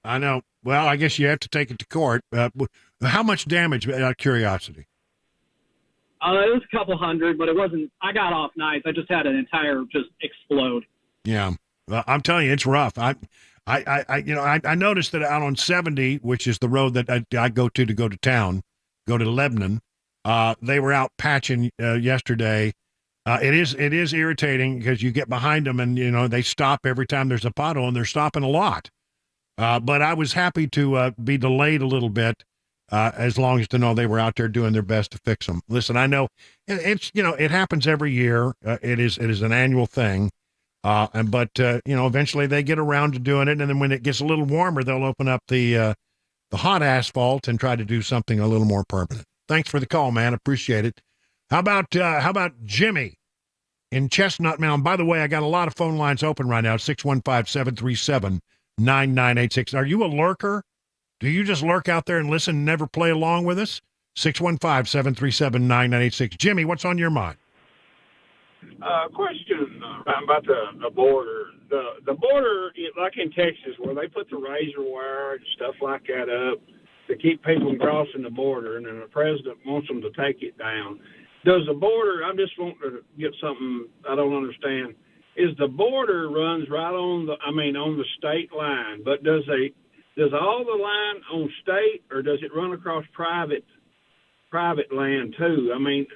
I know. Well, I guess you have to take it to court. How much damage, out of curiosity? It was a couple hundred, but it wasn't. I got off nice. I just had an entire just explode. Yeah, I'm telling you, it's rough. I noticed that out on 70, which is the road that I go to go to town, go to Lebanon. They were out patching yesterday. It is irritating because you get behind them and they stop every time there's a pothole, and they're stopping a lot. But I was happy to be delayed a little bit, as long as to know they were out there doing their best to fix them. Listen, I know it happens every year. It is an annual thing. But eventually they get around to doing it, and then when it gets a little warmer, they'll open up the hot asphalt and try to do something a little more permanent. Thanks for the call, man. Appreciate it. How about Jimmy in Chestnut Mountain? By the way, I got a lot of phone lines open right now. 615-737-9986. Are you a lurker? Do you just lurk out there and listen and never play along with us? 615-737-9986. Jimmy, what's on your mind? Question about the border. The border, like in Texas, where they put the razor wire and stuff like that up to keep people from crossing the border, and then the president wants them to take it down. Does the border, I just want to get something I don't understand, is the border runs right on the state line, but does all the line on state, or does it run across private land too? I mean,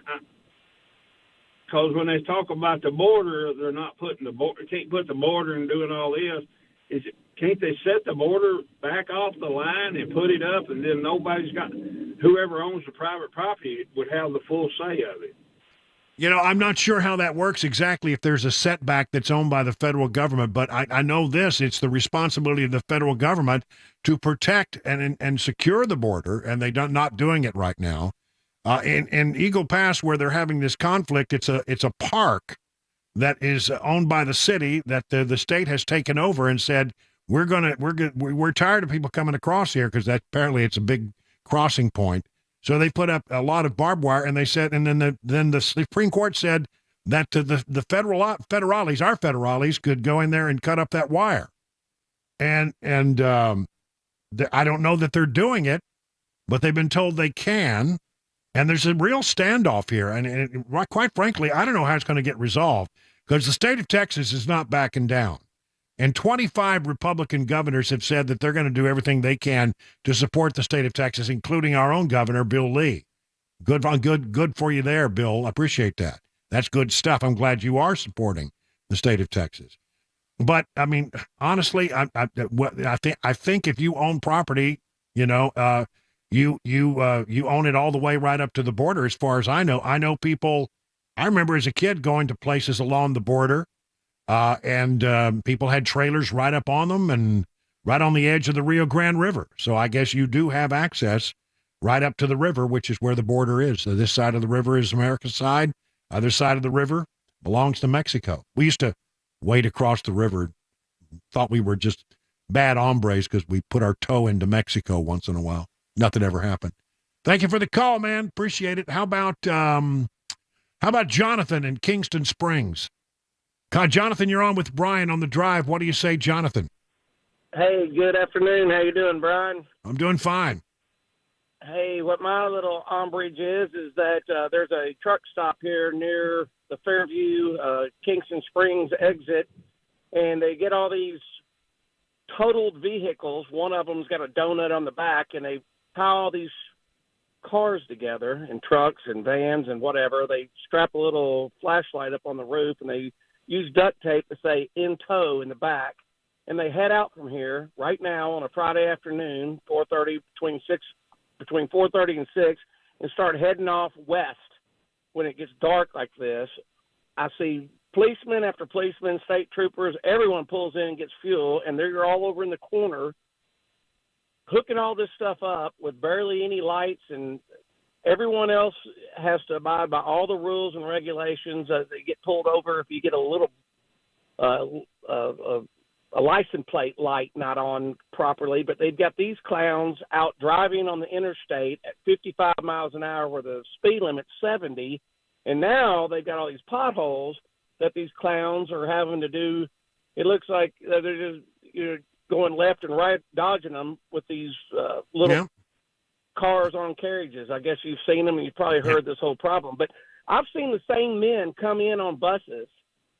because when they talk about the border, they're not putting can't put the border and doing all this. Can't they set the border back off the line and put it up, and then whoever owns the private property would have the full say of it? I'm not sure how that works exactly if there's a setback that's owned by the federal government, but I know this. It's the responsibility of the federal government to protect and secure the border, and they're not doing it right now. In Eagle Pass, where they're having this conflict, it's a park that is owned by the city that the state has taken over and said, we're tired of people coming across here because apparently it's a big crossing point. So they put up a lot of barbed wire, and they said, and then the Supreme Court said that the federales, our federales, could go in there and cut up that wire. And I don't know that they're doing it, but they've been told they can. And there's a real standoff here. And quite frankly, I don't know how it's going to get resolved, because the state of Texas is not backing down. And 25 Republican governors have said that they're going to do everything they can to support the state of Texas, including our own governor, Bill Lee. Good for you there, Bill. I appreciate that. That's good stuff. I'm glad you are supporting the state of Texas. But I mean, honestly, I think if you own property, you own it all the way right up to the border. As far as I know people. I remember as a kid going to places along the border. And people had trailers right up on them and right on the edge of the Rio Grande River. So I guess you do have access right up to the river, which is where the border is. So this side of the river is America's side. Other side of the river belongs to Mexico. We used to wade across the river, thought we were just bad hombres because we put our toe into Mexico once in a while. Nothing ever happened. Thank you for the call, man. Appreciate it. How about Jonathan in Kingston Springs? Jonathan, you're on with Brian on the drive. What do you say, Jonathan? Hey, good afternoon. How you doing, Brian? I'm doing fine. Hey, what my little ombrage is that there's a truck stop here near the Fairview Kingston Springs exit, and they get all these totaled vehicles. One of them's got a donut on the back, and they pile all these cars together in trucks and vans and whatever. They strap a little flashlight up on the roof, and they use duct tape to say "in tow" in the back. And they head out from here right now on a Friday afternoon, 4:30 between 4:30 and 6, and start heading off west when it gets dark like this. I see policemen after policemen, state troopers, everyone pulls in and gets fuel, and they're all over in the corner hooking all this stuff up with barely any lights, and everyone else has to abide by all the rules and regulations. They get pulled over if you get a little a license plate light not on properly, but they've got these clowns out driving on the interstate at 55 miles an hour where the speed limit's 70, and now they've got all these potholes that these clowns are having to do. It looks like they're just going left and right, dodging them with these little cars on carriages. I guess you've seen them and you've probably heard this whole problem. But I've seen the same men come in on buses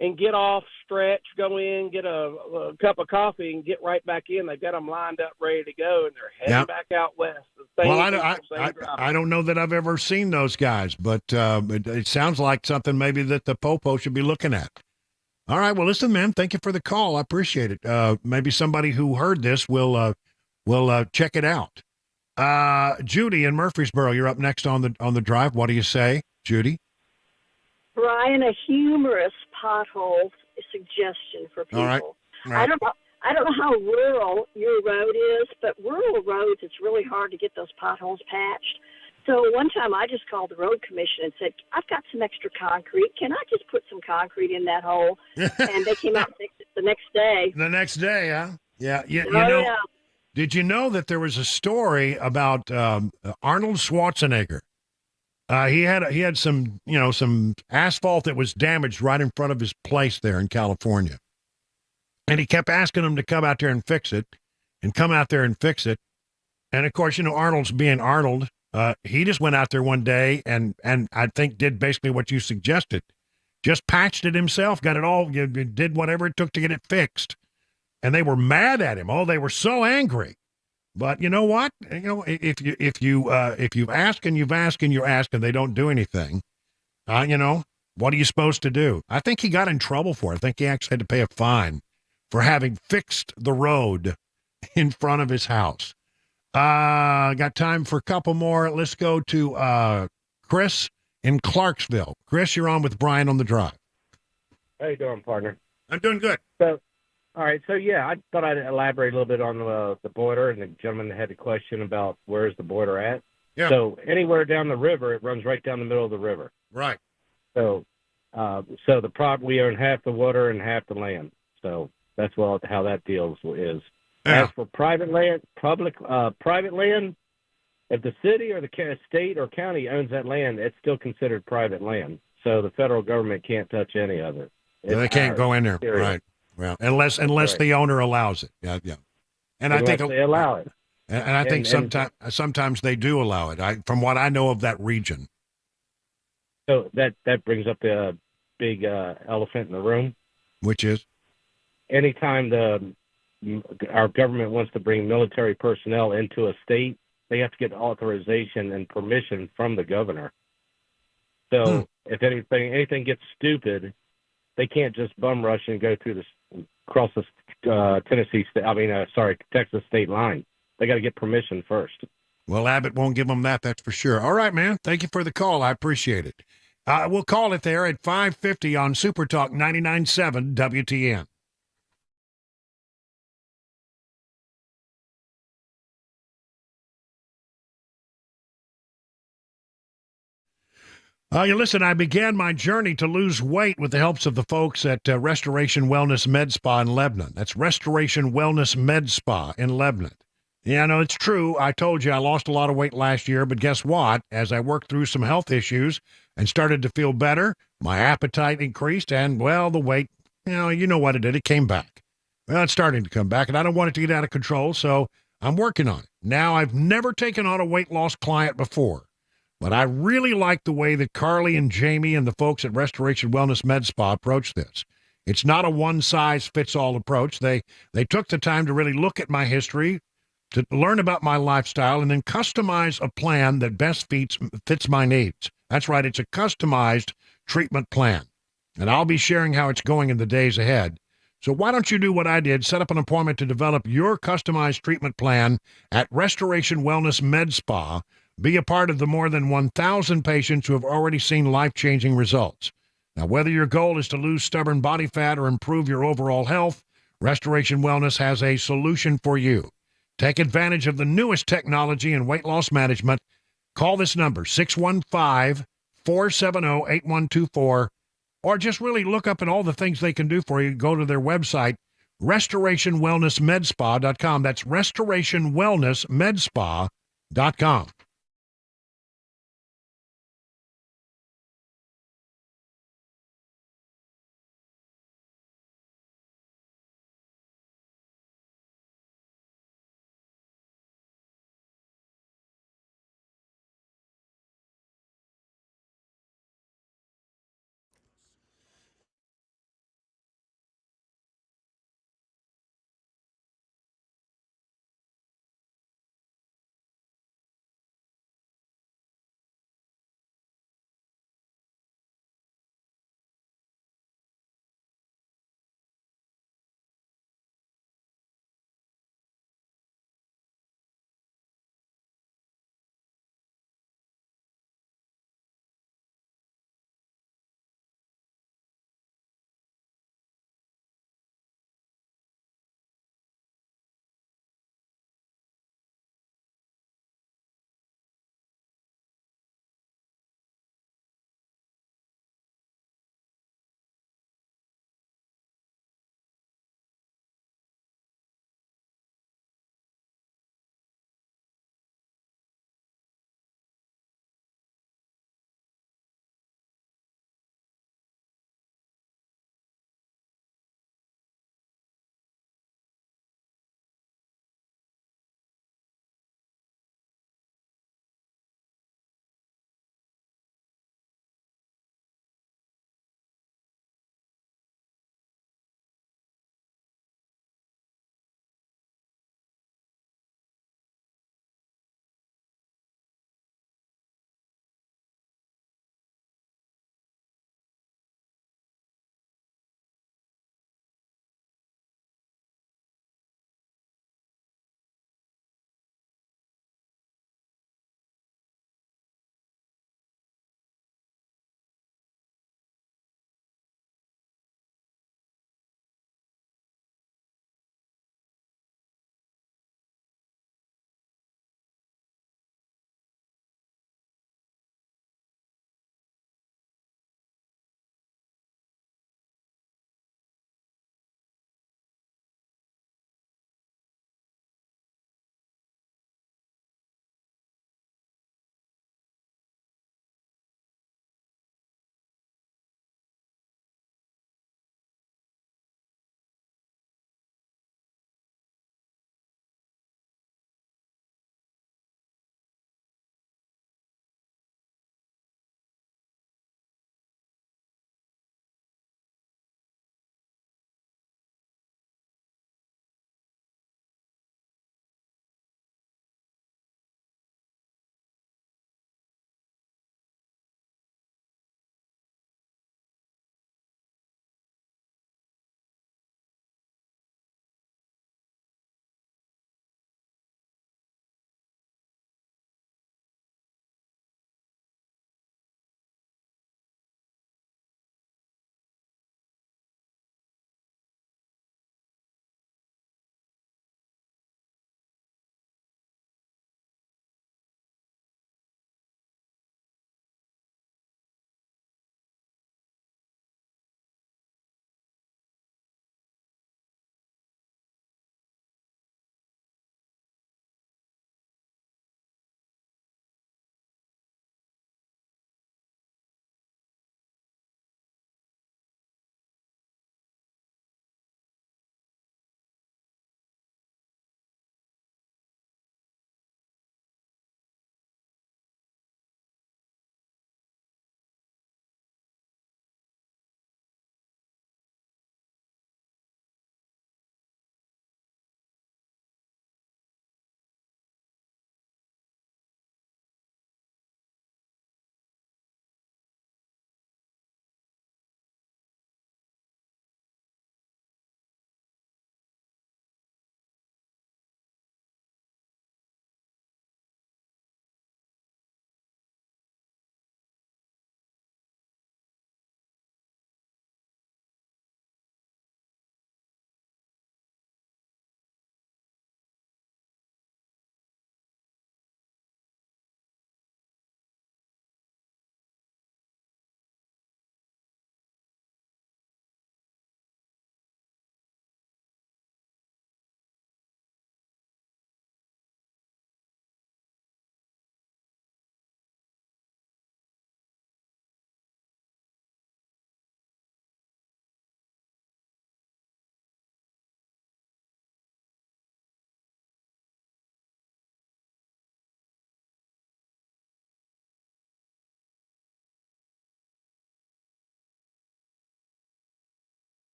and get off, stretch, go in, get a cup of coffee, and get right back in. They've got them lined up, ready to go, and they're heading back out west. Well, I don't know that I've ever seen those guys, but it sounds like something maybe that the Popo should be looking at. All right. Well, listen, man, thank you for the call. I appreciate it. Maybe somebody who heard this will check it out. Judy in Murfreesboro, you're up next on the drive. What do you say, Judy? Brian, a humorous pothole suggestion for people. All right. I don't know how rural your road is, but rural roads, it's really hard to get those potholes patched. So one time I just called the road commission and said, I've got some extra concrete. Can I just put some concrete in that hole? And they came out and fixed it the next day. The next day, huh? Yeah. You know, yeah. Did you know that there was a story about Arnold Schwarzenegger? He had some asphalt that was damaged right in front of his place there in California. And he kept asking him to come out there and fix it and come out there and fix it. And of course, Arnold's being Arnold. He just went out there one day and I think did basically what you suggested. Just patched it himself, got it all, did whatever it took to get it fixed. And they were mad at him. Oh, they were so angry. But you know what? If you've asked and you've asked and you ask and they don't do anything, what are you supposed to do? I think he got in trouble for it. I think he actually had to pay a fine for having fixed the road in front of his house. Got time for a couple more. Let's go to Chris in Clarksville. Chris, you're on with Brian on the drive. How you doing, partner? I'm doing good. All right, so yeah, I thought I'd elaborate a little bit on the border, and the gentleman had a question about where's the border at. Yeah. So anywhere down the river, it runs right down the middle of the river. Right. So we own half the water and half the land. So that's how that deals is. Yeah. As for private land, private land, if the city or the state or county owns that land, it's still considered private land. So the federal government can't touch any of it. They can't go in there. Period. Right. Well, unless the owner allows it. Yeah. And unless I think they allow it. And I think sometimes they do allow it. From what I know of that region. So that brings up the big elephant in the room, which is anytime our government wants to bring military personnel into a state, they have to get authorization and permission from the governor. So if anything gets stupid, they can't just bum rush and go across the Texas state line. They got to get permission first. Well, Abbott won't give them that. That's for sure. All right, man. Thank you for the call. I appreciate it. We'll call it there at 5:50 on Super Talk 99.7 WTN. Listen, I began my journey to lose weight with the helps of the folks at Restoration Wellness Med Spa in Lebanon. That's Restoration Wellness Med Spa in Lebanon. Yeah, no, it's true. I told you I lost a lot of weight last year, but guess what? As I worked through some health issues and started to feel better, my appetite increased and, well, the weight, you know what it did. It came back. Well, it's starting to come back, and I don't want it to get out of control, so I'm working on it. Now, I've never taken on a weight loss client before. But I really like the way that Carly and Jamie and the folks at Restoration Wellness Med Spa approach this. It's not a one-size-fits-all approach. They took the time to really look at my history, to learn about my lifestyle and then customize a plan that best fits my needs. That's right, it's a customized treatment plan. And I'll be sharing how it's going in the days ahead. So why don't you do what I did, set up an appointment to develop your customized treatment plan at Restoration Wellness Med Spa. Be a part of the more than 1,000 patients who have already seen life-changing results. Now, whether your goal is to lose stubborn body fat or improve your overall health, Restoration Wellness has a solution for you. Take advantage of the newest technology in weight loss management. Call this number, 615-470-8124, or just really look up at all the things they can do for you. Go to their website, restorationwellnessmedspa.com. That's restorationwellnessmedspa.com.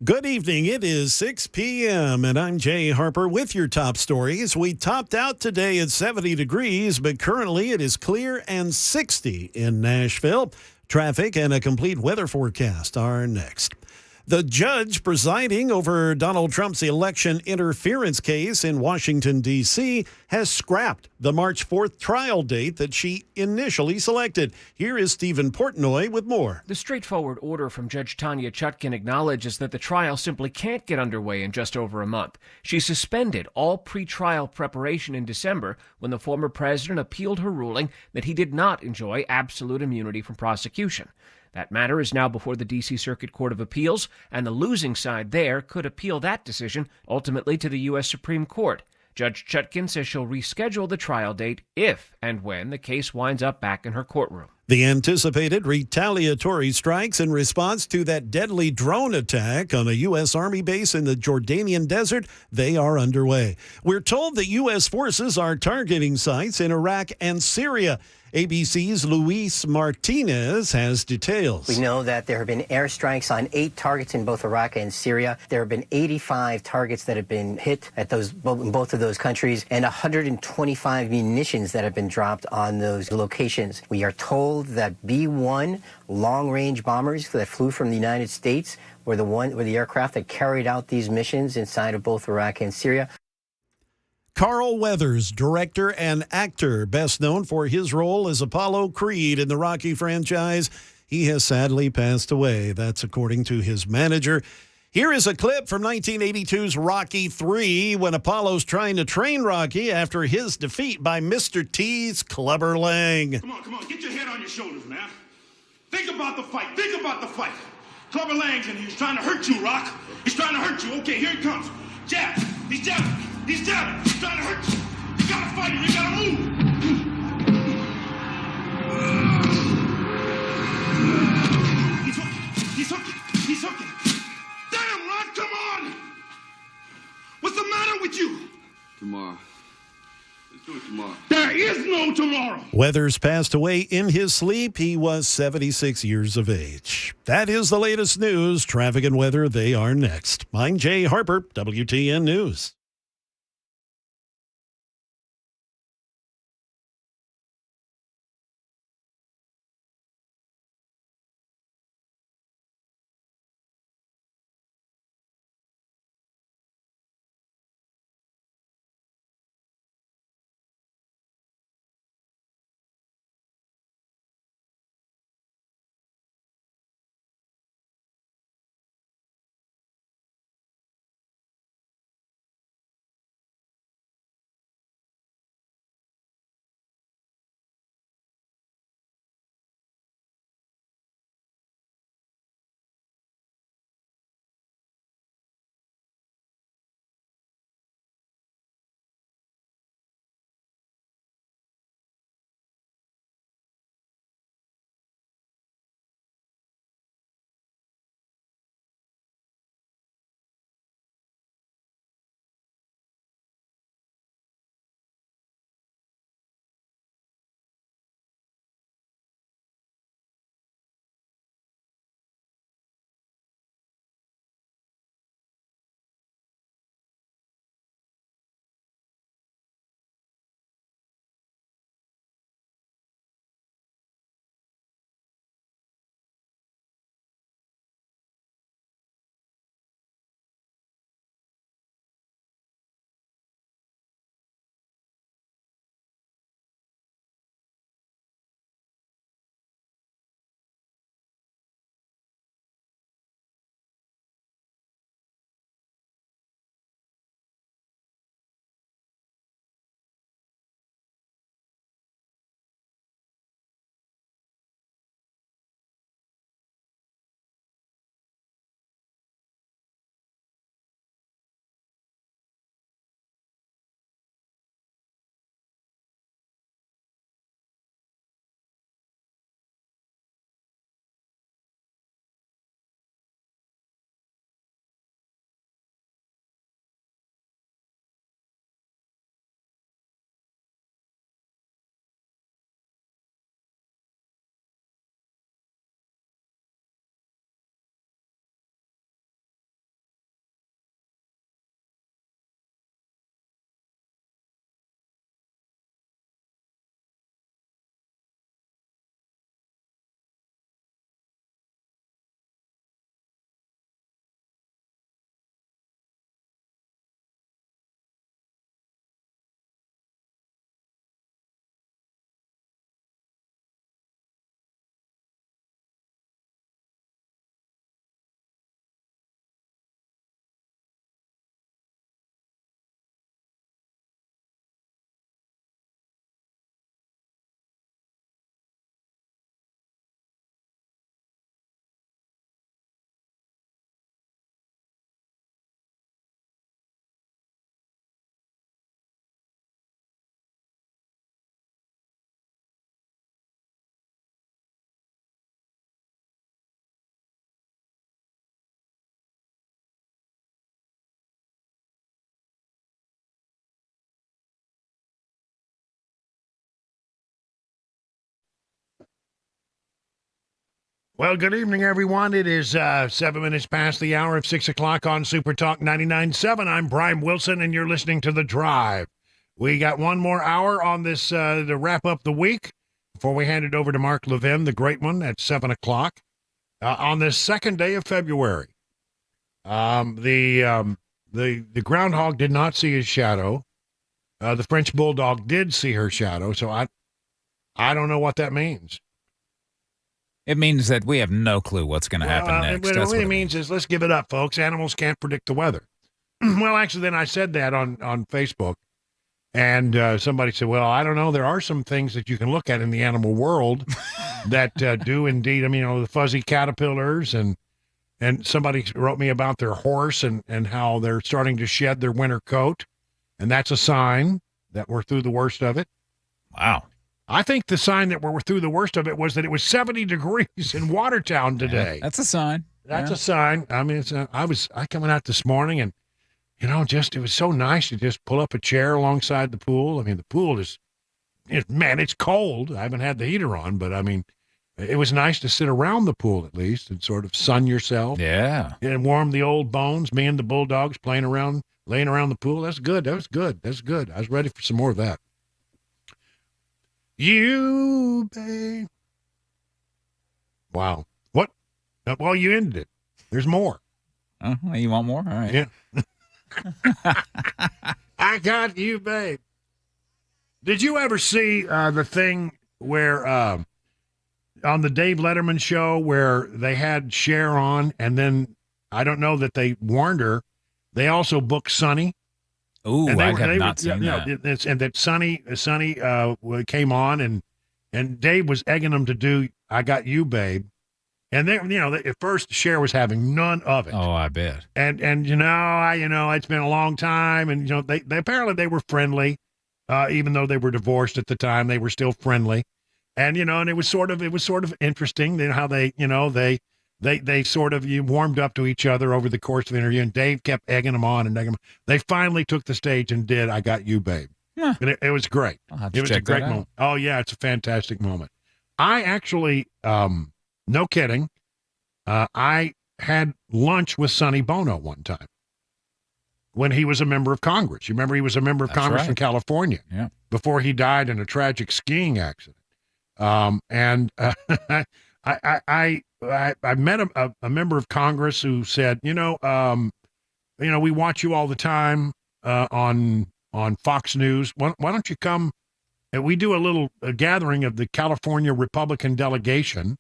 Good evening. It is 6 p.m. and I'm Jay Harper with your top stories. We topped out today at 70 degrees, but currently it is clear and 60 in Nashville. Traffic and a complete weather forecast are next. The judge presiding over Donald Trump's election interference case in Washington, D.C., has scrapped the March 4th trial date that she initially selected. Here is Stephen Portnoy with more. The straightforward order from Judge Tanya Chutkin acknowledges that the trial simply can't get underway in just over a month. She suspended all pretrial preparation in December when the former president appealed her ruling that he did not enjoy absolute immunity from prosecution. That matter is now before the D.C. Circuit Court of Appeals, and the losing side there could appeal that decision ultimately to the U.S. Supreme Court. Judge Chutkin says she'll reschedule the trial date if and when the case winds up back in her courtroom. The anticipated retaliatory strikes in response to that deadly drone attack on a U.S. Army base in the Jordanian desert, they are underway. We're told that U.S. forces are targeting sites in Iraq and Syria. ABC's Luis Martinez has details. We know that there have been airstrikes on 8 targets in both Iraq and Syria. There have been 85 targets that have been hit at in both of those countries, and 125 munitions that have been dropped on those locations. We are told that B-1 long-range bombers that flew from the United States were the aircraft that carried out these missions inside of both Iraq and Syria. Carl Weathers, director and actor, best known for his role as Apollo Creed in the Rocky franchise. He has sadly passed away. That's according to his manager. Here is a clip from 1982's Rocky III when Apollo's trying to train Rocky after his defeat by Mr. T's Clubber Lang. Come on. Get your head on your shoulders, man. Think about the fight. Clubber Lang's in here. He's trying to hurt you, Rock. He's trying to hurt you. Okay, here he comes. Jab. He's jabbing. He's trying to hurt you. You gotta fight him. You gotta move. He's hooking. Damn, Rod, come on. What's the matter with you? Tomorrow. Let's do it tomorrow. There is no tomorrow. Weathers passed away in his sleep. He was 76 years of age. That is the latest news. Traffic and weather, they are next. I'm Jay Harper, WTN News. Well, good evening, everyone. It is 7 minutes past the hour of 6 o'clock on Super Talk 99.7. I'm Brian Wilson, and you're listening to The Drive. We got one more hour on this to wrap up the week before we hand it over to Mark Levin, the great one, at 7 o'clock. On this second day of February, the groundhog did not see his shadow. The French bulldog did see her shadow, so I don't know what that means. It means that we have no clue what's going to happen next. What it means is, let's give it up, folks. Animals can't predict the weather. Well, actually, then I said that on Facebook, and somebody said, well, I don't know. There are some things that you can look at in the animal world that do indeed. I mean, the fuzzy caterpillars, and somebody wrote me about their horse and how they're starting to shed their winter coat, and that's a sign that we're through the worst of it. Wow. I think the sign that we're through the worst of it was that it was 70 degrees in Watertown today. Yeah, that's a sign. That's a sign. I mean, I coming out this morning, and it was so nice to just pull up a chair alongside the pool. I mean, the pool it's cold. I haven't had the heater on, but I mean, it was nice to sit around the pool at least and sort of sun yourself. Yeah. And warm the old bones. Me and the bulldogs laying around the pool. That's good. That was good. That's good. I was ready for some more of that. You, babe. Wow. What? Well, you ended it. There's more. You want more? All right. Yeah. I got you, babe. Did you ever see the thing where on the Dave Letterman show where they had Cher on, and then I don't know that they warned her. They also booked Sonny. Ooh, I have not seen that. And that Sonny came on, and Dave was egging them to do "I Got You, Babe," and they, at first Cher was having none of it. Oh, I bet. And it's been a long time, and they apparently they were friendly, even though they were divorced at the time, they were still friendly, and and it was sort of interesting how they sort of warmed up to each other over the course of the interview, and Dave kept egging them on and egging them. They finally took the stage and did "I Got You, Babe." Huh. And it was great. It was a great moment. Oh, yeah, it's a fantastic moment. I actually, no kidding, I had lunch with Sonny Bono one time when he was a member of Congress. You remember he was a member of Congress from California before he died in a tragic skiing accident. I met a member of Congress who said, we watch you all the time on Fox News. Why don't you come? And we do a gathering of the California Republican delegation,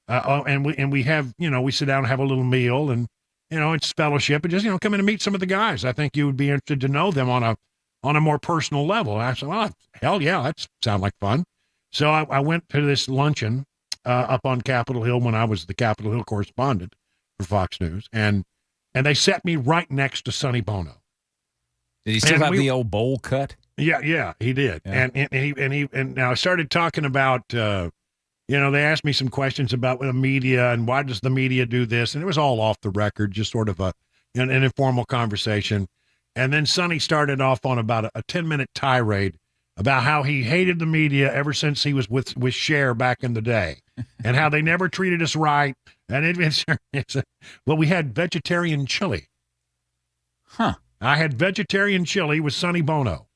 and we have we sit down and have a little meal, and it's fellowship, and just come in and meet some of the guys. I think you would be interested to know them on a more personal level. And I said, well, hell yeah, that sounds like fun. So I went to this luncheon up on Capitol Hill when I was the Capitol Hill correspondent for Fox News, and they set me right next to Sonny Bono. Did he still have the old bowl cut? Yeah, he did. Yeah. And now I started talking about, they asked me some questions about the media and why does the media do this, and it was all off the record, just sort of an informal conversation. And then Sonny started off on about a 10-minute tirade about how he hated the media ever since he was with Cher back in the day, and how they never treated us right. And we had vegetarian chili. Huh. I had vegetarian chili with Sonny Bono.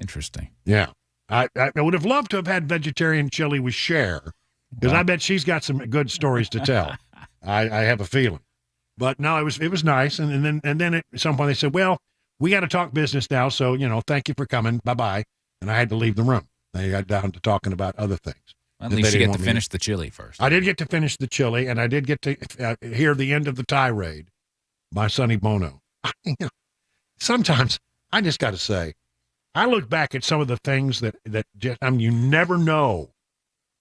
Interesting. Yeah. I would have loved to have had vegetarian chili with Cher, because I bet she's got some good stories to tell. I have a feeling. But no, it was nice. And then at some point they said, well, we got to talk business now. So, thank you for coming. Bye-bye. And I had to leave the room. They got down to talking about other things. At least you get to finish the chili first. I did get to finish the chili, and I did get to hear the end of the tirade by Sonny Bono. Sometimes I just got to say, I look back at some of the things that just, you never know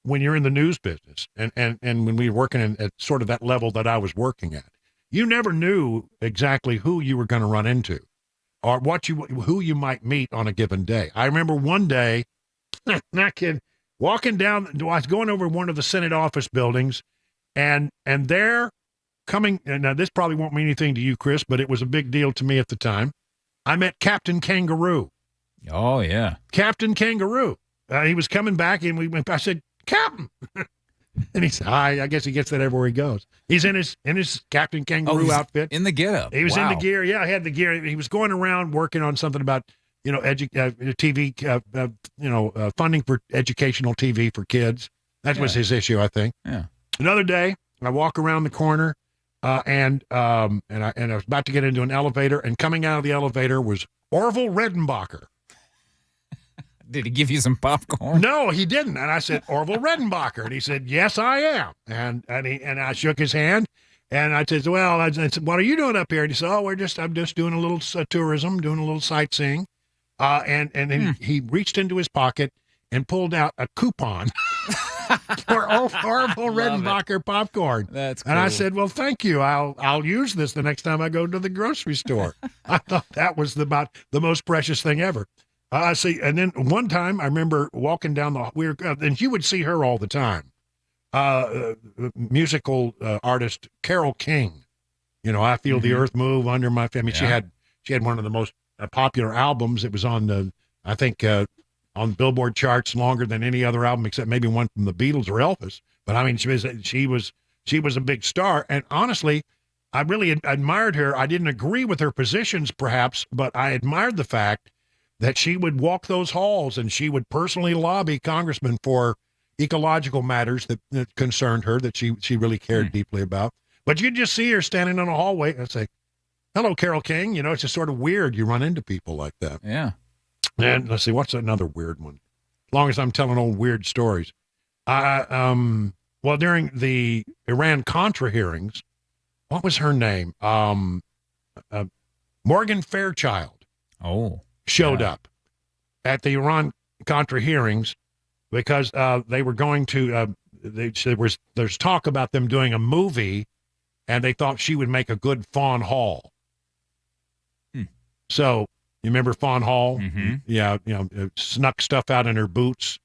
when you're in the news business, and when we were working at sort of that level that I was working at, you never knew exactly who you were going to run into, or who you might meet on a given day. I remember one day, not kidding, walking down, I was going over one of the Senate office buildings, and there coming, and now this probably won't mean anything to you, Chris, but it was a big deal to me at the time. I met Captain Kangaroo. Oh, yeah. Captain Kangaroo. He was coming back, and I said, Captain. And he's high. I guess he gets that everywhere he goes. He's in his Captain Kangaroo outfit. In the getup. He was in the gear. Yeah, he had the gear. He was going around working on something about, TV, funding for educational TV for kids. That was his issue, I think. Yeah. Another day, I walk around the corner, and I was about to get into an elevator, and coming out of the elevator was Orville Redenbacher. Did he give you some popcorn? No, he didn't. And I said, Orville Redenbacher. And he said, yes, I am. And I shook his hand. And I said, well, I said, what are you doing up here? And he said, I'm just doing a little tourism, doing a little sightseeing. And then he reached into his pocket and pulled out a coupon for Orville Redenbacher popcorn. That's cool. And I said, well, thank you. I'll use this the next time I go to the grocery store. I thought that was about the most precious thing ever. See, and then one time I remember walking down and you would see her all the time. Musical artist Carole King. I Feel the Earth Move Under My Feet. I mean, she had one of the most popular albums. It was on on Billboard charts longer than any other album except maybe one from the Beatles or Elvis. But I mean, she was a big star. And honestly, I really admired her. I didn't agree with her positions, perhaps, but I admired the fact that she would walk those halls and she would personally lobby congressmen for ecological matters that concerned her, that she really cared deeply about. But you'd just see her standing in a hallway and say, hello, Carole King. It's just sort of weird. You run into people like that. Yeah. And let's see, what's another weird one? As long as I'm telling old weird stories. During the Iran-Contra hearings, what was her name? Morgan Fairchild. Showed up at the Iran-Contra hearings because they were going to, there's talk about them doing a movie, and they thought she would make a good Fawn Hall. So, you remember Fawn Hall? Mm-hmm. Yeah, snuck stuff out in her boots.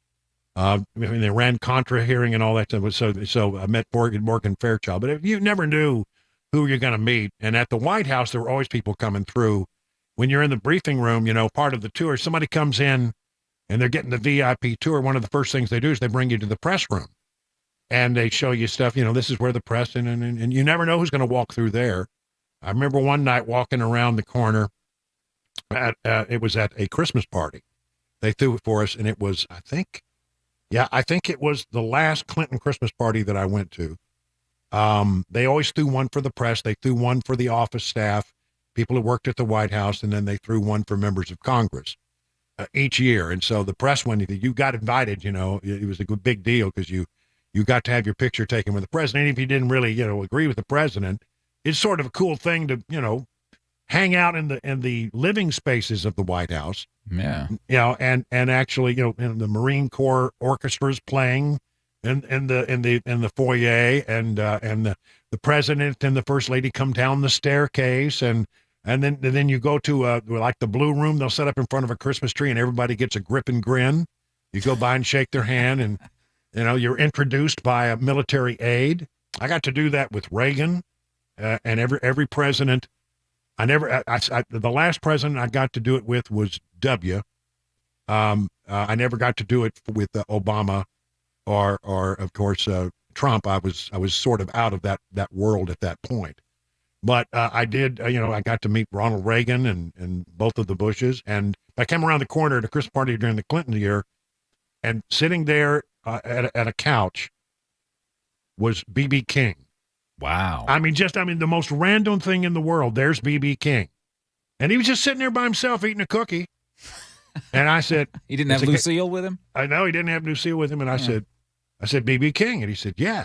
The Iran-Contra hearing and all that stuff. So I met Morgan Fairchild. But you never knew who you're going to meet. And at the White House, there were always people coming through. When you're in the briefing room, part of the tour, somebody comes in and they're getting the VIP tour. One of the first things they do is they bring you to the press room and they show you stuff. This is where the press, and you never know who's going to walk through there. I remember one night walking around the corner it was at a Christmas party. They threw it for us. And it was, I think it was the last Clinton Christmas party that I went to. They always threw one for the press. They threw one for the office staff, people who worked at the White House, and then they threw one for members of Congress each year. And so the press, when you got invited, it was a big deal because you got to have your picture taken with the president. Even if you didn't really, agree with the president, it's sort of a cool thing to, hang out in the living spaces of the White House. Yeah. And actually, in the Marine Corps orchestras playing in the foyer, and the president and the first lady come down the staircase, and then you go to like the Blue Room. They'll set up in front of a Christmas tree, and everybody gets a grip and grin. You go by and shake their hand, and you're introduced by a military aide. I got to do that with Reagan, and every president. The last president I got to do it with was W. I never got to do it with Obama or of course Trump. I was sort of out of that world at that point. But I did, I got to meet Ronald Reagan and both of the Bushes. And I came around the corner at a Christmas party during the Clinton year, and sitting there at a couch was B.B. King. Wow. The most random thing in the world. There's B.B. King. And he was just sitting there by himself eating a cookie. And I said... He didn't have Lucille with him? I know, he didn't have Lucille with him. And I said, B.B. King. And he said, yeah.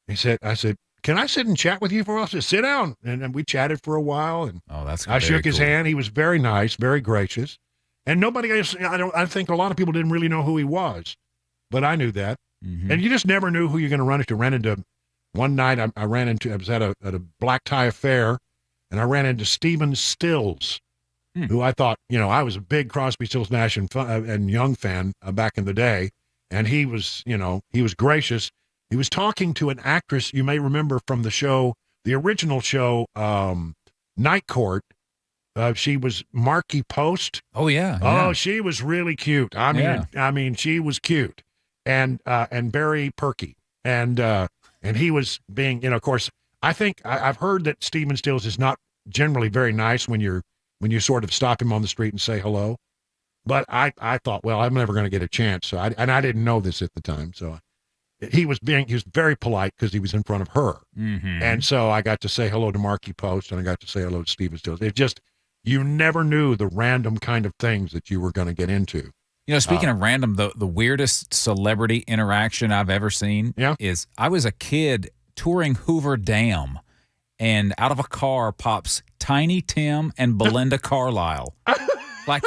I said, can I sit and chat with you for a while? I said, sit down. And we chatted for a while. And that's I shook his hand. He was very nice, very gracious. And nobody else, I think a lot of people didn't really know who he was. But I knew that. Mm-hmm. And you just never knew who you're going to run into. One night I was at a black tie affair, and I ran into Stephen Stills, who I thought, I was a big Crosby, Stills, Nash and Young fan back in the day. And he was gracious. He was talking to an actress you may remember from the show, the original show, Night Court. She was Markie Post. Oh, yeah. Oh, she was really cute. I mean, she was cute. And Barry Perky. and he was being, of course, I think I've heard that Stephen Stills is not generally very nice when you sort of stop him on the street and say hello. But I thought, well, I'm never going to get a chance. So I didn't know this at the time. So he was very polite because he was in front of her. Mm-hmm. And so I got to say hello to Marky Post, and I got to say hello to Stephen Stills. It just, you never knew the random kind of things that you were going to get into. Speaking of random, the weirdest celebrity interaction I've ever seen is I was a kid touring Hoover Dam, and out of a car pops Tiny Tim and Belinda Carlisle. Like,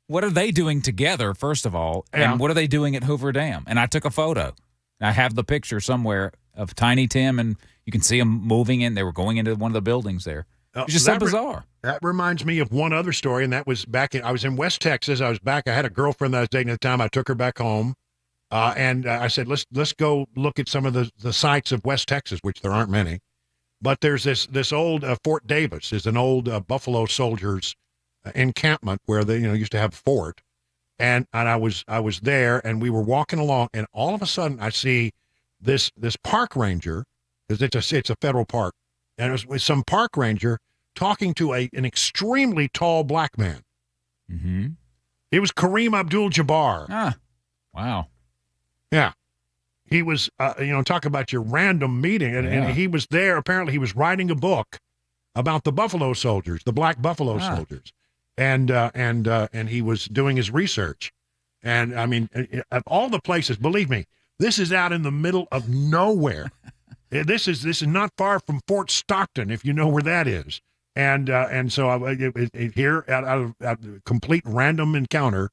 what are they doing together, first of all? And what are they doing at Hoover Dam? And I took a photo. I have the picture somewhere of Tiny Tim, and you can see them moving in. They were going into one of the buildings there. It's just so bizarre. That reminds me of one other story, and that was I was in West Texas. I was back. I had a girlfriend that I was dating at the time. I took her back home, and I said, let's go look at some of the sites of West Texas, which there aren't many. But there's this old Fort Davis is an old Buffalo soldiers encampment where they used to have a fort, and I was there, and we were walking along, and all of a sudden I see this park ranger, because it's a federal park, and it was some park ranger talking to an extremely tall black man. Mm-hmm. It was Kareem Abdul-Jabbar. Ah, wow. Yeah. He was, talk about your random meeting, and he was there. Apparently, he was writing a book about the Buffalo soldiers, the black Buffalo soldiers, and he was doing his research. And I mean, of all the places, believe me, this is out in the middle of nowhere. This is not far from Fort Stockton, if you know where that is. And so here out of a complete random encounter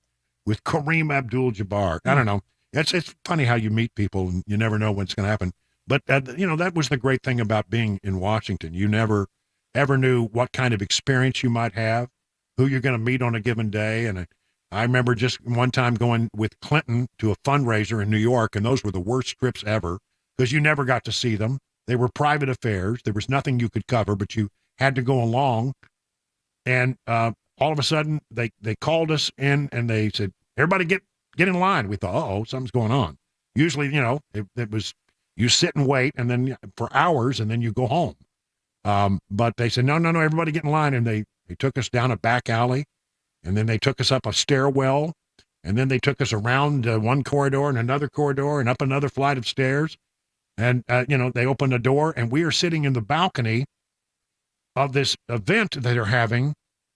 with Kareem Abdul-Jabbar. I don't know. It's funny how you meet people and you never know what's going to happen. But that was the great thing about being in Washington. You never ever knew what kind of experience you might have, who you're going to meet on a given day. And I remember just one time going with Clinton to a fundraiser in New York, and those were the worst trips ever because you never got to see them. They were private affairs. There was nothing you could cover, but you had to go along. And all of a sudden, they called us in and they said, everybody get in line. We thought, uh-oh, something's going on. Usually, it was you sit and wait and then for hours and then you go home. But they said, no, everybody get in line. And they took us down a back alley, and then they took us up a stairwell, and then they took us around one corridor and another corridor and up another flight of stairs. And, they opened a door, and we are sitting in the balcony of this event that they're having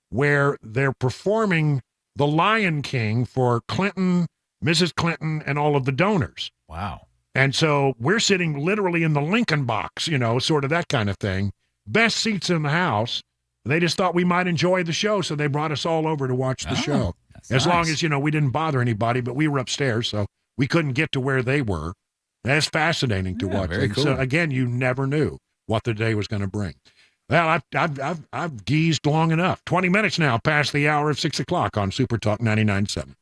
where they're performing The Lion King for Clinton, Mrs. Clinton, and all of the donors. Wow. And so we're sitting literally in the Lincoln box, sort of that kind of thing. Best seats in the house. They just thought we might enjoy the show, so they brought us all over to watch the show. As long as, we didn't bother anybody, but we were upstairs, so we couldn't get to where they were. That's fascinating to watch. Very cool. So, again, you never knew what the day was going to bring. Well, I've geezed long enough. 20 minutes now past the hour of 6 o'clock on Super Talk 99.7.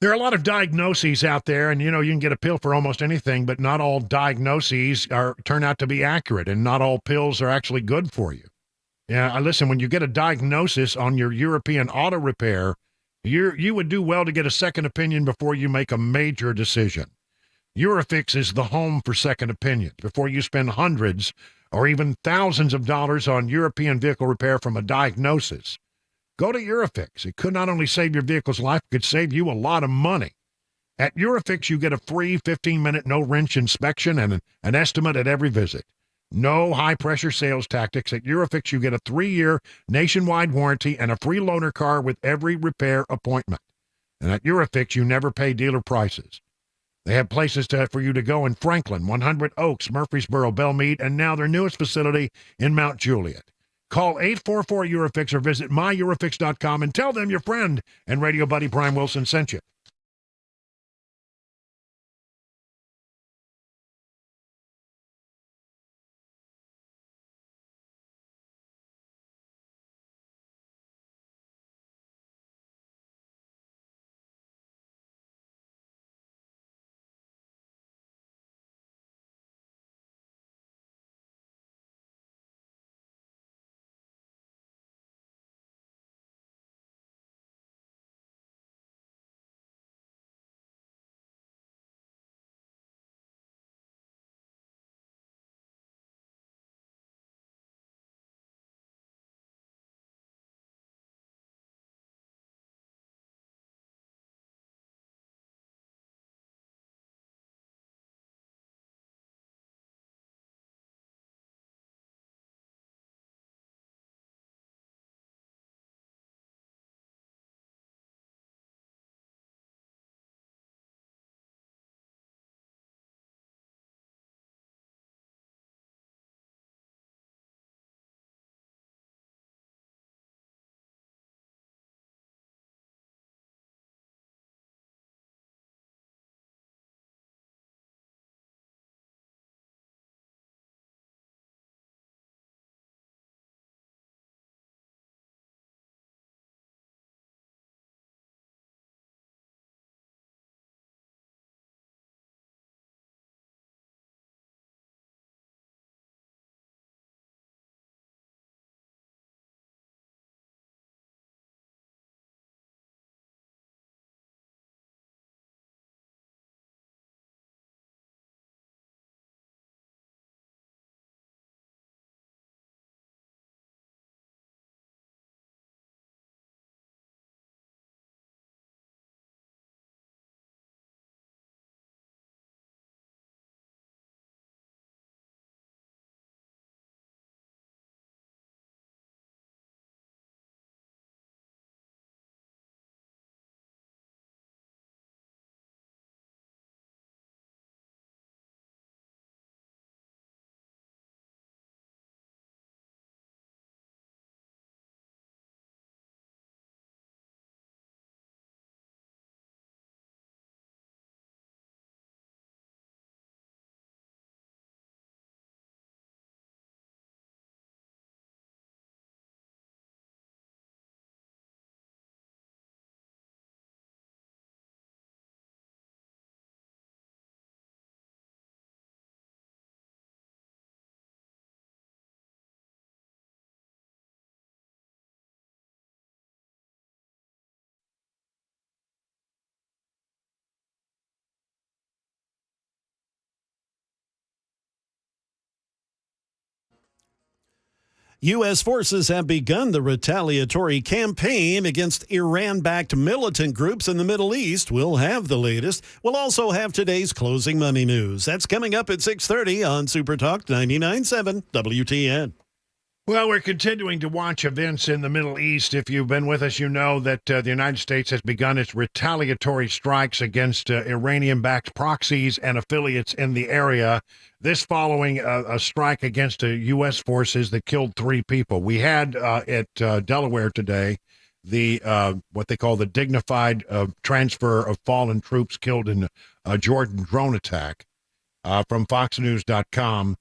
There are a lot of diagnoses out there, and, you can get a pill for almost anything, but not all diagnoses turn out to be accurate, and not all pills are actually good for you. Yeah, listen, when you get a diagnosis on your European auto repair, you would do well to get a second opinion before you make a major decision. Eurofix is the home for second opinions. Before you spend hundreds or even thousands of dollars on European vehicle repair from a diagnosis, go to Eurofix. It could not only save your vehicle's life, it could save you a lot of money. At Eurofix, you get a free 15-minute no-wrench inspection and an estimate at every visit. No high-pressure sales tactics. At Eurofix, you get a 3-year nationwide warranty and a free loaner car with every repair appointment. And at Eurofix, you never pay dealer prices. They have places for you to go in Franklin, 100 Oaks, Murfreesboro, Belmead, and now their newest facility in Mount Juliet. Call 844-EUROFIX or visit myEurofix.com and tell them your friend and radio buddy Brian Wilson sent you. U.S. forces have begun the retaliatory campaign against Iran-backed militant groups in the Middle East. We'll have the latest. We'll also have today's closing money news. That's coming up at 6:30 on Super Talk 99.7 WTN. Well, we're continuing to watch events in the Middle East. If you've been with us, you know that the United States has begun its retaliatory strikes against Iranian-backed proxies and affiliates in the area. This following a strike against U.S. forces that killed 3 people. We had at Delaware today the what they call the dignified transfer of fallen troops killed in a Jordan drone attack from FoxNews.com.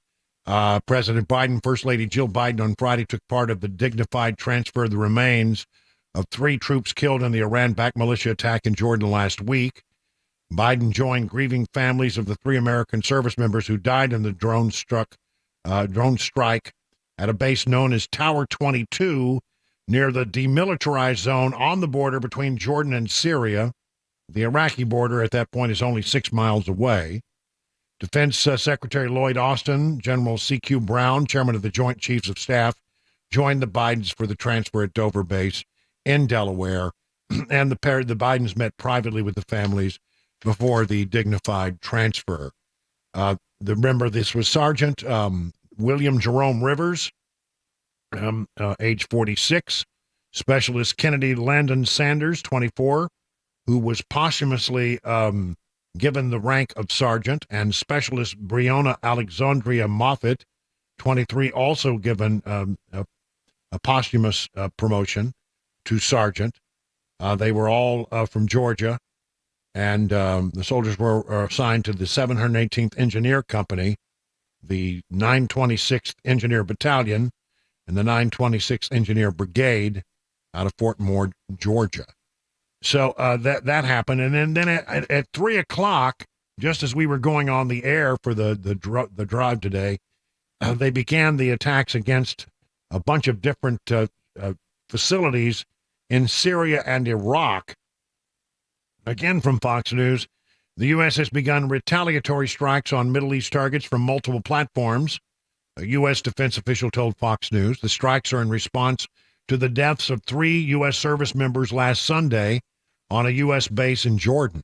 President Biden, First Lady Jill Biden on Friday took part of the dignified transfer of the remains of 3 troops killed in the Iran-backed militia attack in Jordan last week. Biden joined grieving families of the 3 American service members who died in the drone strike at a base known as Tower 22 near the demilitarized zone on the border between Jordan and Syria. The Iraqi border at that point is only 6 miles away. Defense Secretary Lloyd Austin, General C.Q. Brown, chairman of the Joint Chiefs of Staff, joined the Bidens for the transfer at Dover Base in Delaware, and the Bidens met privately with the families before the dignified transfer. Remember, this was Sergeant William Jerome Rivers, age 46, Specialist Kennedy Landon Sanders, 24, who was posthumously given the rank of sergeant, and Specialist Breonna Alexandria Moffett, 23, also given a posthumous promotion to sergeant. They were all from Georgia, and the soldiers were assigned to the 718th Engineer Company, the 926th Engineer Battalion, and the 926th Engineer Brigade out of Fort Moore, Georgia. So that happened, and then at 3 o'clock, just as we were going on the air for the drive today, they began the attacks against a bunch of different facilities in Syria and Iraq. Again, from Fox News, the U.S. has begun retaliatory strikes on Middle East targets from multiple platforms. A U.S. defense official told Fox News the strikes are in response to the deaths of 3 U.S. service members last Sunday on a U.S. base in Jordan.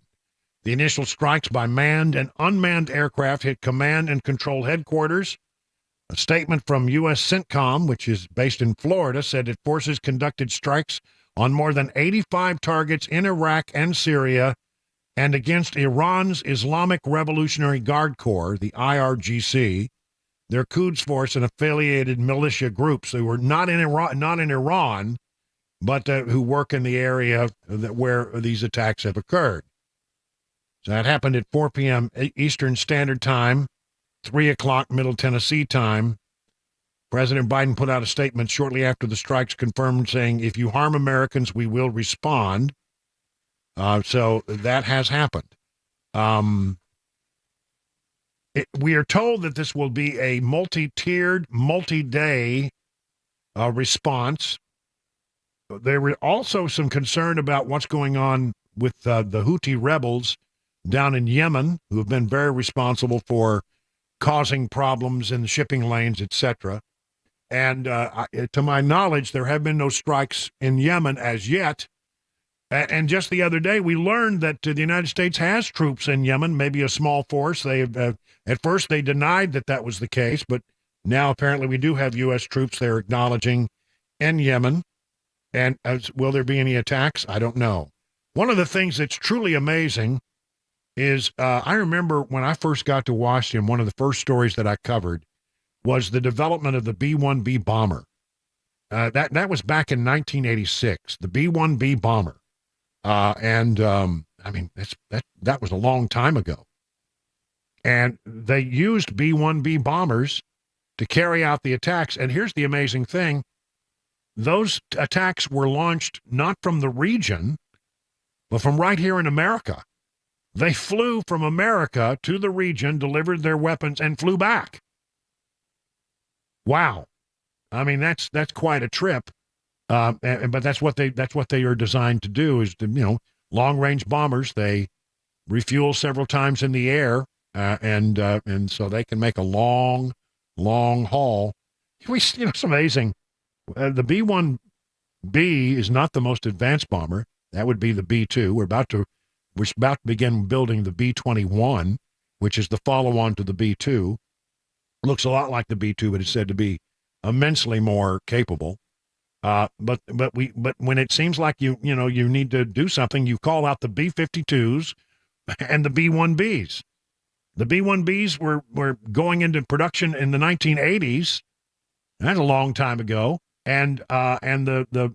The initial strikes by manned and unmanned aircraft hit command and control headquarters. A statement from U.S. CENTCOM, which is based in Florida, said that forces conducted strikes on more than 85 targets in Iraq and Syria and against Iran's Islamic Revolutionary Guard Corps, the IRGC, their Quds Force and affiliated militia groups who were not in Iran, but who work in the area where these attacks have occurred. So that happened at 4 p.m. Eastern Standard Time, 3 o'clock Middle Tennessee time. President Biden put out a statement shortly after the strikes confirmed, saying, if you harm Americans, we will respond. So that has happened. We are told that this will be a multi-tiered, multi-day response. There were also some concern about what's going on with the Houthi rebels down in Yemen, who have been very responsible for causing problems in the shipping lanes, etc. And to my knowledge, there have been no strikes in Yemen as yet. And just the other day, we learned that the United States has troops in Yemen, maybe a small force. They at first they denied that was the case, but now apparently we do have U.S. troops they're acknowledging in Yemen. And will there be any attacks? I don't know. One of the things that's truly amazing is I remember when I first got to Washington, one of the first stories that I covered was the development of the B-1B bomber. That was back in 1986, the B-1B bomber. I mean, that was a long time ago. And they used B-1B bombers to carry out the attacks. And here's the amazing thing. Those attacks were launched not from the region, but from right here in America. They flew from America to the region, delivered their weapons, and flew back. Wow. I mean, that's quite a trip. But that's what they are designed to do is to, long-range bombers. They refuel several times in the air, and so they can make a long haul. It's amazing. The B-1B is not the most advanced bomber. That would be the B-2. We're about to begin building the B-21, which is the follow-on to the B-2. Looks a lot like the B-2, but it's said to be immensely more capable. But when it seems like you need to do something, you call out the B-52s and the B-1Bs. The B-1Bs were going into production in the 1980s. That's a long time ago. And the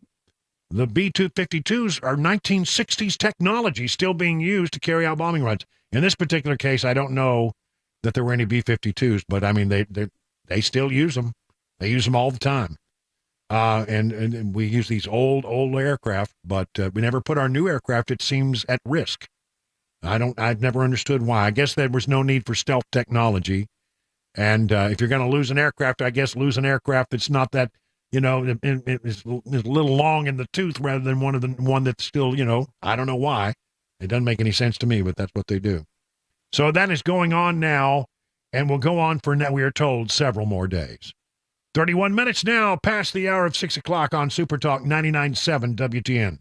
B-252s are 1960s technology still being used to carry out bombing runs. In this particular case, I don't know that there were any B-52s, but I mean they still use them. They use them all the time. And we use these old aircraft, but we never put our new aircraft, it seems, at risk. I've never understood why. I guess there was no need for stealth technology. And if you're going to lose an aircraft, I guess lose an aircraft that's not that, it's a little long in the tooth rather than one that's still, I don't know why. It doesn't make any sense to me, but that's what they do. So that is going on now, and will go on for, now, we are told, several more days. 31 minutes now past the hour of 6 o'clock on Super Talk 99.7 WTN.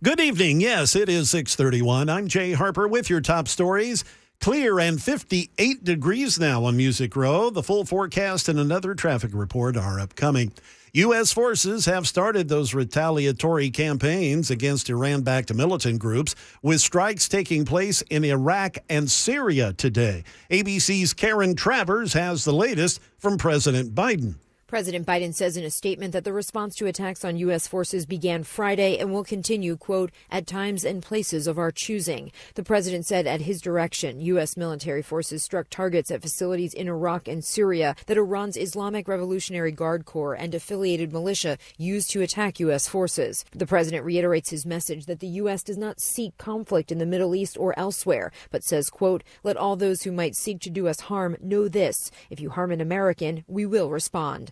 Good evening. Yes, it is 6:31. I'm Jay Harper with your top stories. Clear and 58 degrees now on Music Row. The full forecast and another traffic report are upcoming. U.S. forces have started those retaliatory campaigns against Iran-backed militant groups, with strikes taking place in Iraq and Syria today. ABC's Karen Travers has the latest from President Biden. President Biden says in a statement that the response to attacks on U.S. forces began Friday and will continue, quote, at times and places of our choosing. The president said at his direction, U.S. military forces struck targets at facilities in Iraq and Syria that Iran's Islamic Revolutionary Guard Corps and affiliated militia used to attack U.S. forces. The president reiterates his message that the U.S. does not seek conflict in the Middle East or elsewhere, but says, quote, let all those who might seek to do us harm know this. If you harm an American, we will respond.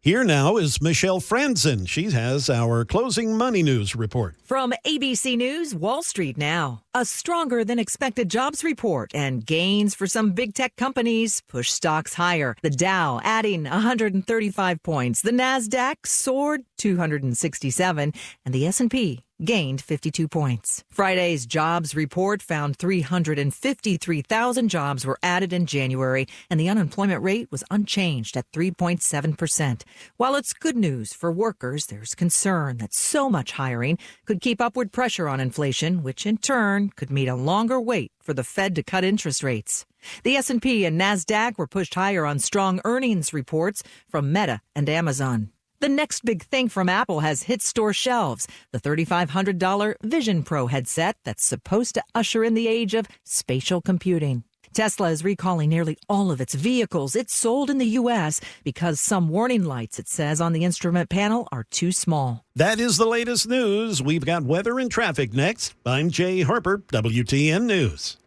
Here now is Michelle Franzen. She has our closing money news report. From ABC News, Wall Street now. A stronger than expected jobs report and gains for some big tech companies push stocks higher. The Dow adding 135 points. The Nasdaq soared 267 and the S&P gained 52 points. Friday's jobs report found 353,000 jobs were added in January, and the unemployment rate was unchanged at 3.7%. While it's good news for workers, there's concern that so much hiring could keep upward pressure on inflation, which in turn could mean a longer wait for the Fed to cut interest rates. The S&P and Nasdaq were pushed higher on strong earnings reports from Meta and Amazon. The next big thing from Apple has hit store shelves, the $3,500 Vision Pro headset that's supposed to usher in the age of spatial computing. Tesla is recalling nearly all of its vehicles it sold in the U.S. because some warning lights, it says, on the instrument panel are too small. That is the latest news. We've got weather and traffic next. I'm Jay Harper, WTN News.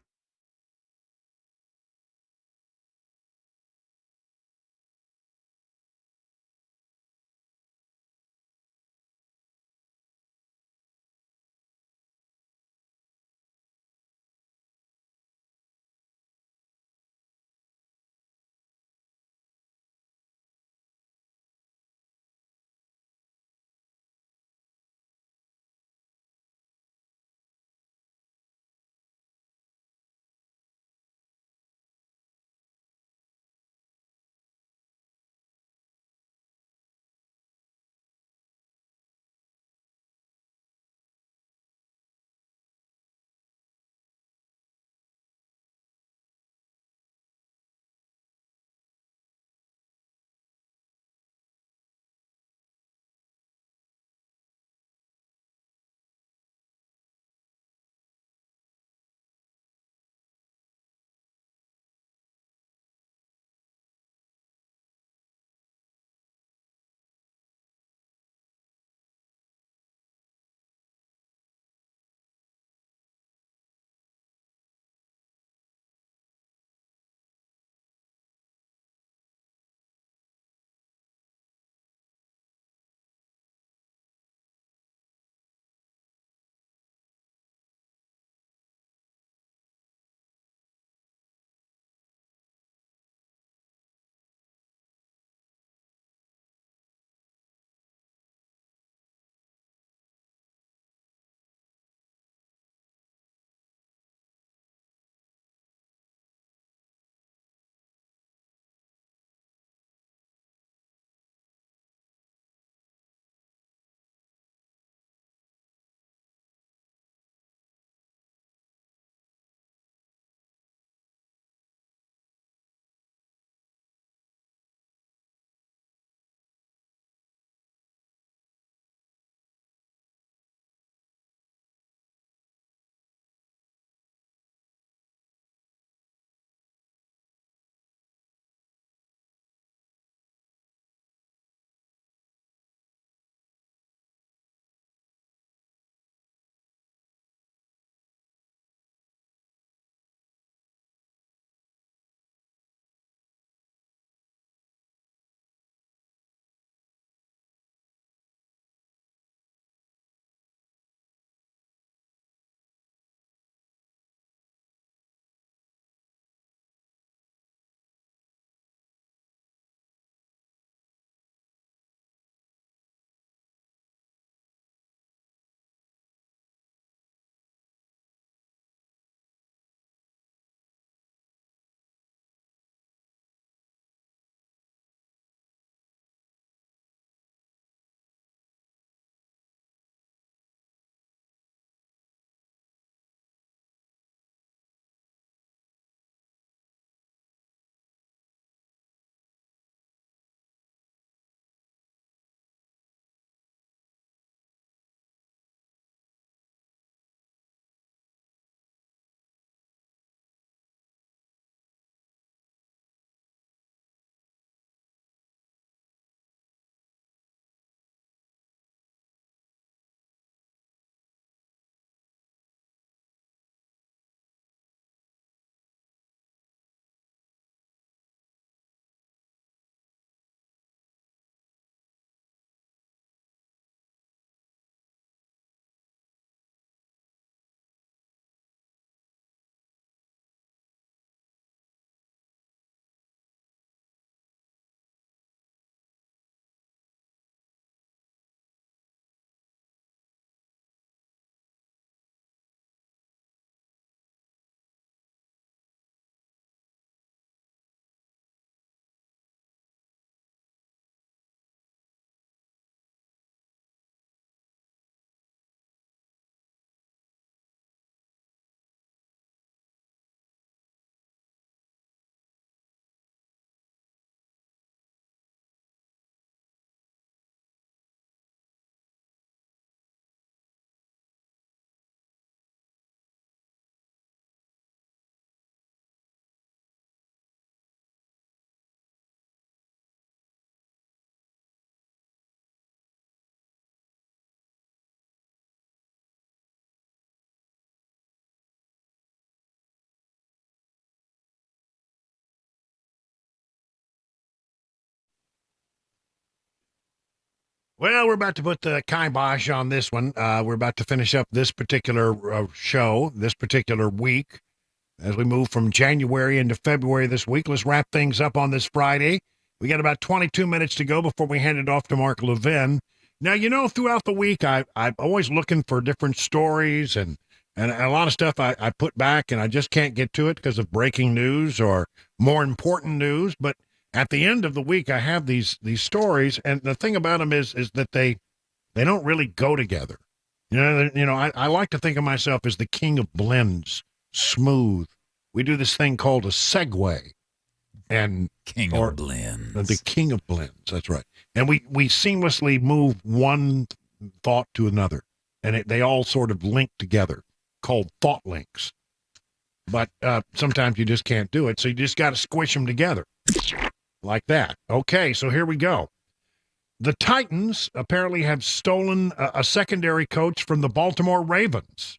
Well, we're about to put the kibosh on this one. We're about to finish up this particular show, this particular week. As we move from January into February this week, let's wrap things up on this Friday. We got about 22 minutes to go before we hand it off to Mark Levin. Now, throughout the week, I'm always looking for different stories and a lot of stuff I put back, and I just can't get to it because of breaking news or more important news. But at the end of the week, I have these stories, and the thing about them is that they don't really go together. I like to think of myself as the king of blends, smooth. We do this thing called a segue, and of blends. The king of blends. That's right. And we seamlessly move one thought to another, and they all sort of link together, called thought links. But sometimes you just can't do it, so you just got to squish them together. Like that. Okay, so here we go. The Titans apparently have stolen a secondary coach from the Baltimore Ravens.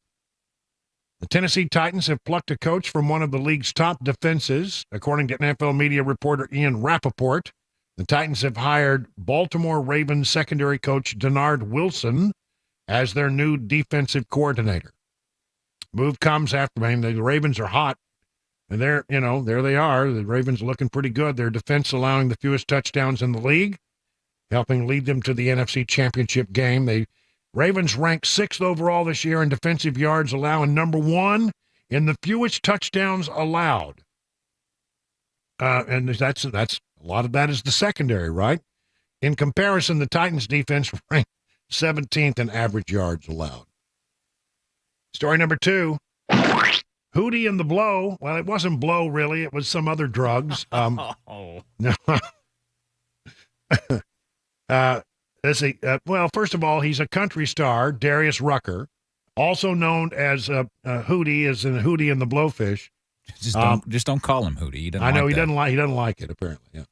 The Tennessee Titans have plucked a coach from one of the league's top defenses, according to NFL media reporter Ian Rappaport. The Titans have hired Baltimore Ravens secondary coach Denard Wilson as their new defensive coordinator. Move comes after, the Ravens are hot. And there they are. The Ravens looking pretty good. Their defense allowing the fewest touchdowns in the league, helping lead them to the NFC Championship game. The Ravens ranked 6th overall this year in defensive yards, allowing number 1 in the fewest touchdowns allowed. And that's a lot of that is the secondary, right? In comparison, the Titans defense ranked 17th in average yards allowed. Story number 2. Hootie and the Blow. Well, it wasn't blow, really. It was some other drugs. Let's see. Well, first of all, he's a country star, Darius Rucker, also known as Hootie, as in Hootie and the Blowfish. Just don't call him Hootie. He doesn't doesn't like it, apparently. Yeah.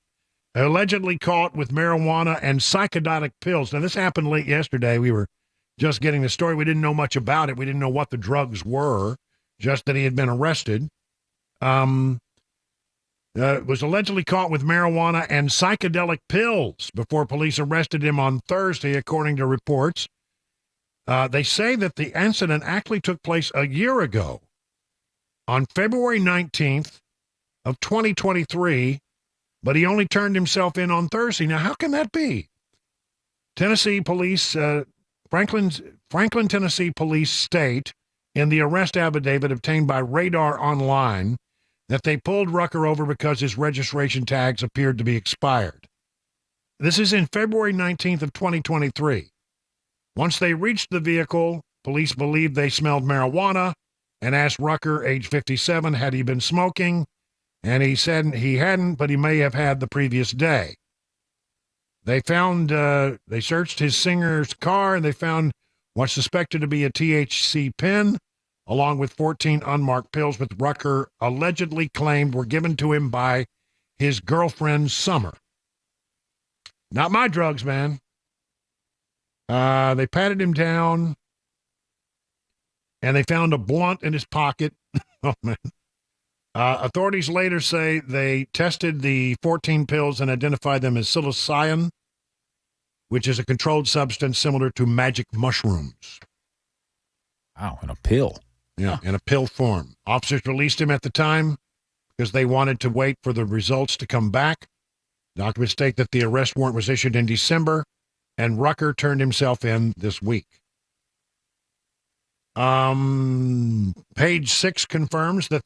Allegedly caught with marijuana and psychedelic pills. Now, this happened late yesterday. We were just getting the story. We didn't know much about it. We didn't know what the drugs were. Just that he had been arrested. Was allegedly caught with marijuana and psychedelic pills before police arrested him on Thursday, according to reports. They say that the incident actually took place a year ago, on February 19th of 2023, but he only turned himself in on Thursday. Now, how can that be? Tennessee police, Franklin, Tennessee police state in the arrest affidavit obtained by Radar Online that they pulled Rucker over because his registration tags appeared to be expired. This is in February 19th of 2023. Once they reached the vehicle, police believed they smelled marijuana and asked Rucker, age 57, had he been smoking, and he said he hadn't, but he may have had the previous day. They searched his singer's car, and they found what's suspected to be a THC pen, along with 14 unmarked pills which Rucker allegedly claimed were given to him by his girlfriend, Summer. Not my drugs, man. They patted him down, and they found a blunt in his pocket. Oh, man. Authorities later say they tested the 14 pills and identified them as psilocybin, which is a controlled substance similar to magic mushrooms. Wow, in a pill. Yeah, in a pill form. Officers released him at the time because they wanted to wait for the results to come back. Documents state that the arrest warrant was issued in December, and Rucker turned himself in this week. Page 6 confirms that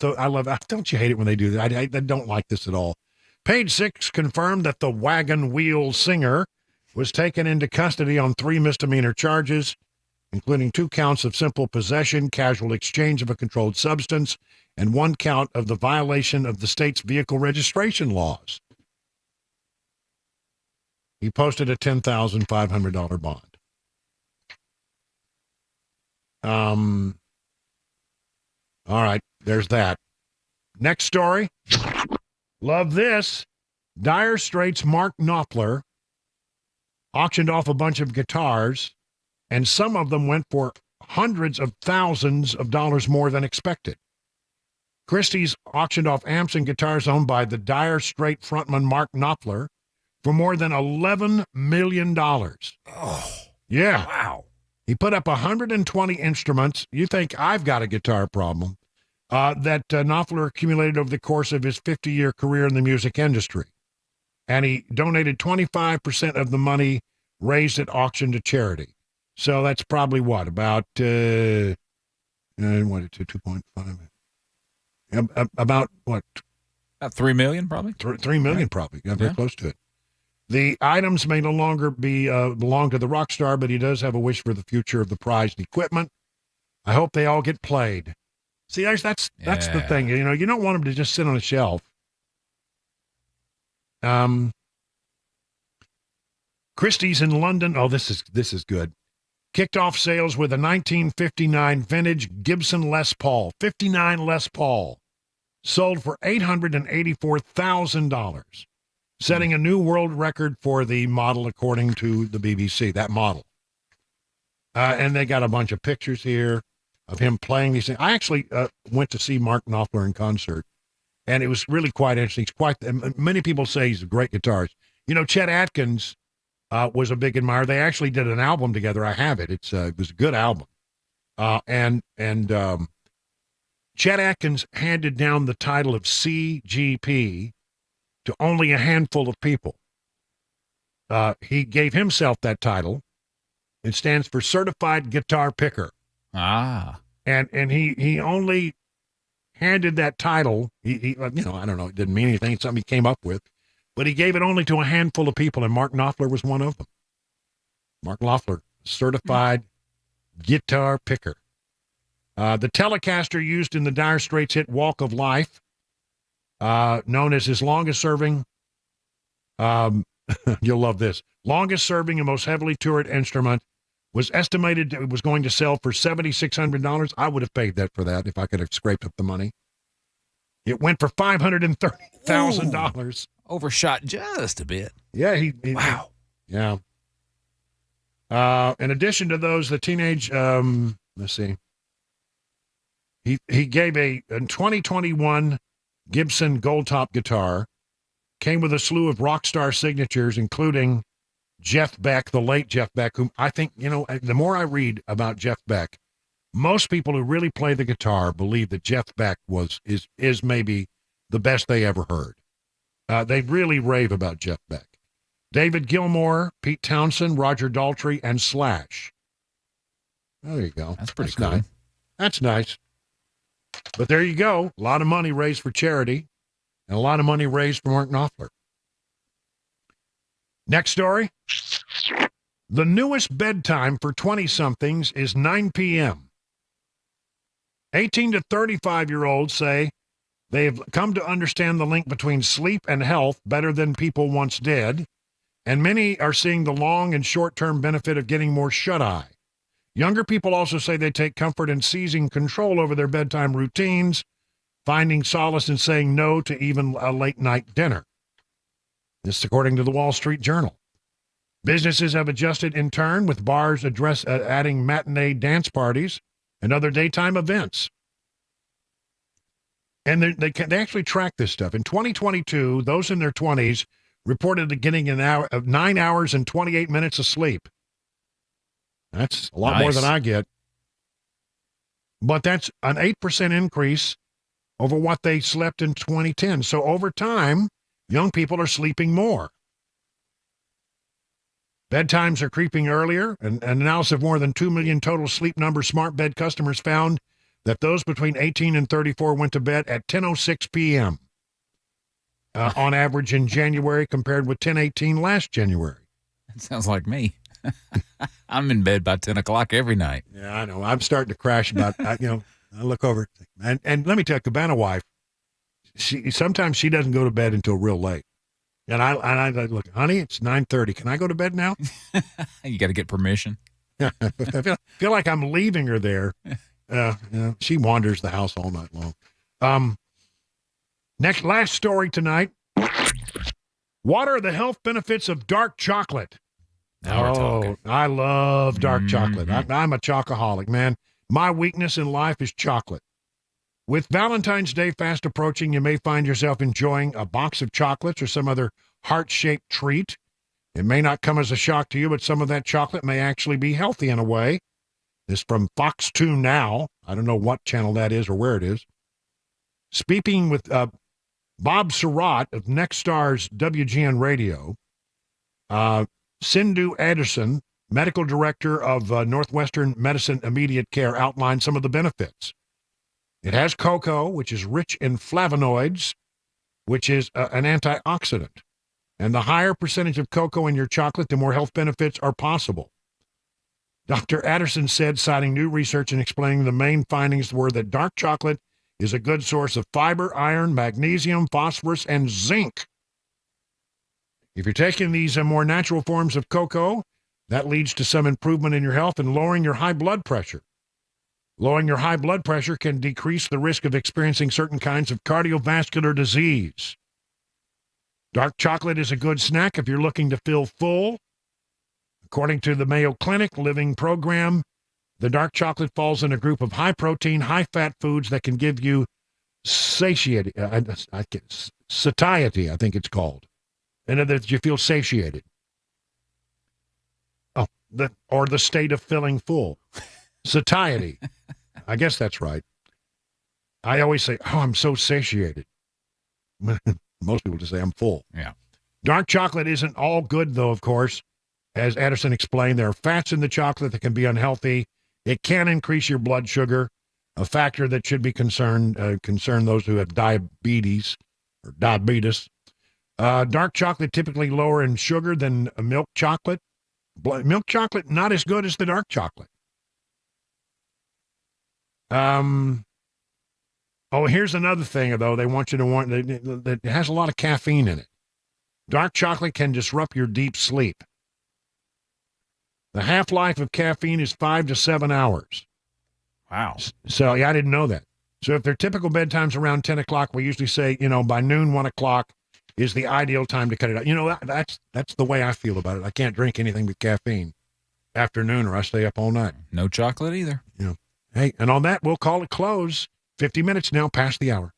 don't you hate it when they do that? I don't like this at all. Page 6 confirmed that the wagon wheel singer was taken into custody on 3 misdemeanor charges, including 2 counts of simple possession, casual exchange of a controlled substance, and 1 count of the violation of the state's vehicle registration laws. He posted a $10,500 bond. All right, there's that. Next story. Love this. Dire Straits' Mark Knopfler auctioned off a bunch of guitars, and some of them went for hundreds of thousands of dollars more than expected. Christie's auctioned off amps and guitars owned by the Dire Straits frontman Mark Knopfler for more than $11 million. Oh, yeah. wow. He put up 120 instruments. You think I've got a guitar problem that Knopfler accumulated over the course of his 50-year career in the music industry. And he donated 25% of the money raised at auction to charity. So that's probably what, about 2.5? About what? About $3 million, probably. $3 million, right? Probably. Yeah, very close to it. The items may no longer belong to the rock star, but he does have a wish for the future of the prized equipment. I hope they all get played. See, that's the thing. You know, you don't want them to just sit on a shelf. Christie's in London. Oh, this is good. Kicked off sales with a 1959 vintage Gibson Les Paul, 59 Les Paul, sold for $884,000. Setting a new world record for the model, according to the BBC, that model. And they got a bunch of pictures here of him playing these things. I actually went to see Mark Knopfler in concert, and it was really quite interesting. Many people say he's a great guitarist. You know, Chet Atkins was a big admirer. They actually did an album together. I have it. It was a good album. And Chet Atkins handed down the title of CGP to only a handful of people. He gave himself that title. It stands for Certified Guitar Picker. Ah. And he only handed that title. He I don't know, it didn't mean anything. It's something he came up with. But he gave it only to a handful of people, and Mark Knopfler was one of them. Mark Knopfler, Certified Guitar Picker. The Telecaster used in the Dire Straits hit Walk of Life, known as his longest-serving, you'll love this, longest-serving and most heavily toured instrument, was estimated it was going to sell for $7,600. I would have paid that for that if I could have scraped up the money. It went for $530,000. Overshot just a bit. Yeah, wow. Yeah. In addition to those, the teenage, let's see. He gave a 2021 Gibson Gold Top guitar, came with a slew of rock star signatures, including Jeff Beck, the late Jeff Beck, whom I think, the more I read about Jeff Beck, most people who really play the guitar believe that Jeff Beck is maybe the best they ever heard. They really rave about Jeff Beck. David Gilmour, Pete Townsend, Roger Daltrey, and Slash. Oh, there you go. That's pretty cool. Nice. That's nice. But there you go. A lot of money raised for charity and a lot of money raised for Mark Knopfler. Next story. The newest bedtime for 20-somethings is 9 p.m. 18 to 35-year-olds say they've come to understand the link between sleep and health better than people once did, and many are seeing the long and short-term benefit of getting more shut-eye. Younger people also say they take comfort in seizing control over their bedtime routines, finding solace in saying no to even a late-night dinner. This according to the Wall Street Journal. Businesses have adjusted in turn, with bars adding matinee dance parties and other daytime events. And they actually track this stuff. In 2022, those in their 20s reported getting 9 hours and 28 minutes of sleep. That's a lot more than I get. But that's an 8% increase over what they slept in 2010. So over time, young people are sleeping more. Bedtimes are creeping earlier. An analysis of more than 2 million total Sleep Number smart bed customers found that those between 18 and 34 went to bed at 10:06 p.m. On average in January, compared with 10:18 last January. That sounds like me. I'm in bed by 10 o'clock every night. Yeah, I know. I'm starting to crash about, I look over. And let me tell you, Cabana wife, sometimes she doesn't go to bed until real late. And I look, honey, it's 9:30. Can I go to bed now? You got to get permission. I feel like I'm leaving her there. She wanders the house all night long. Last story tonight. What are the health benefits of dark chocolate? I love dark chocolate. I'm a chocoholic, man. My weakness in life is chocolate. With Valentine's Day fast approaching, you may find yourself enjoying a box of chocolates or some other heart-shaped treat. It may not come as a shock to you, but some of that chocolate may actually be healthy in a way. This is from Fox 2 Now. I don't know what channel that is or where it is. Speaking with Bob Surratt of Nexstar's WGN Radio, Sindhu Anderson, medical director of Northwestern Medicine Immediate Care, outlined some of the benefits. It has cocoa, which is rich in flavonoids, which is an antioxidant. And the higher percentage of cocoa in your chocolate, the more health benefits are possible. Dr. Anderson said, citing new research and explaining the main findings were that dark chocolate is a good source of fiber, iron, magnesium, phosphorus, and zinc. If you're taking these more natural forms of cocoa, that leads to some improvement in your health and lowering your high blood pressure. Lowering your high blood pressure can decrease the risk of experiencing certain kinds of cardiovascular disease. Dark chocolate is a good snack if you're looking to feel full. According to the Mayo Clinic Living Program, the dark chocolate falls in a group of high-protein, high-fat foods that can give you satiety, I think it's called. In other words, you feel satiated. Or the state of feeling full. Satiety. I guess that's right. I always say, I'm so satiated. Most people just say, I'm full. Yeah. Dark chocolate isn't all good, though, of course. As Anderson explained, there are fats in the chocolate that can be unhealthy. It can increase your blood sugar, a factor that should be concern those who have diabetes or diabetes. Dark chocolate typically lower in sugar than milk chocolate. Milk chocolate not as good as the dark chocolate. Here's another thing, though. They want you to want that it has a lot of caffeine in it. Dark chocolate can disrupt your deep sleep. The half-life of caffeine is 5 to 7 hours. Wow. So, I didn't know that. So if their typical bedtime's around 10 o'clock, we usually say, by noon, 1 o'clock is the ideal time to cut it out. That's the way I feel about it. I can't drink anything with caffeine after noon or I stay up all night. No chocolate either. Hey, and on that, we'll call it close. 50 minutes now past the hour.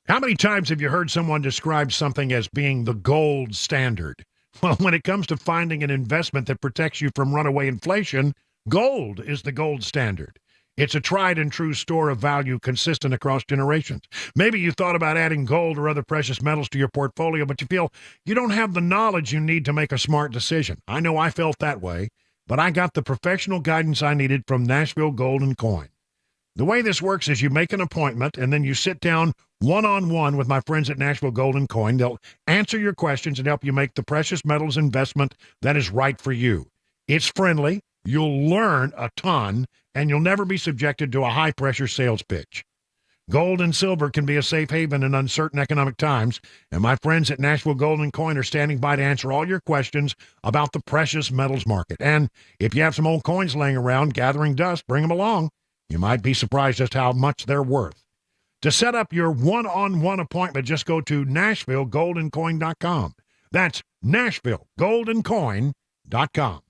How many times have you heard someone describe something as being the gold standard? Well, when it comes to finding an investment that protects you from runaway inflation, gold is the gold standard. It's a tried and true store of value consistent across generations. Maybe you thought about adding gold or other precious metals to your portfolio, but you feel you don't have the knowledge you need to make a smart decision. I know I felt that way, but I got the professional guidance I needed from Nashville Gold and Coin. The way this works is you make an appointment and then you sit down one-on-one with my friends at Nashville Gold and Coin. They'll answer your questions and help you make the precious metals investment that is right for you. It's friendly, you'll learn a ton, and you'll never be subjected to a high-pressure sales pitch. Gold and silver can be a safe haven in uncertain economic times, and my friends at Nashville Gold and Coin are standing by to answer all your questions about the precious metals market. And if you have some old coins laying around gathering dust, bring them along. You might be surprised just how much they're worth. To set up your one-on-one appointment, just go to NashvilleGoldandCoin.com. That's NashvilleGoldandCoin.com.